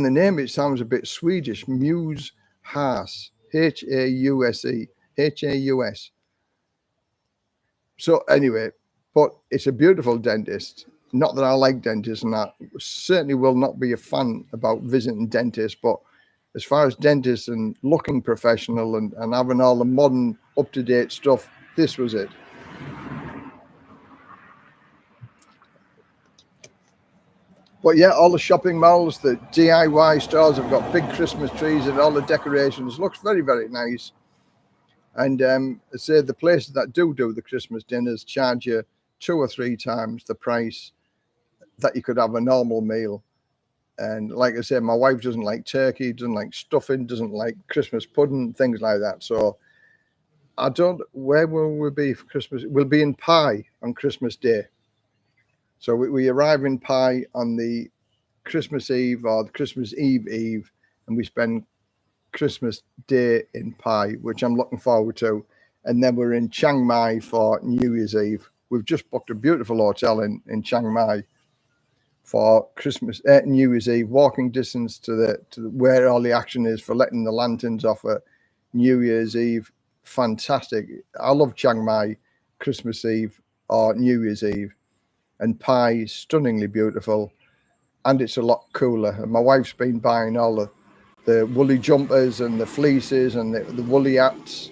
Speaker 1: the name, it sounds a bit Swedish. Muse Haas. H-A-U-S-E. H-A-U-S. So anyway, but it's a beautiful dentist. Not that I like dentists, and I certainly will not be a fan about visiting dentists, but as far as dentists and looking professional and having all the modern, up-to-date stuff, this was it. But yeah, all the shopping malls, the DIY stores have got big Christmas trees and all the decorations. Looks very, very nice. And I say the places that do the Christmas dinners charge you 2 or 3 times the price that you could have a normal meal. And like I said, my wife doesn't like turkey, doesn't like stuffing, doesn't like Christmas pudding, things like that. So where will we be for Christmas? We'll be in Pai on Christmas Day. So we arrive in Pai on the Christmas Eve or the Christmas Eve, and we spend Christmas Day in Pai, which I'm looking forward to. And then we're in Chiang Mai for New Year's Eve. We've just booked a beautiful hotel in Chiang Mai for Christmas, New Year's Eve, walking distance to where all the action is for letting the lanterns off at New Year's Eve. Fantastic. I love Chiang Mai, Christmas Eve or New Year's Eve. And Pai is stunningly beautiful, and it's a lot cooler. And my wife's been buying all the woolly jumpers and the fleeces and the woolly hats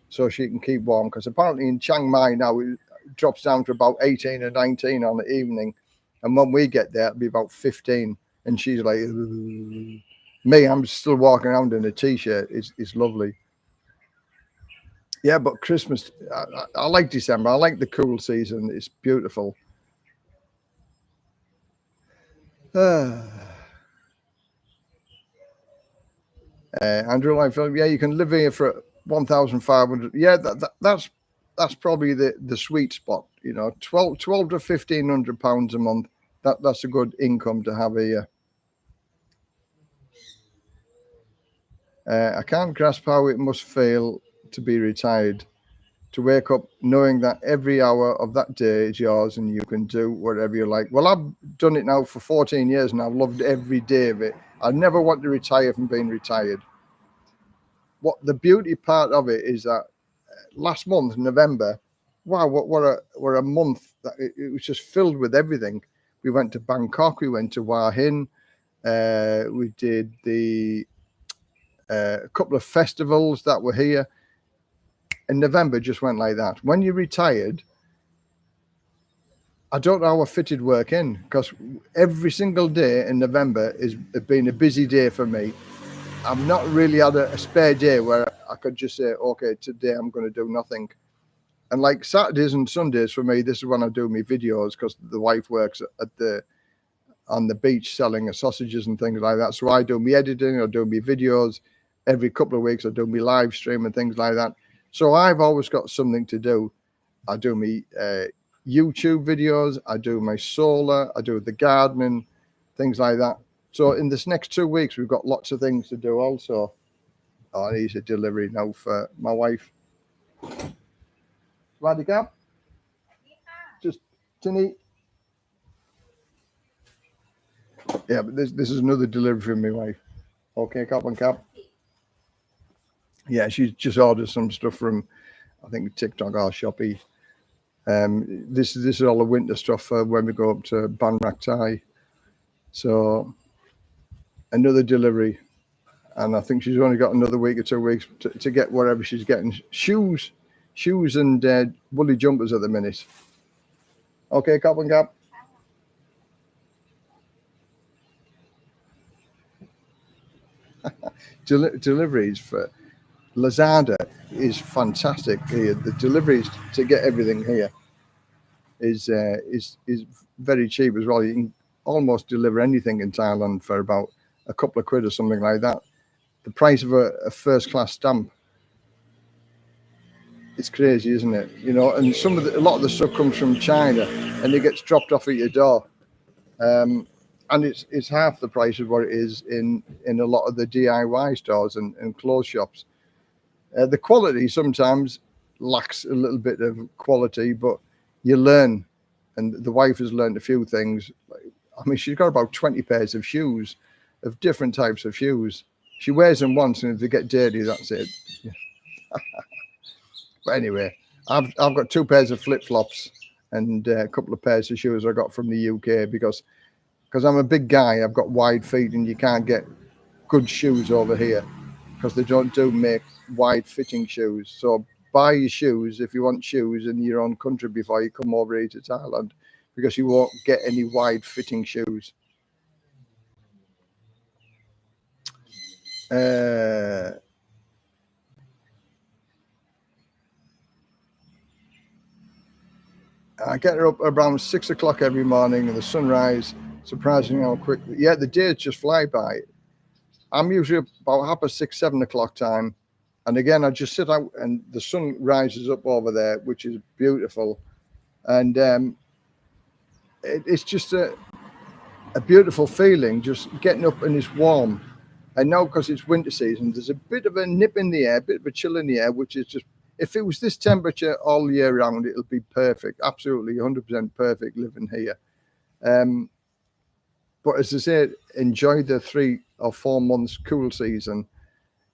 Speaker 1: so she can keep warm, because apparently in Chiang Mai now it drops down to about 18 or 19 on the evening, and when we get there it'll be about 15, and she's like, ugh. Me, I'm still walking around in a t-shirt. It's lovely. Yeah, but Christmas, I like December. I like the cool season. It's beautiful. Andrew Liefeld, yeah, you can live here for 1,500. Yeah, that's probably the sweet spot. 12 to 1,500 pounds a month. That's a good income to have here. I can't grasp how it must feel to be retired, to wake up knowing that every hour of that day is yours and you can do whatever you like. Well, I've done it now for 14 years and I've loved every day of it. I never want to retire from being retired. What the beauty part of it is that last month, November, wow, what a month. It was just filled with everything. We went to Bangkok, we went to Hua Hin, we did a couple of festivals that were here. And November just went like that. When you're retired, I don't know how I fitted work in, because every single day in November has been a busy day for me. I've not really had a spare day where I could just say, okay, today I'm going to do nothing. And like Saturdays and Sundays for me, this is when I do my videos, because the wife works on the beach selling sausages and things like that. So I do my editing, I do my videos. Every couple of weeks I do my live stream and things like that. So I've always got something to do. I do my YouTube videos, I do my solar, I do the gardening, things like that. So in this next 2 weeks, we've got lots of things to do also. Oh, I need a delivery now for my wife. Radicap? Just tinny. Yeah, but this is another delivery from my wife. Okay, Cap and Cap. Yeah, she's just ordered some stuff from, I think, TikTok or Shopee. This is all the winter stuff for when we go up to Ban Rak Thai. So another delivery, and I think she's only got another week or 2 weeks to get whatever she's getting. Shoes and woolly jumpers at the minute. Okay, Cap and Cap. Deliveries for Lazada is fantastic here. The deliveries to get everything here is very cheap as well. You can almost deliver anything in Thailand for about a couple of quid or something like that. The price of a first class stamp. It's crazy, isn't it? And a lot of the stuff comes from China and it gets dropped off at your door. And it's half the price of what it is in a lot of the DIY stores and clothes shops. The quality sometimes lacks a little bit of quality, but you learn. And the wife has learned a few things. I mean, she's got about 20 pairs of shoes, of different types of shoes. She wears them once, and if they get dirty, that's it. But anyway, I've got 2 pairs of flip-flops and a couple of pairs of shoes I got from the UK because I'm a big guy. I've got wide feet, and you can't get good shoes over here because they don't make wide fitting shoes. So buy your shoes if you want shoes in your own country before you come over here to Thailand, because you won't get any wide fitting shoes. I get her up around 6 o'clock every morning, and the sunrise, surprising how quickly. Yeah, the days just fly by. I'm usually about 6:30, 7 o'clock time. And again, I just sit out and the sun rises up over there, which is beautiful. And it's just a beautiful feeling, just getting up and it's warm. And now, because it's winter season, there's a bit of a nip in the air, a bit of a chill in the air, which is just, if it was this temperature all year round, it'll be perfect. Absolutely 100% perfect living here. But as I said, enjoy the 3 or 4 months cool season.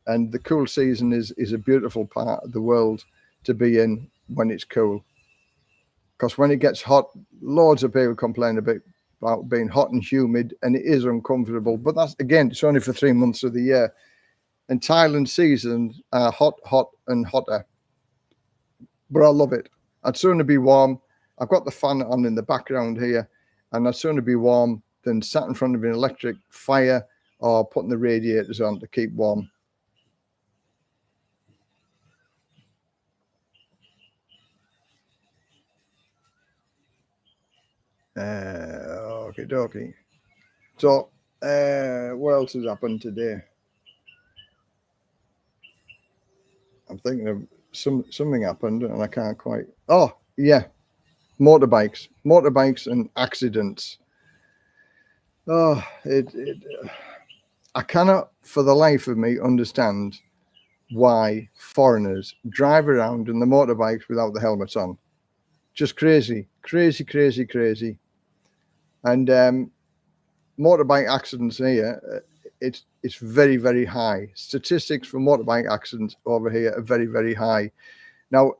Speaker 1: And the cool season is a beautiful part of the world to be in when it's cool. Because when it gets hot, loads of people complain about being hot and humid, and it is uncomfortable. But that's, again, it's only for 3 months of the year. And Thailand seasons are hot, and hotter. But I love it. I'd sooner be warm. I've got the fan on in the background here, and I'd sooner be warm than sat in front of an electric fire or putting the radiators on to keep warm. Okie dokie. So, what else has happened today? I'm thinking of something happened and I can't quite. Oh, yeah. Motorbikes and accidents. Oh, I cannot for the life of me understand why foreigners drive around in the motorbikes without the helmets on. Just crazy. And motorbike accidents here, it's very, very high. Statistics for motorbike accidents over here are very, very high. Now,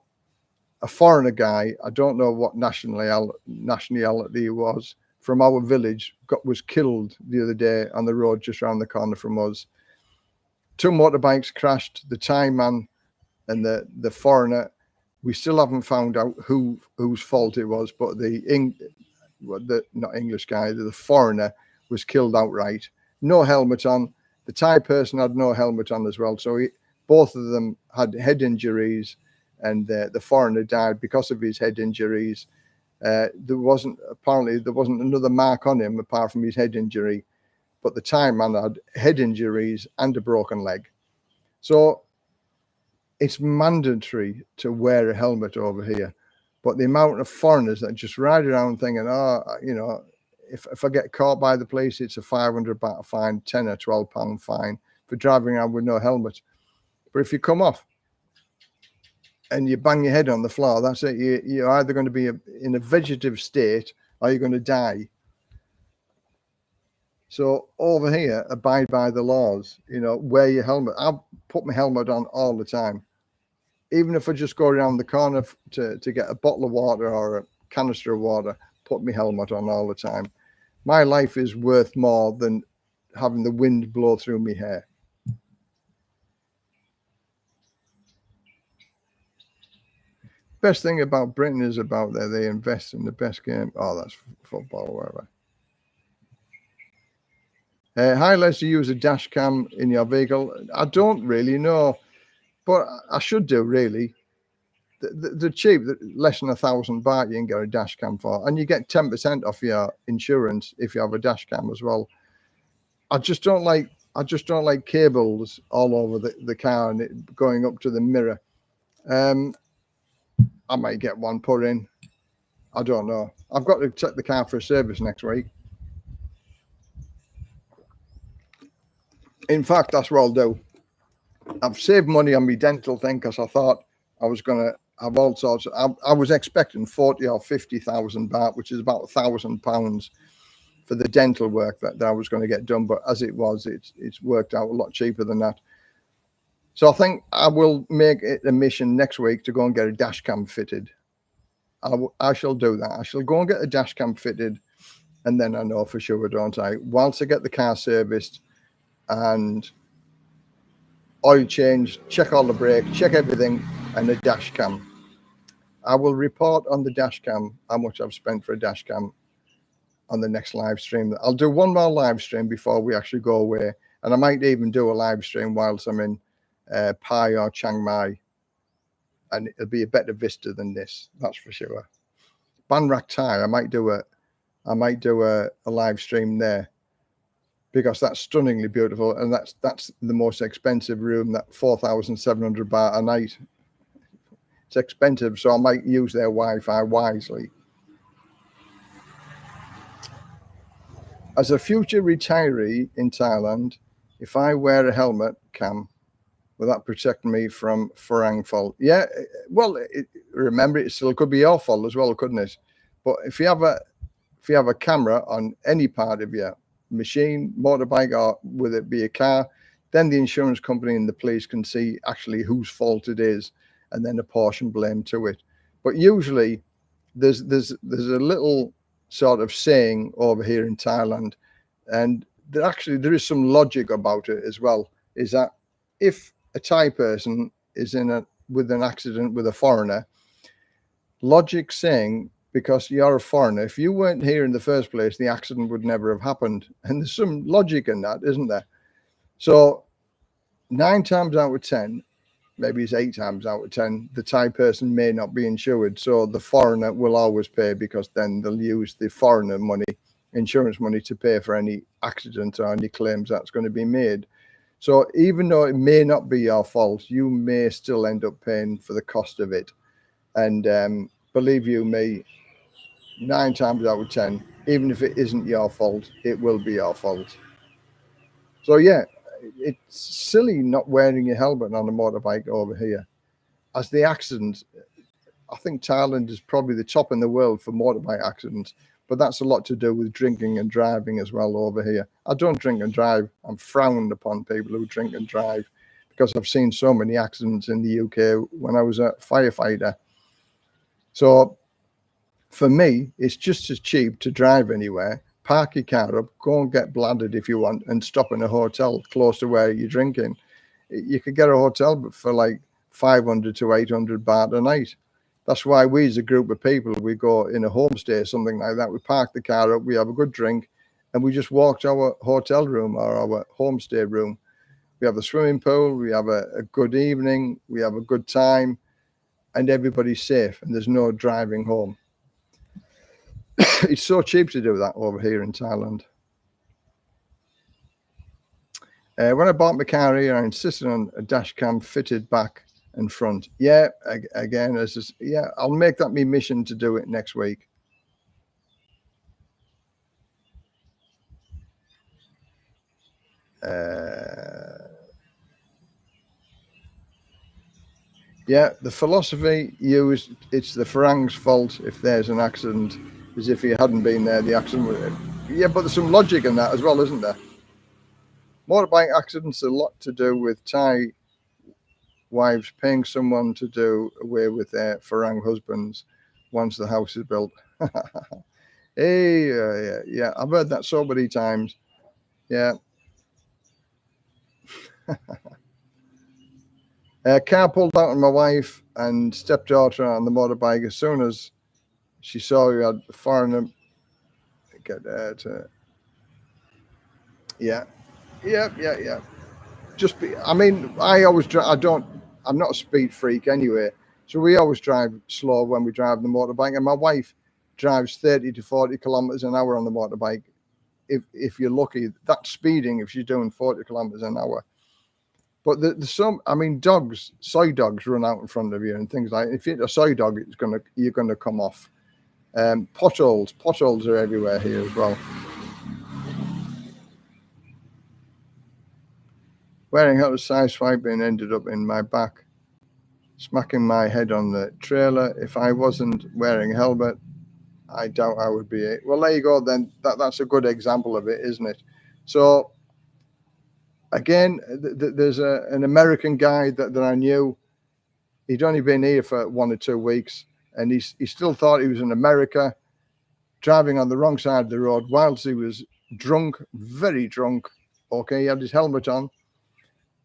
Speaker 1: a foreigner guy, I don't know what nationality he was, from our village, was killed the other day on the road just around the corner from us. 2 motorbikes crashed, the Thai man and the foreigner. We still haven't found out whose fault it was, but not English guy, the foreigner was killed outright. No helmet on. The Thai person had no helmet on as well. So both of them had head injuries, and the foreigner died because of his head injuries. There wasn't another mark on him apart from his head injury, but the Thai man had head injuries and a broken leg. So it's mandatory to wear a helmet over here. But the amount of foreigners that just ride around thinking, if I get caught by the police, it's a 500 baht fine, 10 or 12 pound fine for driving around with no helmet. But if you come off and you bang your head on the floor, that's it. You're either going to be in a vegetative state or you're going to die. So over here, abide by the laws. Wear your helmet. I put my helmet on all the time. Even if I just go around the corner to get a bottle of water or a canister of water, put my helmet on all the time. My life is worth more than having the wind blow through my hair. Best thing about Britain is about they invest in the best game. Oh, that's football or whatever. How less you use a dash cam in your vehicle? I don't really know, but I should do, really. They're cheap, less than 1,000 baht you can get a dash cam for, and you get 10% off your insurance if you have a dash cam as well. I just don't like cables all over the car and it going up to the mirror. I might get one put in. I don't know. I've got to take the car for a service next week. In fact, that's what I'll do. I've saved money on my dental thing because I thought I was going to have all sorts. I was expecting 40 or 50,000 baht, which is about £1,000 for the dental work that I was going to get done. But as it was, it's worked out a lot cheaper than that. So I think I will make it a mission next week to go and get a dash cam fitted. I shall do that. I shall go and get a dash cam fitted, and then I know for sure, don't I? Whilst I get the car serviced and oil change, check all the brakes, check everything, and a dash cam. I will report on the dash cam how much I've spent for a dash cam on the next live stream. I'll do one more live stream before we actually go away, and I might even do a live stream whilst I'm in Pai or Chiang Mai, and it'll be a better vista than this, that's for sure. Banrak Thai, I might do a live stream there, because that's stunningly beautiful, and that's the most expensive room, that 4,700 baht a night. It's expensive, so I might use their Wi-Fi wisely. As a future retiree in Thailand, if I wear a helmet, Cam, will that protect me from Farang fault? Yeah, well, remember, it still could be your fault as well, couldn't it? But if you have a camera on any part of your machine, motorbike, or whether it be a car, then the insurance company and the police can see actually whose fault it is, and then apportion blame to it. But usually there's a little sort of saying over here in Thailand, and there is some logic about it as well, is that if a Thai person is with an accident with a foreigner, logic saying, because you're a foreigner, if you weren't here in the first place, the accident would never have happened. And there's some logic in that, isn't there? So 9 times out of 10, maybe it's 8 times out of 10, the Thai person may not be insured. So the foreigner will always pay, because then they'll use the foreigner money, insurance money, to pay for any accident or any claims that's going to be made. So even though it may not be your fault, you may still end up paying for the cost of it. And believe you me, 9 times out of 10, even if it isn't your fault, it will be your fault. So yeah, it's silly not wearing your helmet on a motorbike over here. As the accidents, I think Thailand is probably the top in the world for motorbike accidents, but that's a lot to do with drinking and driving as well over here. I don't drink and drive. I'm frowned upon people who drink and drive, because I've seen so many accidents in the UK when I was a firefighter. So for me, it's just as cheap to drive anywhere, park your car up, go and get bladdered if you want, and stop in a hotel close to where you're drinking. You could get a hotel for like 500 to 800 baht a night. That's why we, as a group of people, we go in a homestay or something like that. We park the car up, we have a good drink, and we just walk to our hotel room or our homestay room. We have a swimming pool, we have a good evening, we have a good time, and everybody's safe, and there's no driving home. It's so cheap to do that over here in Thailand. When I bought my car here, I insisted on a dash cam fitted back and front. Yeah, again, I'll make that my mission to do it next week. Yeah, the philosophy used, it's the Farang's fault if there's an accident, as if he hadn't been there, the accident would. Yeah, but there's some logic in that as well, isn't there? Motorbike accidents are a lot to do with Thai wives paying someone to do away with their Farang husbands once the house is built. Hey, yeah, I've heard that so many times. Yeah. Car pulled out on my wife and stepdaughter on the motorbike as soon as she saw we had a foreigner. Yeah. Just I'm not a speed freak anyway, so we always drive slow when we drive the motorbike, and my wife drives 30 to 40 kilometers an hour on the motorbike. If you're lucky, that's speeding if she's doing 40 kilometers an hour. But there's some, dogs, soy dogs run out in front of you and things like that. If you hit a soy dog, you're gonna come off. Potholes are everywhere here as well. Wearing helmet side swiping ended up in my back, smacking my head on the trailer. If I wasn't wearing a helmet, I doubt I would be. Well, there you go then. That's a good example of it, isn't it? So again, there's an American guy that I knew. He'd only been here for 1 or 2 weeks, and he still thought he was in America, driving on the wrong side of the road whilst he was drunk, very drunk. Okay, he had his helmet on,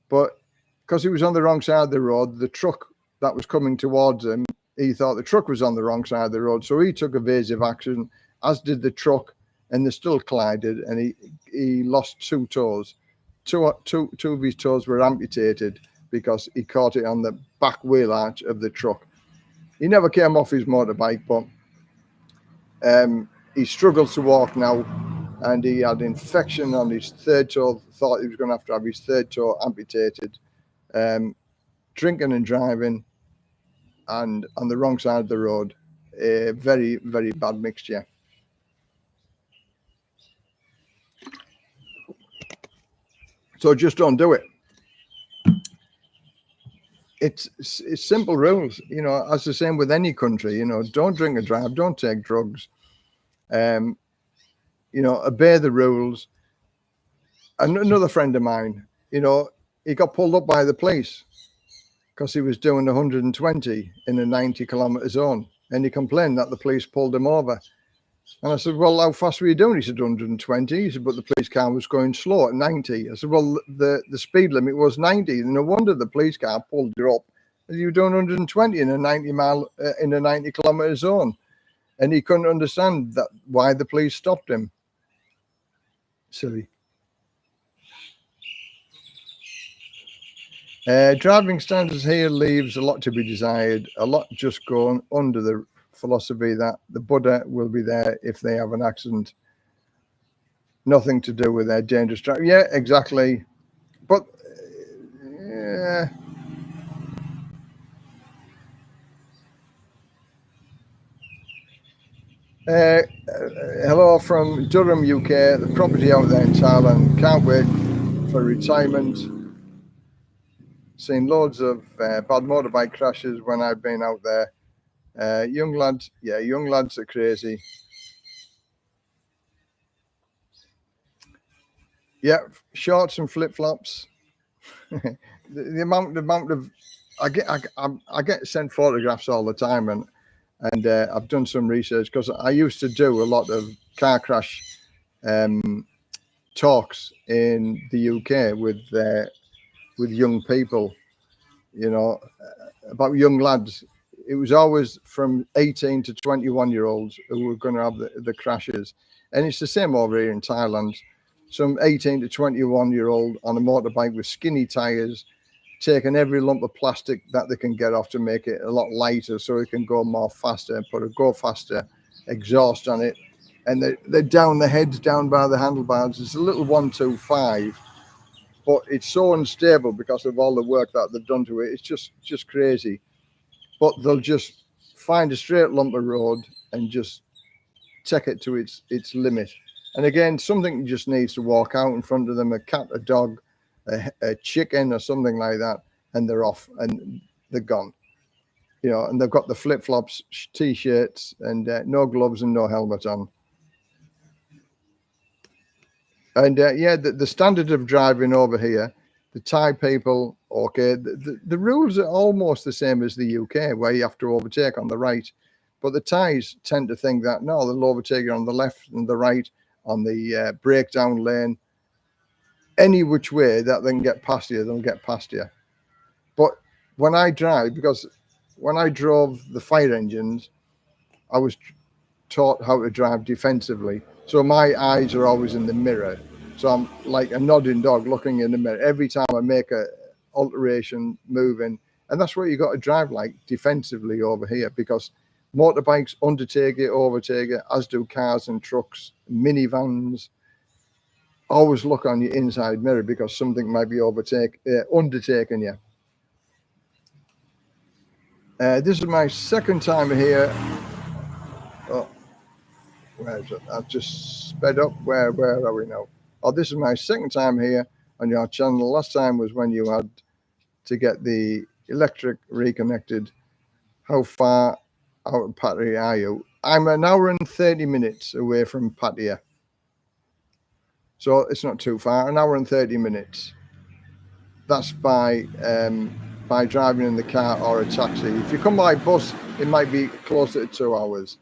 Speaker 1: but because he was on the wrong side of the road, the truck that was coming towards him, he thought the truck was on the wrong side of the road, so he took evasive action, as did the truck, and they still collided, and he lost 2 toes. Two of his toes were amputated because he caught it on the back wheel arch of the truck. He never came off his motorbike, but He struggles to walk now, and he had infection on his third toe. Thought he was going to have his third toe amputated. Drinking and driving, and on the wrong side of the road. A very, very bad mixture. So just don't do it. It's simple rules, you know, as the same with any country, you know, don't drink and drive, don't take drugs, you know, obey the rules. And another friend of mine, you know, he got pulled up by the police because he was doing 120 in a 90-kilometer zone, and he complained that the police pulled him over. And I said, well, how fast were you doing? He said, 120. He said, but the police car was going slow at 90. I said, well, the speed limit was 90. No wonder the police car pulled you up. You were doing 120 in a 90-kilometer zone. And he couldn't understand that why the police stopped him. Silly. Driving standards here leaves a lot to be desired. A lot just going under the philosophy that the Buddha will be there if they have an accident. Nothing to do with their dangerous driving. Yeah, exactly. But hello from Durham, UK. The property out there in Thailand. Can't wait for retirement. Seen loads of bad motorbike crashes when I've been out there. Young lads are crazy. Yeah, shorts and flip flops. the amount of I get sent photographs all the time, and I've done some research because I used to do a lot of car crash talks in the UK with young people, you know, about young lads. It was always from 18 to 21-year-olds who were going to have the crashes. And it's the same over here in Thailand. Some 18 to 21-year-old on a motorbike with skinny tires, taking every lump of plastic that they can get off to make it a lot lighter so it can go more faster, put a go faster exhaust on it. And they're down, the heads down by the handlebars. It's a little 125, but it's so unstable because of all the work that they've done to it. It's just crazy. But they'll just find a straight lump of road and just take it to its limit. And again, something just needs to walk out in front of them, a cat, a dog, a chicken or something like that, and they're off and they're gone. You know, and they've got the flip-flops, T-shirts, and no gloves and no helmet on. And yeah, the standard of driving over here, the Thai people, okay, the rules are almost the same as the UK, where you have to overtake on the right. But the Thais tend to think that, no, they'll overtake you on the left and the right, on the breakdown lane. Any which way that they can get past you, they'll get past you. But when I drive, because when I drove the fire engines, I was taught how to drive defensively. So my eyes are always in the mirror. So I'm like a nodding dog looking in the mirror every time I make a alteration, moving. And that's what you got to drive like, defensively over here, because motorbikes undertake it, overtake it, as do cars and trucks, minivans. Always look on your inside mirror because something might be undertaking you. This is my second time here. Oh, where is it? I've just sped up. Where are we now? Oh, this is my second time here on your channel. Last time was when you had to get the electric reconnected. How far out of Pattaya are you? I'm an hour and 30 minutes away from Pattaya. So it's not too far, an hour and 30 minutes. That's by driving in the car or a taxi. If you come by bus, it might be closer to 2 hours.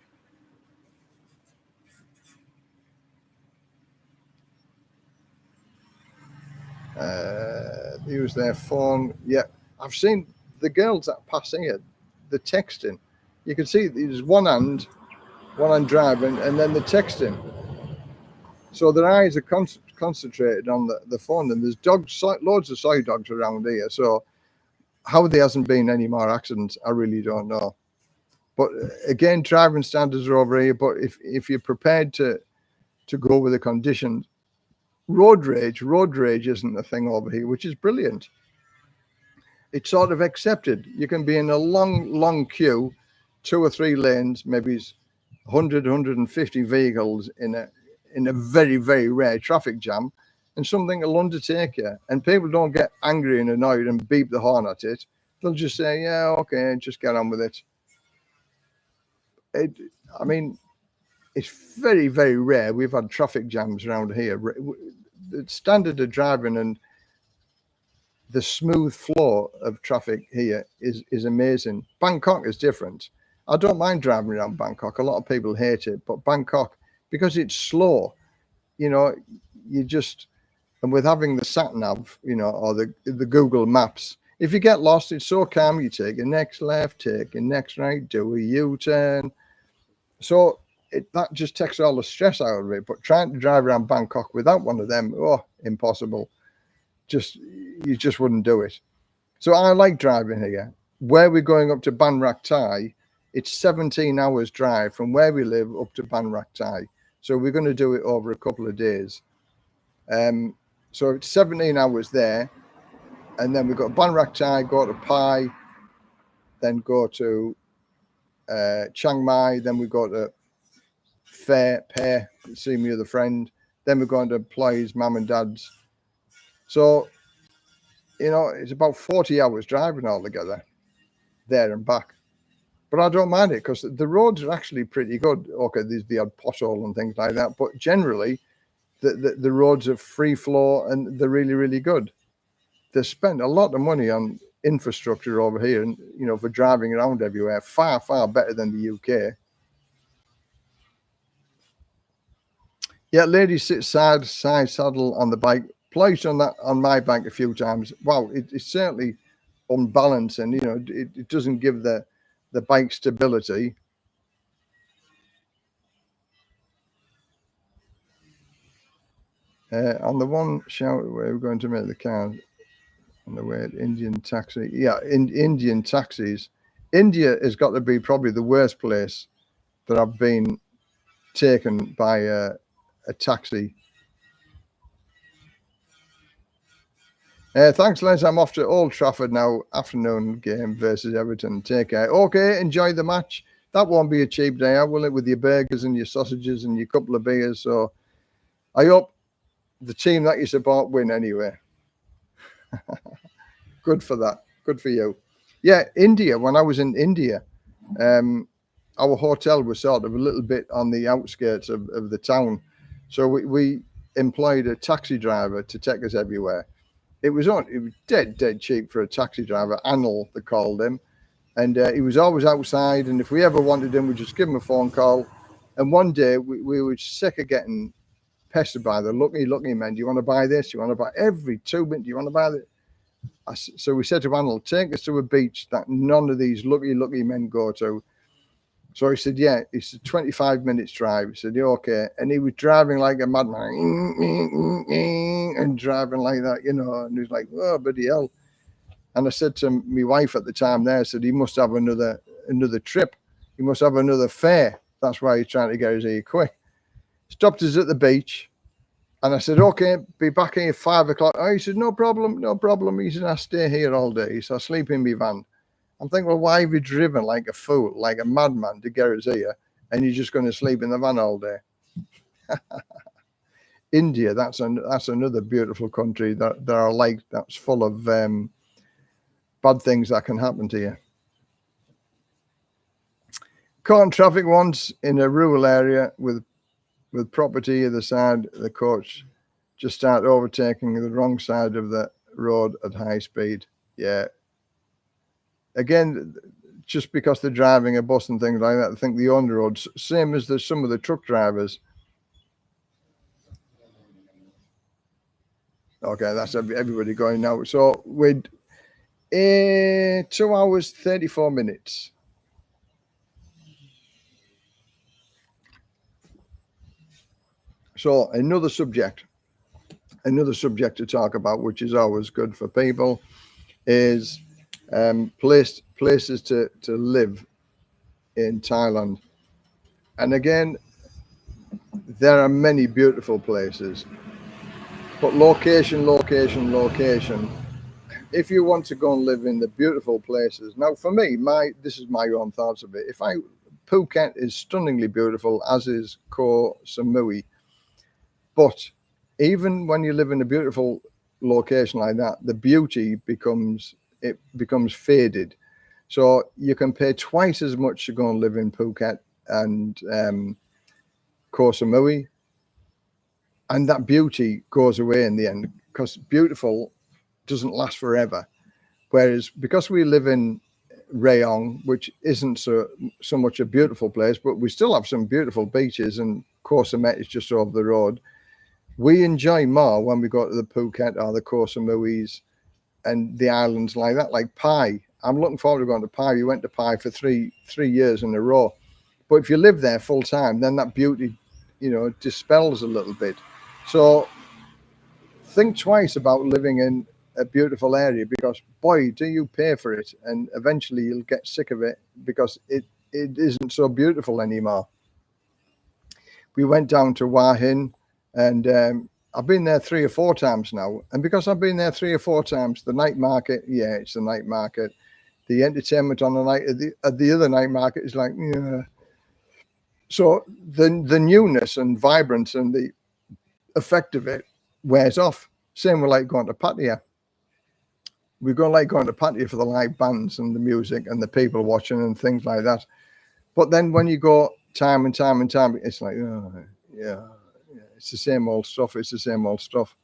Speaker 1: They use their phone. Yeah, I've seen the girls that pass here, the texting. You can see there's one hand driving, and then the texting. So their eyes are concentrated on the phone, and there's dogs, loads of soy dogs around here. So how there hasn't been any more accidents, I really don't know. But again, driving standards are over here. But if you're prepared to go with the conditions, road rage isn't a thing over here, which is brilliant. It's sort of accepted. You can be in a long queue, 2 or 3 lanes, maybe 100, 150 vehicles in a very, very rare traffic jam, and something will undertake you. And people don't get angry and annoyed and beep the horn at it. They'll just say, yeah, okay, just get on with it. I mean, it's very, very rare. We've had traffic jams around here. The standard of driving and the smooth flow of traffic here is amazing. Bangkok is different. I don't mind driving around Bangkok. A lot of people hate it, but Bangkok, because it's slow, you know, and with having the sat nav, you know, or the Google Maps, if you get lost, it's so calm. You take a next left, take a next right, do a U-turn. So that just takes all the stress out of it. But trying to drive around Bangkok without one of them, impossible. You just wouldn't do it. So I like driving here. Where we're going up to Ban Rak Thai, it's 17 hours drive from where we live up to Ban Rak Thai. So we're going to do it over a couple of days. So it's 17 hours there. And then we go to Ban Rak Thai, go to Pai, then go to Chiang Mai, then we go to Phe, see my other friend. Then we're going to Ploy's mum and dad's. So, you know, it's about 40 hours driving altogether, there and back. But I don't mind it because the roads are actually pretty good. Okay, there's the odd pothole and things like that, but generally, the roads are free flow and they're really, really good. They spend a lot of money on infrastructure over here, and you know, for driving around everywhere, far, far better than the UK. Yeah, ladies sit side saddle on the bike. Ploy's done that on my bike a few times. Wow, it's certainly unbalanced, and you know, it doesn't give the bike stability. On the one shout where we're going to make the car on the way, Indian taxi. Yeah, Indian taxis. India has got to be probably the worst place that I've been taken by a taxi. Thanks, Les. I'm off to Old Trafford now. Afternoon game versus Everton. Take care. Okay, enjoy the match. That won't be a cheap day, will it? With your burgers and your sausages and your couple of beers. So I hope the team that you support win anyway. Good for that. Good for you. Yeah, India. When I was in India, our hotel was sort of a little bit on the outskirts of the town. So we employed a taxi driver to take us everywhere. It was dead cheap for a taxi driver. Anil, they called him. And he was always outside. And if we ever wanted him, we'd just give him a phone call. And one day we were sick of getting pestered by the lucky men. Do you want to buy this? Do you want to buy every 2 minutes? Do you want to buy that? So we said to Anil, take us to a beach that none of these lucky men go to. So he said, yeah, it's a 25 minutes drive. He said, yeah, okay. And he was driving like a madman and driving like that, you know, and he was like, oh, bloody hell. And I said to my wife at the time there, I said, he must have another trip. He must have another fare. That's why he's trying to get us here quick. Stopped us at the beach. And I said, okay, be back here at 5 o'clock. Oh, he said, no problem. He said, I stay here all day. So I sleep in my van. I'm thinking, well, why have you driven like a fool, like a madman to get us here, and you're just going to sleep in the van all day? India, that's another beautiful country that's full of bad things that can happen to you. Caught in traffic once in a rural area with property either side. The coach just started overtaking the wrong side of the road at high speed. Yeah. Again, just because they're driving a bus and things like that, I think they own the roads. Same as some of the truck drivers. Okay, that's everybody going now. So we're 2 hours, 34 minutes. So another subject to talk about, which is always good for people, is places to live in Thailand. And again, there are many beautiful places, but location. If you want to go and live in the beautiful places, now for me, this is my own thoughts of it. Phuket is stunningly beautiful, as is Koh Samui. But even when you live in a beautiful location like that, the beauty becomes faded. So you can pay twice as much to go and live in Phuket and Koh Samui, and that beauty goes away in the end, because beautiful doesn't last forever. Whereas because we live in Rayong, which isn't so much a beautiful place, but we still have some beautiful beaches, and Koh Samet is just over the road. We enjoy more when we go to the Phuket or the Koh Samuis and the islands like that, like Pai. I'm looking forward to going to Pai. We went to Pai for three years in a row. But if you live there full time, then that beauty, dispels a little bit. So think twice about living in a beautiful area, because boy, do you pay for it, and eventually you'll get sick of it because it isn't so beautiful anymore. We went down to Hua Hin, and I've been there 3 or 4 times now, and because I've been there 3 or 4 times, the night market, it's the night market. The entertainment on the night at the other night market is like, yeah. So the newness and vibrance and the effect of it wears off. Same with like going to Pattaya. We go like going to Pattaya for the live bands and the music and the people watching and things like that. But then when you go time and time, it's like, it's the same old stuff. It's the same old stuff.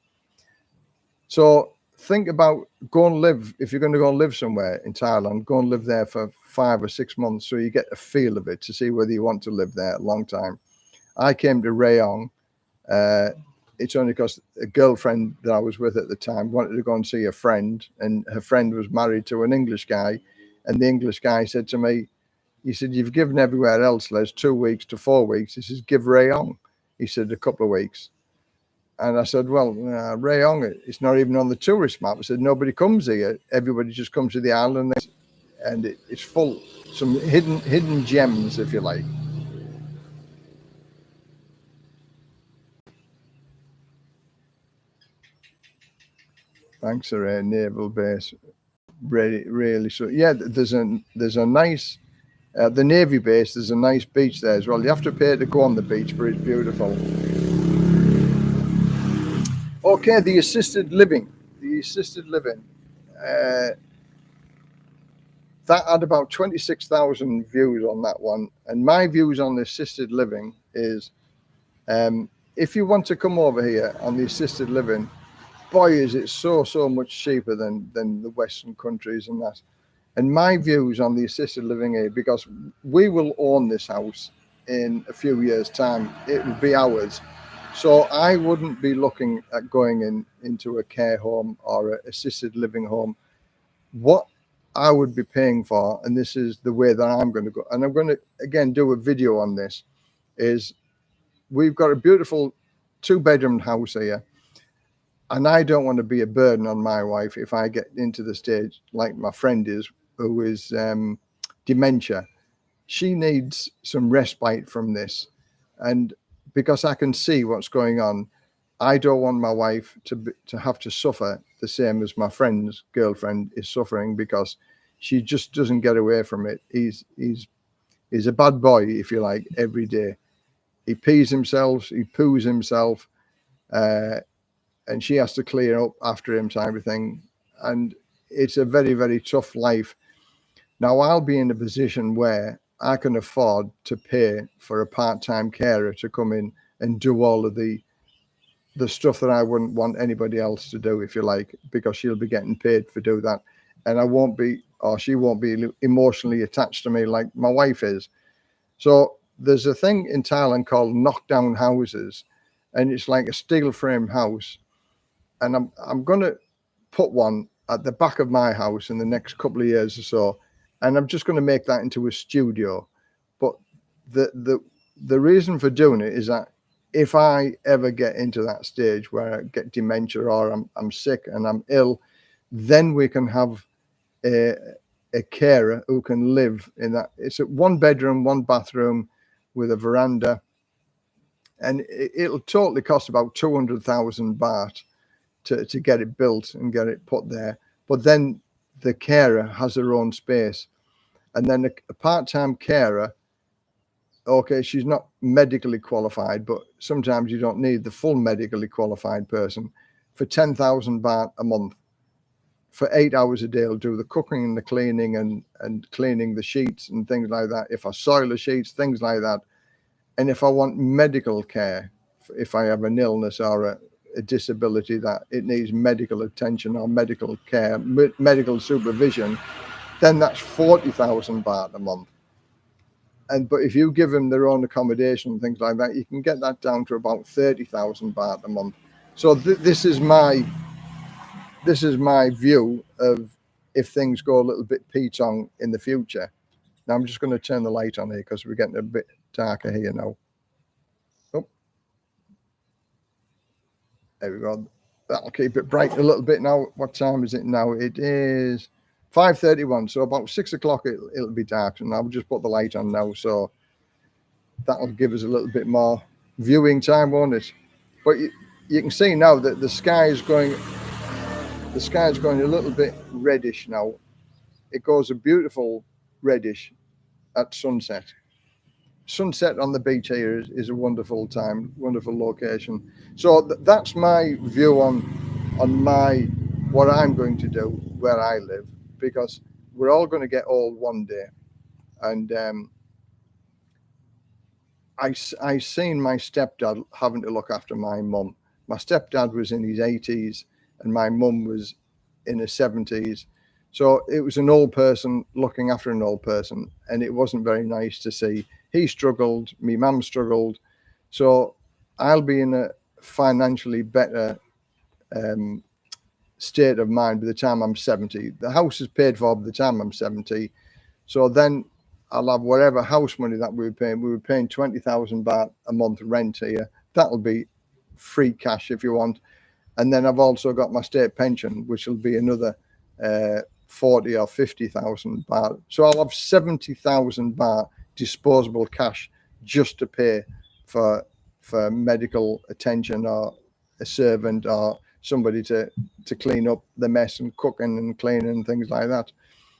Speaker 1: So think about go and live. If you're going to go and live somewhere in Thailand, go and live there for 5 or 6 months, so you get a feel of it to see whether you want to live there a long time. I came to Rayong. It's only because a girlfriend that I was with at the time wanted to go and see a friend, and her friend was married to an English guy. And the English guy said to me, he said, "You've given everywhere else, Les, 2 weeks to 4 weeks. He says, give Rayong." He said, "a couple of weeks." And I said, "Well, Rayong, it's not even on the tourist map." I said, "Nobody comes here. Everybody just comes to the island, and it's full. Some hidden gems, if you like." Thanks, Ray. Naval base, really. So yeah, there's a nice. The Navy base, there's a nice beach there as well. You have to pay to go on the beach, but it's beautiful. Okay, the assisted living. That had about 26,000 views on that one. And my views on the assisted living is, if you want to come over here on the assisted living, boy, is it so much cheaper than the Western countries and that. And my views on the assisted living here, because we will own this house in a few years' time, it will be ours. So I wouldn't be looking at going into a care home or an assisted living home. What I would be paying for, and this is the way that I'm going to go, and I'm going to again do a video on this, is we've got a beautiful 2-bedroom house here. And I don't want to be a burden on my wife if I get into the stage like my friend is, who is dementia. She needs some respite from this. And because I can see what's going on, I don't want my wife to have to suffer the same as my friend's girlfriend is suffering, because she just doesn't get away from it. He's a bad boy, if you like, every day. He pees himself, he poos himself, and she has to clear up after him type of thing. And it's a very, very tough life. Now, I'll be in a position where I can afford to pay for a part-time carer to come in and do all of the stuff that I wouldn't want anybody else to do, if you like, because she'll be getting paid for do that. And I won't be, or she won't be emotionally attached to me like my wife is. So there's a thing in Thailand called knockdown houses, and it's like a steel frame house. And I'm going to put one at the back of my house in the next couple of years or so, and I'm just going to make that into a studio. But the reason for doing it is that if I ever get into that stage where I get dementia or I'm sick and I'm ill, then we can have a a carer who can live in that. It's a 1 bedroom, 1 bathroom with a veranda, and it'll totally cost about 200,000 baht to get it built and get it put there. But then the carer has her own space, and then a part-time carer, okay, she's not medically qualified, but sometimes you don't need the full medically qualified person. For 10,000 baht a month, for 8 hours a day, I'll do the cooking and the cleaning and cleaning the sheets and things like that. If I soil the sheets, things like that. And if I want medical care, if I have an illness or a disability that it needs medical attention or medical care, medical supervision, then that's 40,000 baht a month. But if you give them their own accommodation and things like that, you can get that down to about 30,000 baht a month. So this is my view of if things go a little bit petong in the future. Now I'm just going to turn the light on here because we're getting a bit darker here now. Oh, there we go. That'll keep it bright a little bit now. What time is it now? It is 5:31. So about 6 o'clock it'll be dark, and I'll just put the light on now. So that'll give us a little bit more viewing time, won't it? But you can see now that the sky is going a little bit reddish now. It goes a beautiful reddish at sunset. Sunset on the beach here is a wonderful time, wonderful location. So that's my view on what I'm going to do where I live, because we're all going to get old one day. And I seen my stepdad having to look after my mum. My stepdad was in his 80s and my mum was in her 70s. So it was an old person looking after an old person, and it wasn't very nice to see. He struggled, my mum struggled. So I'll be in a financially better state of mind by the time I'm 70. The house is paid for by the time I'm 70. So then I'll have whatever house money that we were paying. We were paying 20,000 baht a month rent here. That'll be free cash if you want. And then I've also got my state pension, which will be another 40 or 50,000 baht. So I'll have 70,000 baht disposable cash just to pay for medical attention or a servant or somebody to clean up the mess and cooking and cleaning and things like that.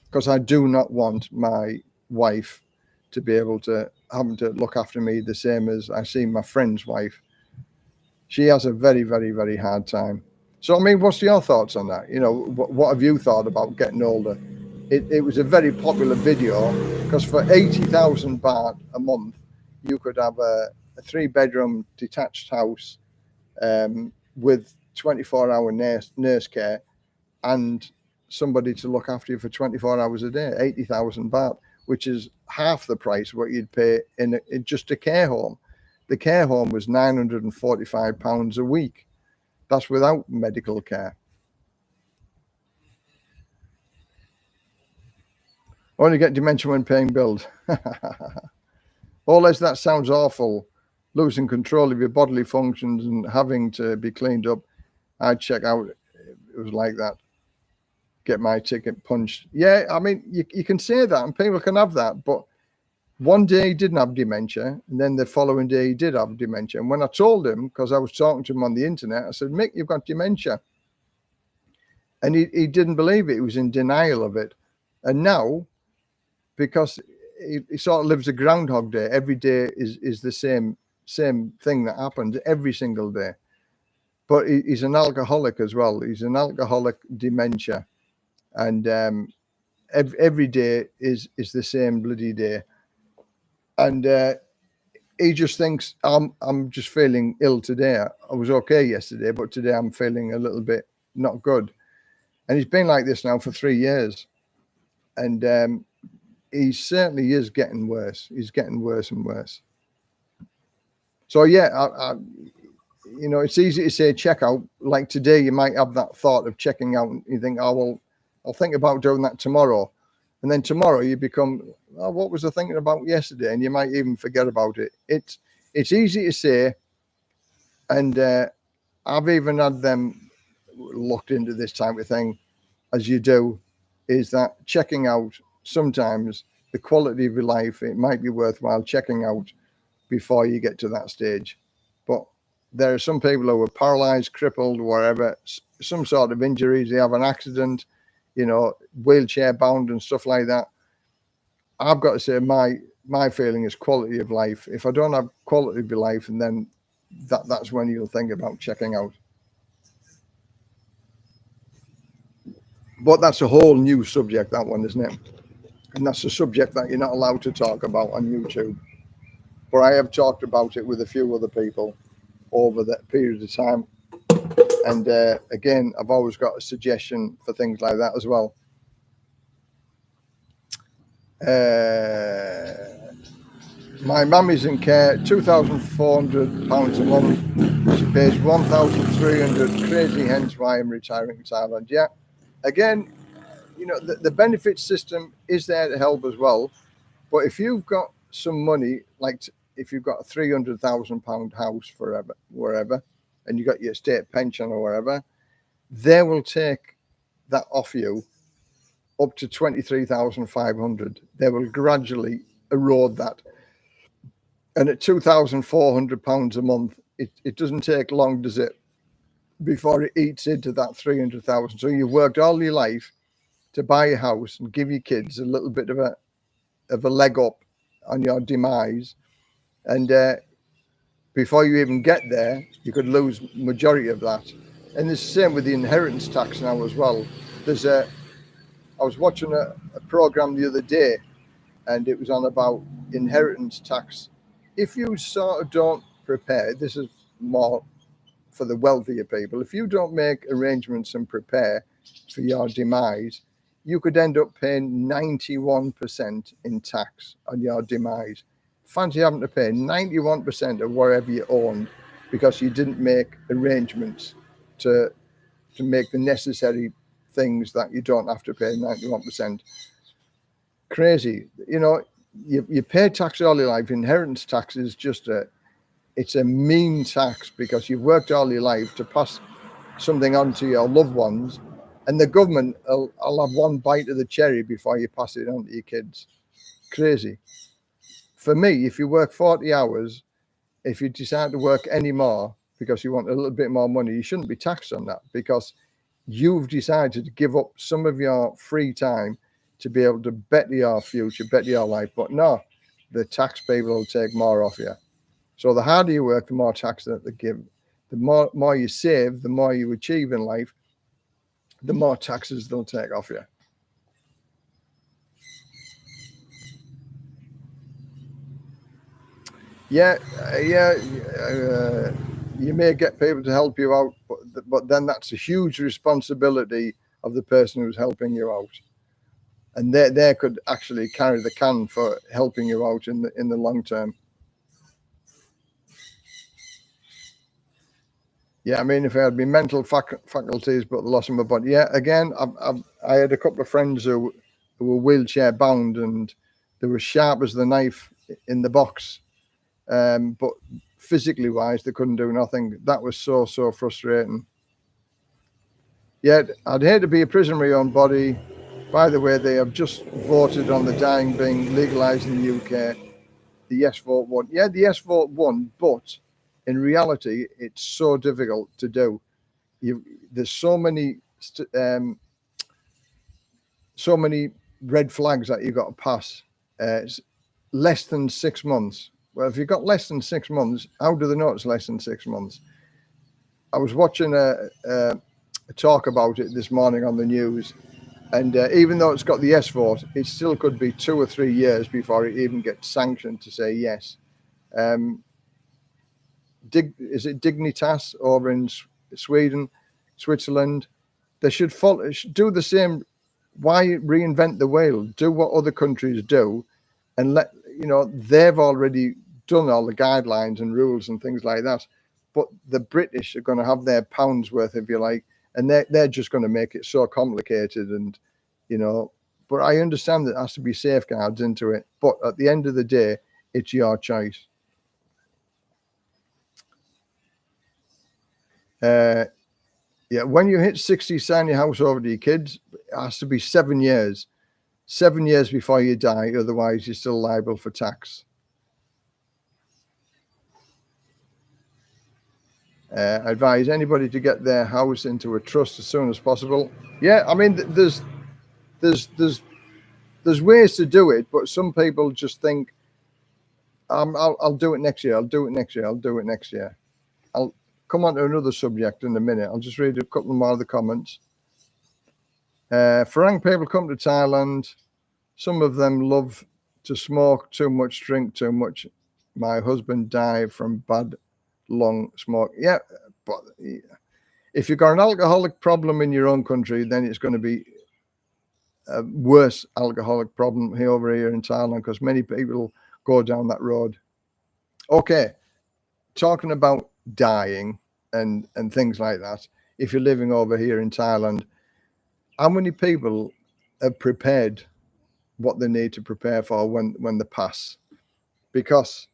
Speaker 1: Because I do not want my wife to be able to having to look after me the same as I see my friend's wife. She has a very, very, very hard time. So, I mean, what's your thoughts on that? You know, what have you thought about getting older? It was a very popular video because for 80,000 baht a month, you could have a 3-bedroom detached house with 24-hour nurse care and somebody to look after you for 24 hours a day, 80,000 baht, which is half the price of what you'd pay in just a care home. The care home was £945 a week. That's without medical care. Only get dementia when paying bills. Unless that sounds awful, losing control of your bodily functions and having to be cleaned up. I'd check out. It was like that. Get my ticket punched. Yeah, I mean, you can say that and people can have that, but one day he didn't have dementia, and then the following day he did have dementia. And when I told him, because I was talking to him on the internet, I said, Mick, you've got dementia. And he didn't believe it. He was in denial of it. And now, because he sort of lives a Groundhog Day, every day is the same thing that happens every single day. But he's an alcoholic as well. He's an alcoholic dementia. And every day is the same bloody day. And he just thinks, I'm just feeling ill today. I was okay yesterday, but today I'm feeling a little bit not good. And he's been like this now for 3 years. And he certainly is getting worse. He's getting worse and worse. So, yeah, you know, it's easy to say check out. Like today, you might have that thought of checking out. And you think, oh, well, I'll think about doing that tomorrow. And then tomorrow you become, oh, what was I thinking about yesterday? And you might even forget about it. It's easy to say. And I've even had them looked into this type of thing, as you do, is that checking out sometimes the quality of your life, it might be worthwhile checking out before you get to that stage. But there are some people who are paralyzed, crippled, whatever, some sort of injuries, they have an accident, wheelchair bound and stuff like that. I've got to say my feeling is quality of life. If I don't have quality of life, and then that's when you'll think about checking out. But that's a whole new subject, that one, isn't it? And that's a subject that you're not allowed to talk about on YouTube. But I have talked about it with a few other people over that period of time. And again, I've always got a suggestion for things like that as well. My mum is in care, £2,400 a month. She pays 1,300, crazy, hence why I'm retiring in Thailand. Yeah, again, the benefit system is there to help as well. But if you've got some money, like if you've got a £300,000 house forever, wherever, and you got your state pension or wherever, they will take that off you up to 23,500. They will gradually erode that. And at £2,400 a month, it doesn't take long, does it, before it eats into that 300,000. So you've worked all your life to buy a house and give your kids a little bit of a leg up on your demise, and before you even get there, you could lose majority of that. And it's the same with the inheritance tax now as well. I was watching a program the other day, and it was on about inheritance tax. If you sort of don't prepare, this is more for the wealthier people, if you don't make arrangements and prepare for your demise, you could end up paying 91% in tax on your demise. Fancy having to pay 91% of whatever you own because you didn't make arrangements to make the necessary things that you don't have to pay 91%. Crazy. You pay tax all your life. Inheritance tax is just it's a mean tax because you've worked all your life to pass something on to your loved ones, and the government will have one bite of the cherry before you pass it on to your kids. Crazy. For me, if you work 40 hours, if you decide to work any more because you want a little bit more money, you shouldn't be taxed on that because you've decided to give up some of your free time to be able to better your future, better your life. But no, the tax people will take more off you. So the harder you work, the more tax that they give. The more you save, the more you achieve in life, the more taxes they'll take off you. Yeah, you may get people to help you out, but then that's a huge responsibility of the person who's helping you out. And they could actually carry the can for helping you out in the long term. Yeah, I mean, if I had my mental faculties but lost my body. Yeah, again, I had a couple of friends who were wheelchair bound, and they were sharp as the knife in the box. But physically wise, they couldn't do nothing. That was so frustrating. Yet, I'd hate to be a prisoner of my own body. By the way, they have just voted on the dyeing being legalised in the UK. The yes vote won. Yeah, the yes vote won, but in reality, it's so difficult to do. There's so many red flags that you've got to pass. It's less than 6 months. Well, if you've got less than 6 months, how do they know it's less than 6 months? I was watching a talk about it this morning on the news, and even though it's got the yes vote, it still could be 2 or 3 years before it even gets sanctioned to say yes. Is it Dignitas over in Sweden, Switzerland? They should do the same. Why reinvent the wheel? Do what other countries do, and they've already done all the guidelines and rules and things like that. But the British are going to have their pounds worth, if you like, and they're just going to make it so complicated. And but I understand that there has to be safeguards into it. But at the end of the day, it's your choice. Yeah, when you hit 60, sign your house over to your kids. It has to be 7 years. 7 years before you die, otherwise you're still liable for tax. Advise anybody to get their house into a trust as soon as possible. Yeah, I mean, there's ways to do it, but some people just think, I'll do it next year. I'll do it next year. I'll do it next year. I'll come on to another subject in a minute. I'll just read a couple more of the comments. Farang people come to Thailand. Some of them love to smoke too much, drink too much. My husband died from bad long smoke. Yeah, but if you've got an alcoholic problem in your own country, then it's going to be a worse alcoholic problem here over here in Thailand, because many people go down that road. Okay, talking about dying and things like that. If you're living over here in Thailand, how many people have prepared what they need to prepare for when they pass? Because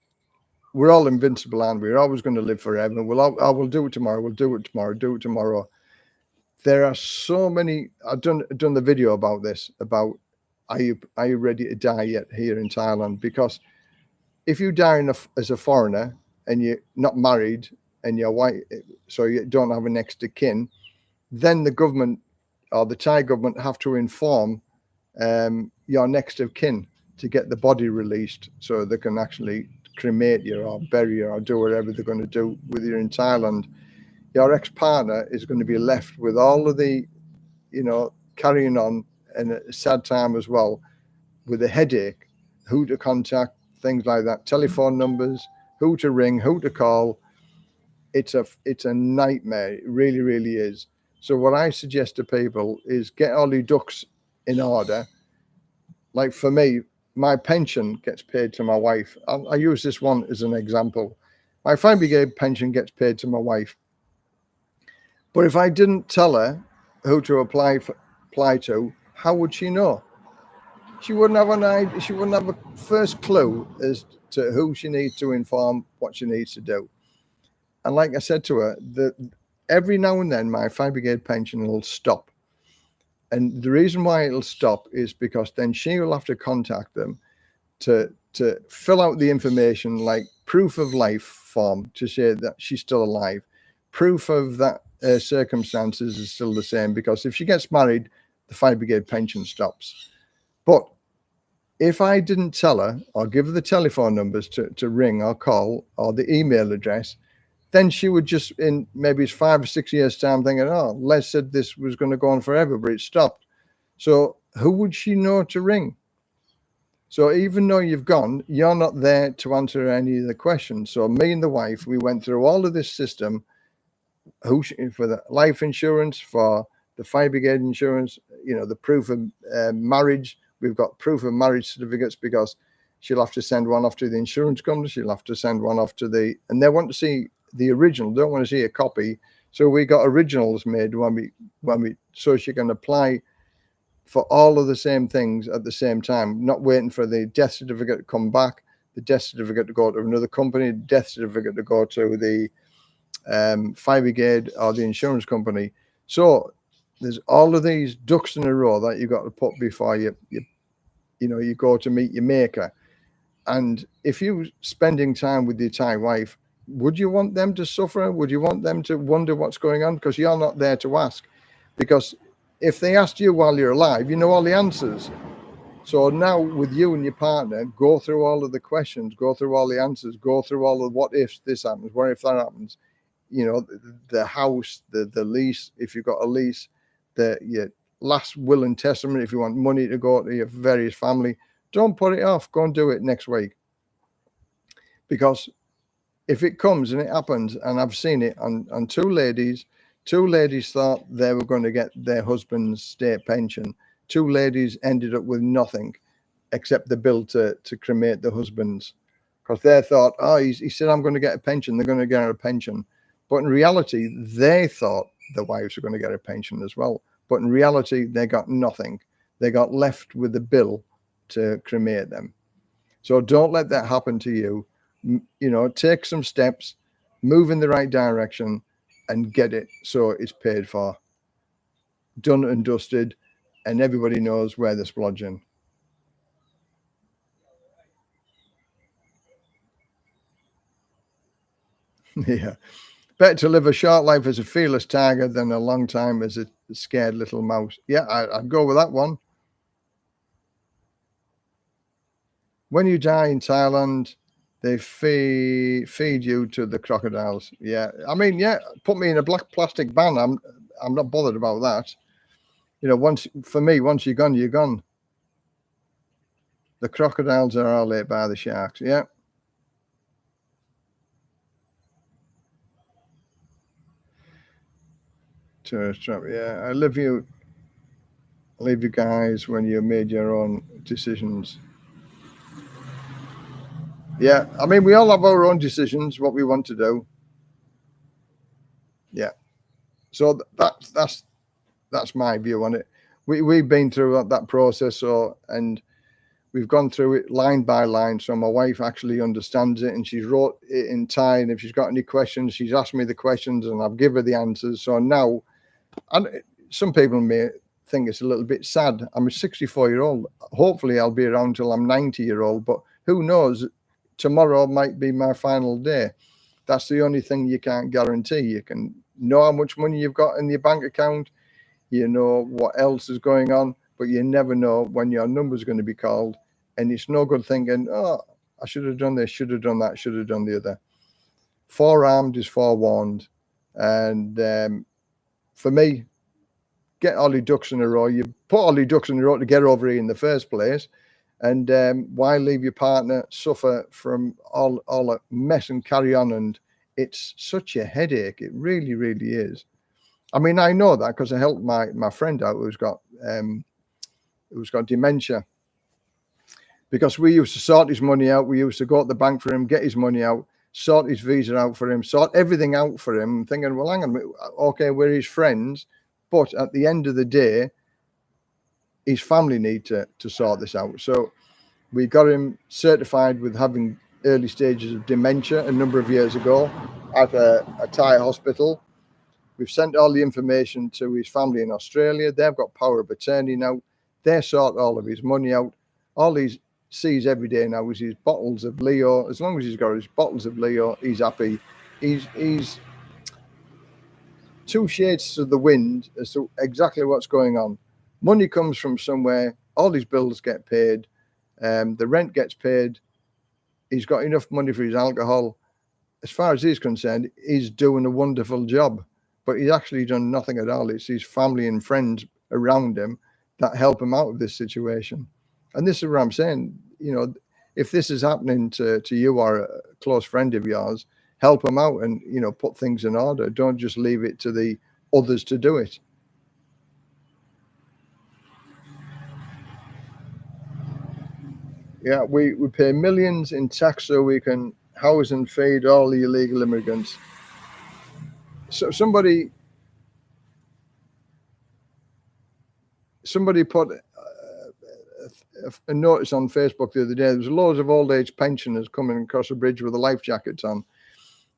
Speaker 1: we're all invincible, aren't we? We're always going to live forever. I will do it tomorrow. We'll do it tomorrow. Do it tomorrow. There are so many. I've done the video about this. About are you ready to die yet here in Thailand? Because if you die as a foreigner and you're not married and you're white, so you don't have a next of kin, then the government or the Thai government have to inform your next of kin to get the body released, so they can actually cremate you or bury you or do whatever they're going to do with you in Thailand. Your ex-partner is going to be left with all of the, carrying on, and a sad time as well, with a headache, who to contact, things like that, telephone numbers, who to ring, who to call. It's a nightmare. It really, really is. So what I suggest to people is get all your ducks in order. Like for me, my pension gets paid to my wife. I use this one as an example. My fire brigade pension gets paid to my wife. But if I didn't tell her who to apply to, how would she know? She wouldn't have an idea. She wouldn't have a first clue as to who she needs to inform, what she needs to do. And like I said to her, every now and then my fire brigade pension will stop. And the reason why it'll stop is because then she will have to contact them to fill out the information, like proof of life form, to say that she's still alive, proof of that circumstances is still the same, because if she gets married, the fire brigade pension stops. But if I didn't tell her or give her the telephone numbers to ring or call, or the email address, then she would just, in maybe it's 5 or 6 years time, thinking, oh, Les said this was going to go on forever, but it stopped. So who would she know to ring? So even though you've gone, you're not there to answer any of the questions. So me and the wife, we went through all of this system, for the life insurance, for the fire brigade insurance, the proof of marriage. We've got proof of marriage certificates, because she'll have to send one off to the insurance company. She'll have to send one off to and they want to see the original, don't want to see a copy. So we got originals made so she can apply for all of the same things at the same time, not waiting for the death certificate to come back, the death certificate to go to another company, death certificate to go to the fire brigade or the insurance company. So there's all of these ducks in a row that you've got to put before you go to meet your maker. And if you're spending time with your Thai wife, would you want them to suffer? Would you want them to wonder what's going on? Because you're not there to ask. Because if they asked you while you're alive, you know all the answers. So now with you and your partner, go through all of the questions, go through all the answers, go through all of what if this happens, what if that happens, the house, the lease, if you've got a lease, your last will and testament, if you want money to go to your various family. Don't put it off. Go and do it next week. Because if it comes and it happens, and I've seen it on two ladies thought they were going to get their husband's state pension. Two ladies ended up with nothing except the bill to cremate the husbands, because they thought, oh, he said, I'm going to get a pension. They're going to get a pension. But in reality, they thought the wives were going to get a pension as well. But in reality, they got nothing. They got left with the bill to cremate them. So don't let that happen to you. Take some steps, move in the right direction, and get it so it's paid for, done and dusted, and everybody knows where they're splodging. Yeah. Better to live a short life as a fearless tiger than a long time as a scared little mouse. Yeah, I'd go with that one. When you die in Thailand, they feed you to the crocodiles. Yeah, I mean, yeah, put me in a black plastic ban. I'm not bothered about that. You know, once you're gone, you're gone. The crocodiles are all ate by the sharks. Yeah. Tourist trap. Yeah, I leave you guys when you made your own decisions. Yeah, I mean, we all have our own decisions, what we want to do. Yeah, so that's my view on it. We've been through that process, and we've gone through it line by line. So my wife actually understands it, and she's wrote it in Thai. And if she's got any questions, she's asked me the questions, and I've given her the answers. So now, and some people may think it's a little bit sad. I'm a 64-year-old. Hopefully, I'll be around till I'm 90-year-old. But who knows? Tomorrow might be my final day. That's the only thing you can't guarantee. You can know how much money you've got in your bank account. You know what else is going on, but you never know when your number's going to be called. And it's no good thinking, oh, I should have done this, should have done that, should have done the other. Forearmed is forewarned. And for me, get all your ducks in a row. You put all your ducks in a row to get over here in the first place. And why leave your partner suffer from all the mess and carry on? And it's such a headache. It really, really is. I mean, I know that because I helped my friend out who's got dementia. Because we used to sort his money out. We used to go to the bank for him, get his money out, sort his visa out for him, sort everything out for him, thinking, well, hang on, okay, we're his friends. But at the end of the day, his family need to sort this out. So we got him certified with having early stages of dementia a number of years ago at a Thai hospital. We've sent all the information to his family in Australia. They've got power of attorney now. They sort all of his money out. All he sees every day now is his bottles of Leo. As long as he's got his bottles of Leo, he's happy. He's two shades to the wind as to exactly what's going on. Money comes from somewhere. All his bills get paid. The rent gets paid. He's got enough money for his alcohol. As far as he's concerned, he's doing a wonderful job. But he's actually done nothing at all. It's his family and friends around him that help him out of this situation. And this is what I'm saying. You know, if this is happening to you or a close friend of yours, help them out and, you know, put things in order. Don't just leave it to the others to do it. Yeah, we pay millions in tax so we can house and feed all the illegal immigrants. So somebody put a notice on Facebook the other day. There was loads of old age pensioners coming across a bridge with the life jackets on,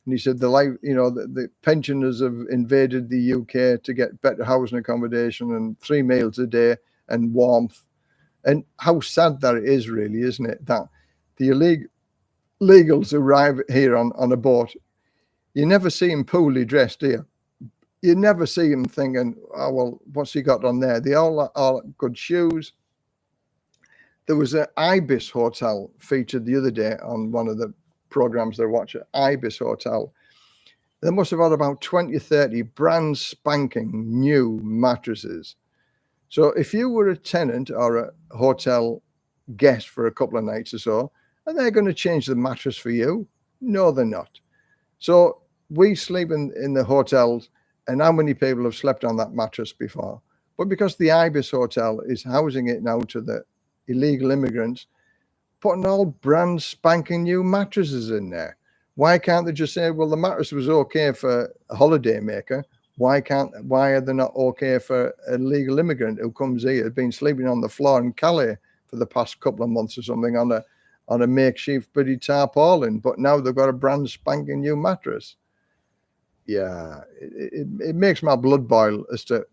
Speaker 1: and he said the pensioners have invaded the UK to get better housing accommodation and 3 meals a day and warmth. And how sad that is, really, isn't it? That the illegals arrive here on a boat. You never see them poorly dressed, do you? You never see them thinking, oh, well, what's he got on there? They all are good shoes. There was an Ibis hotel featured the other day on one of the programs they watch, Ibis Hotel. They must have had about 20 or 30 brand spanking new mattresses. So if you were a tenant or a hotel guest for a couple of nights or so, are they going to change the mattress for you? No, they're not. So we sleep in the hotels, and how many people have slept on that mattress before? But because the Ibis Hotel is housing it now to the illegal immigrants, putting all brand spanking new mattresses in there. Why can't they just say, well, the mattress was okay for a holiday maker? Why are they not okay for a legal immigrant who comes here, has been sleeping on the floor in Calais for the past couple of months or something on a makeshift bloody tarpaulin, but now they've got a brand spanking new mattress? Yeah, it makes my blood boil as to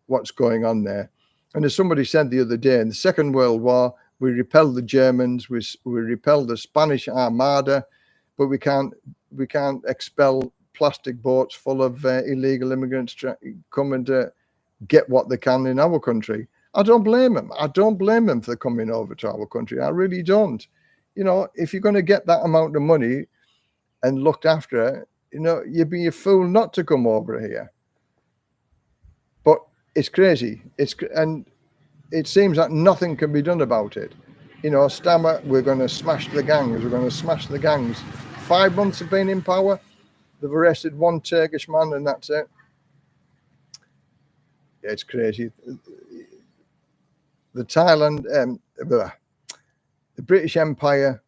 Speaker 1: what's going on there. And as somebody said the other day, in the Second World War, we repelled the Germans, we repelled the Spanish Armada, but we can't expel plastic boats full of illegal immigrants coming to get what they can in our country. I don't blame them. I don't blame them for coming over to our country. I really don't. You know, if you're going to get that amount of money and looked after it, you know, you'd be a fool not to come over here. But it's crazy. And it seems that nothing can be done about it. You know, Stammer, we're going to smash the gangs. We're going to smash the gangs. 5 months have been in power. They've arrested one Turkish man, and that's it. It's crazy. The Thailand, the British Empire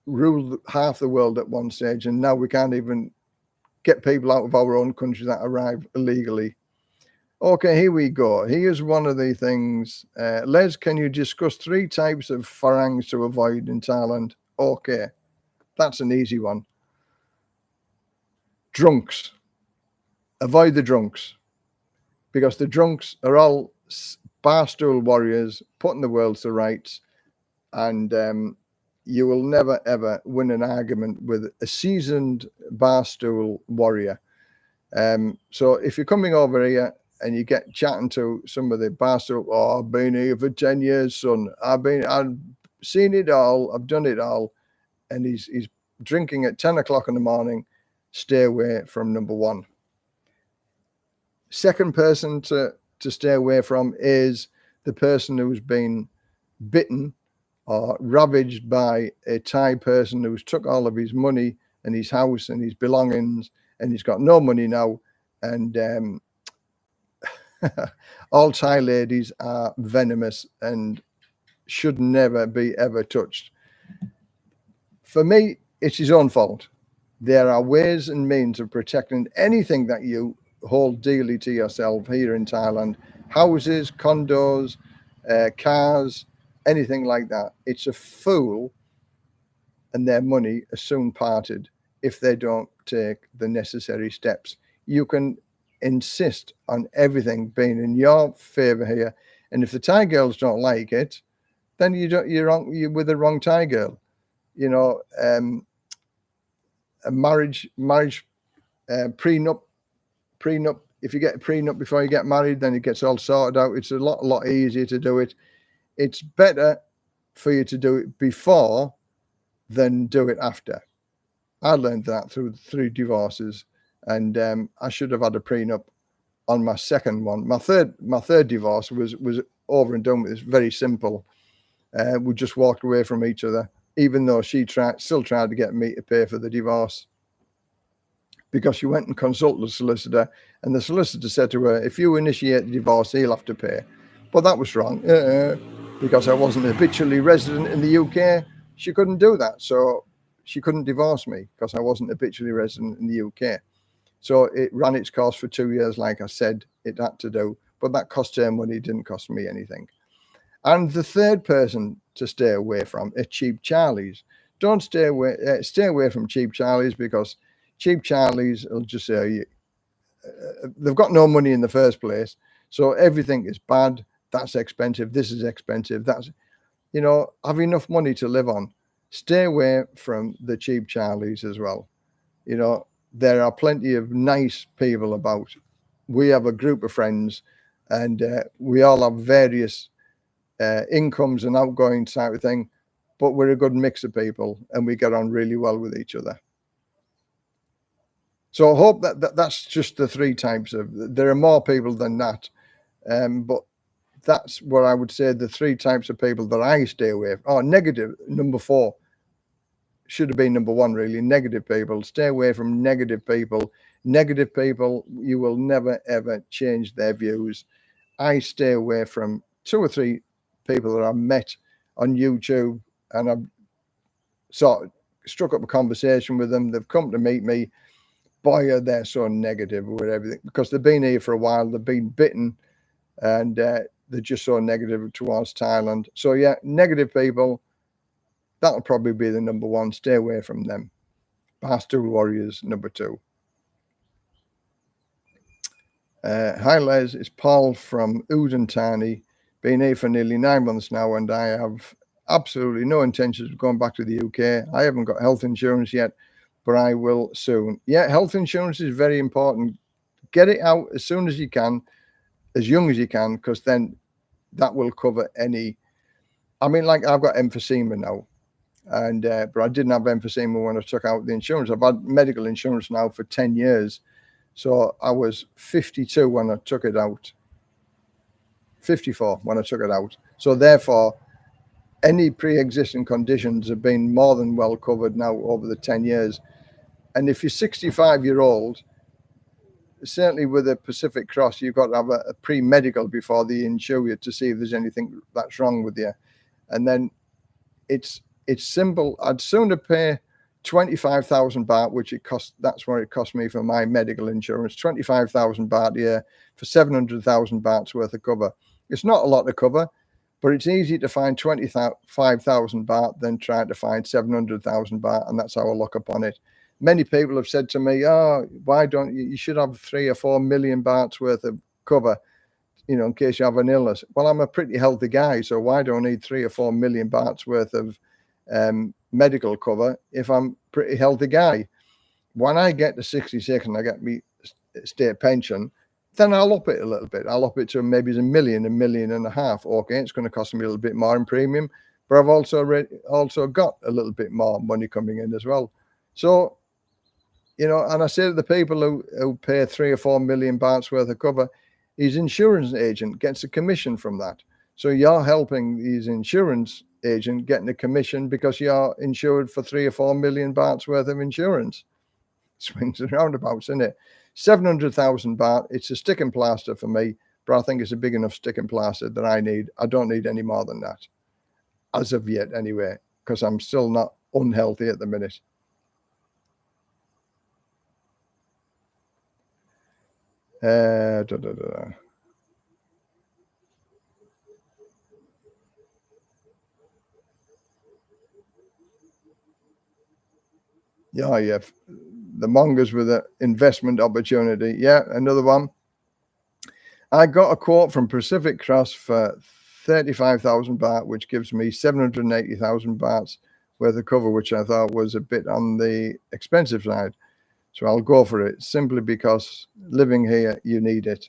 Speaker 1: ruled half the world at one stage, and now we can't even get people out of our own country that arrive illegally. Okay, here we go. Here's one of the things. Les, can you discuss 3 types of farangs to avoid in Thailand? Okay, that's an easy one. Drunks. Avoid the drunks, because the drunks are all barstool warriors putting the world to rights, and you will never ever win an argument with a seasoned barstool warrior. So if you're coming over here and you get chatting to some of the barstool, oh, I've been here for 10 years, son. I've seen it all. I've done it all. And he's drinking at 10 o'clock in the morning. Stay away from number one. Second person to stay away from is the person who's been bitten or ravaged by a Thai person who's took all of his money and his house and his belongings, and he's got no money now. And all Thai ladies are venomous and should never be ever touched. For me, it's his own fault. There are ways and means of protecting anything that you hold dearly to yourself here in Thailand. Houses, condos, cars, anything like that. It's a fool, and their money is soon parted if they don't take the necessary steps. You can insist on everything being in your favor here, and if the Thai girls don't like it, then you're with the wrong Thai girl. You know, a marriage prenup. If you get a prenup before you get married, then it gets all sorted out. It's a lot easier to do it. It's better for you to do it before than do it after. I learned that through 3 divorces, and I should have had a prenup on my second one. My third divorce was over and done with. It's very simple. We just walked away from each other, even though she still tried to get me to pay for the divorce, because she went and consulted the solicitor, and the solicitor said to her, if you initiate the divorce, he'll have to pay. But that was wrong, because I wasn't habitually resident in the UK. She couldn't do that, so she couldn't divorce me because I wasn't habitually resident in the UK. So it ran its course for 2 years, like I said it had to do, but that cost her money, it didn't cost me anything. And the third person to stay away from are cheap Charlies. Don't stay away from cheap Charlies, because cheap Charlies will just say they've got no money in the first place, so everything is bad. That's expensive. This is expensive. That's, you know, have enough money to live on. Stay away from the cheap Charlies as well. You know, there are plenty of nice people about. We have a group of friends, and we all have various incomes and outgoing type of thing, but we're a good mix of people, and we get on really well with each other. So I hope that's just the 3 types of. There are more people than that, but that's what I would say the 3 types of people that I stay away from. Oh, negative, number 4. Should have been number 1, really. Negative people. Stay away from negative people. Negative people, you will never, ever change their views. I stay away from 2 or 3 people that I've met on YouTube, and I've sort of struck up a conversation with them. They've come to meet me. Boy, they're so negative with everything, because they've been here for a while. They've been bitten, and they're just so negative towards Thailand. So, yeah, negative people, that'll probably be the number 1. Stay away from them. Barstool warriors, number 2. Hi, Les. It's Paul from Udentani. Been here for nearly 9 months now, and I have absolutely no intentions of going back to the UK. I haven't got health insurance yet, but I will soon. Yeah, health insurance is very important. Get it out as soon as you can, as young as you can, because then that will cover any. I mean, like I've got emphysema now, and but I didn't have emphysema when I took out the insurance. I've had medical insurance now for 10 years. So I was 52 when I took it out, 54 when I took it out. So therefore, any pre-existing conditions have been more than well covered now over the 10 years. And if you're 65-year-old, certainly with a Pacific Cross, you've got to have a pre-medical before they insure you to see if there's anything that's wrong with you. And then it's simple. I'd sooner pay 25,000 baht, which it cost. That's what it cost me for my medical insurance. 25,000 baht a year for 700,000 bahts worth of cover. It's not a lot to cover, but it's easy to find 25,000 baht than trying to find 700,000 baht, and that's how I look upon it. Many people have said to me, "Oh, why don't you? You should have 3 or 4 million bahts worth of cover, in case you have an illness." Well, I'm a pretty healthy guy, so why do I need 3 or 4 million bahts worth of medical cover if I'm a pretty healthy guy? When I get to 66 and I get me state pension, then I'll up it a little bit. I'll up it to maybe $1 million, $1.5 million. Okay, it's going to cost me a little bit more in premium, but I've also got a little bit more money coming in as well. So, and I say to the people who pay 3 or 4 million bahts worth of cover, his insurance agent gets a commission from that. So you're helping his insurance agent getting a commission because you're insured for 3 or 4 million bahts worth of insurance. Swings and roundabouts, isn't it? 700,000 baht. It's a sticking plaster for me, but I think it's a big enough sticking plaster that I need. I don't need any more than that, as of yet, anyway, because I'm still not unhealthy at the minute. Yeah, the mongers with an investment opportunity. Yeah, another one. I got a quote from Pacific Cross for 35,000 baht, which gives me 780,000 bahts worth of cover, which I thought was a bit on the expensive side. So I'll go for it simply because living here, you need it.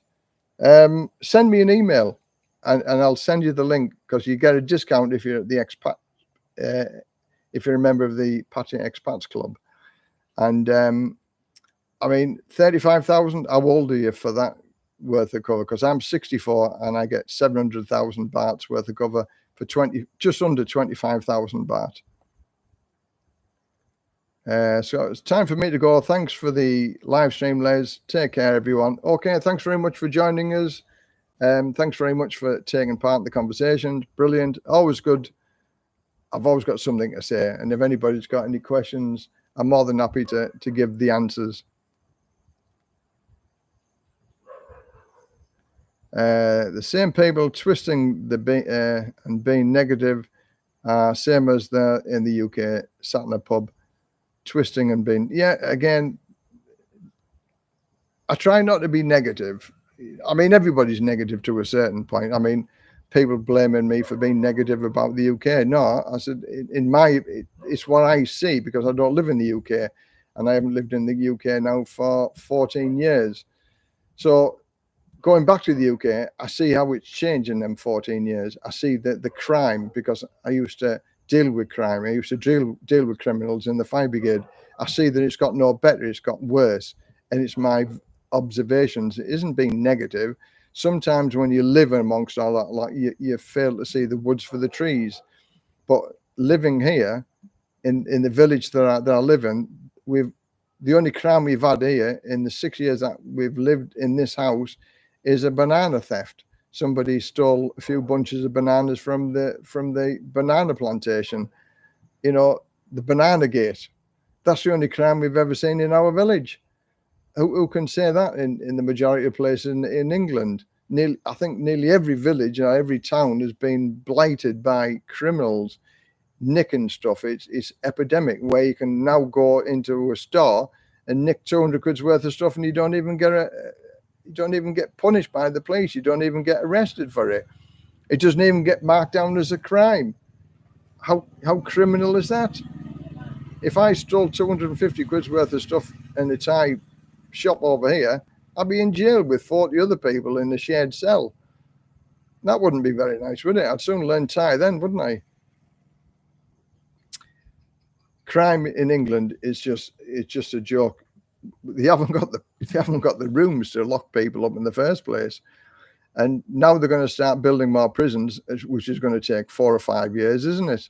Speaker 1: Send me an email and I'll send you the link, because you get a discount if you're at the expat, if you're a member of the Patty Expats Club. And 35,000, how old are you for that worth of cover? Because I'm 64 and I get 700,000 bahts worth of cover for just under 25,000 baht. So it's time for me to go. Thanks for the live stream, Les. Take care, everyone. Okay, thanks very much for joining us. Thanks very much for taking part in the conversation. Brilliant. Always good. I've always got something to say. And if anybody's got any questions, I'm more than happy to give the answers. The same people twisting and being negative, same as they're in the UK, sat in a pub, twisting and being, again, I try not to be negative. I mean, everybody's negative to a certain point. I mean, people blaming me for being negative about the UK. No, I said, it's what I see, because I don't live in the UK and I haven't lived in the UK now for 14 years. So going back to the UK, I see how it's changed in them 14 years. I see the crime, because I used to deal with crime. I used to deal with criminals in the fire brigade. I see that it's got no better, it's got worse. And it's my observations. It isn't being negative. Sometimes when you live amongst all that, like you fail to see the woods for the trees. But living here in the village that I live in, the only crime we've had here in the 6 years that we've lived in this house is a banana theft. Somebody stole a few bunches of bananas from the banana plantation. The banana gate. That's the only crime we've ever seen in our village. Who can say that in the majority of places in England? I think nearly every village or every town has been blighted by criminals nicking stuff. It's epidemic, where you can now go into a store and nick 200 quid's worth of stuff and you don't even get punished by the police. You don't even get arrested for it. It doesn't even get marked down as a crime. how criminal is that? If I stole 250 quid's worth of stuff in a Thai shop over here, I'd be in jail with 40 other people in a shared cell. That wouldn't be very nice, would it? I'd soon learn Thai then, wouldn't I? Crime in England is just a joke. They haven't got the rooms to lock people up in the first place. And now they're going to start building more prisons, which is going to take 4 or 5 years, isn't it?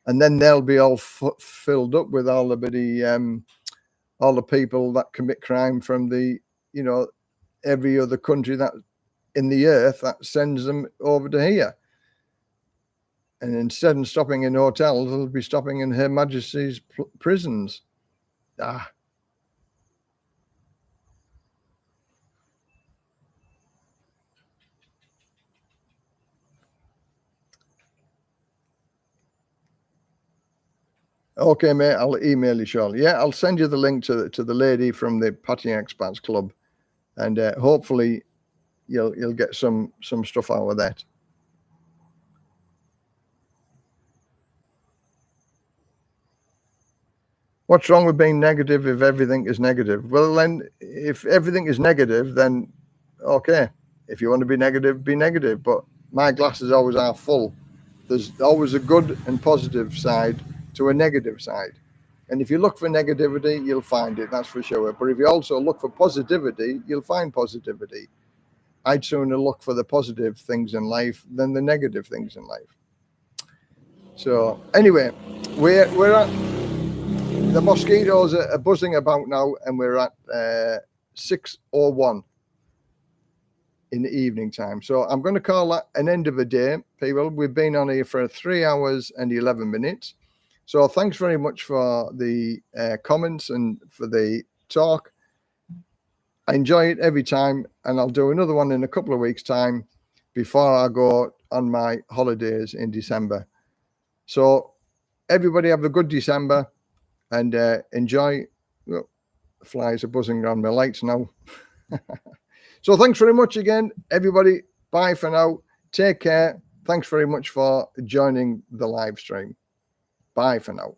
Speaker 1: And then they'll be all filled up with all the people that commit crime from every other country that in the earth that sends them over to here. And instead of stopping in hotels, they'll be stopping in Her Majesty's prisons. Okay, mate, I'll email you shortly. Yeah, I'll send you the link to the lady from the Patty Expats Club, and hopefully you'll get some stuff out of that. What's wrong with being negative if everything is negative? Well, then, if everything is negative, then okay. If you want to be negative, be negative. But my glasses always are full. There's always a good and positive side to a negative side. And if you look for negativity, you'll find it, that's for sure. But if you also look for positivity, you'll find positivity. I'd sooner look for the positive things in life than the negative things in life. So anyway, we're at, the mosquitoes are buzzing about now, and we're at 6:01 in the evening time. So I'm going to call that an end of a day, people. We've been on here for 3 hours and 11 minutes. So thanks very much for the comments and for the talk. I enjoy it every time, and I'll do another one in a couple of weeks' time before I go on my holidays in December. So everybody have a good December and enjoy. Well, the flies are buzzing around my lights now. So thanks very much again, everybody. Bye for now. Take care. Thanks very much for joining the live stream. Bye for now.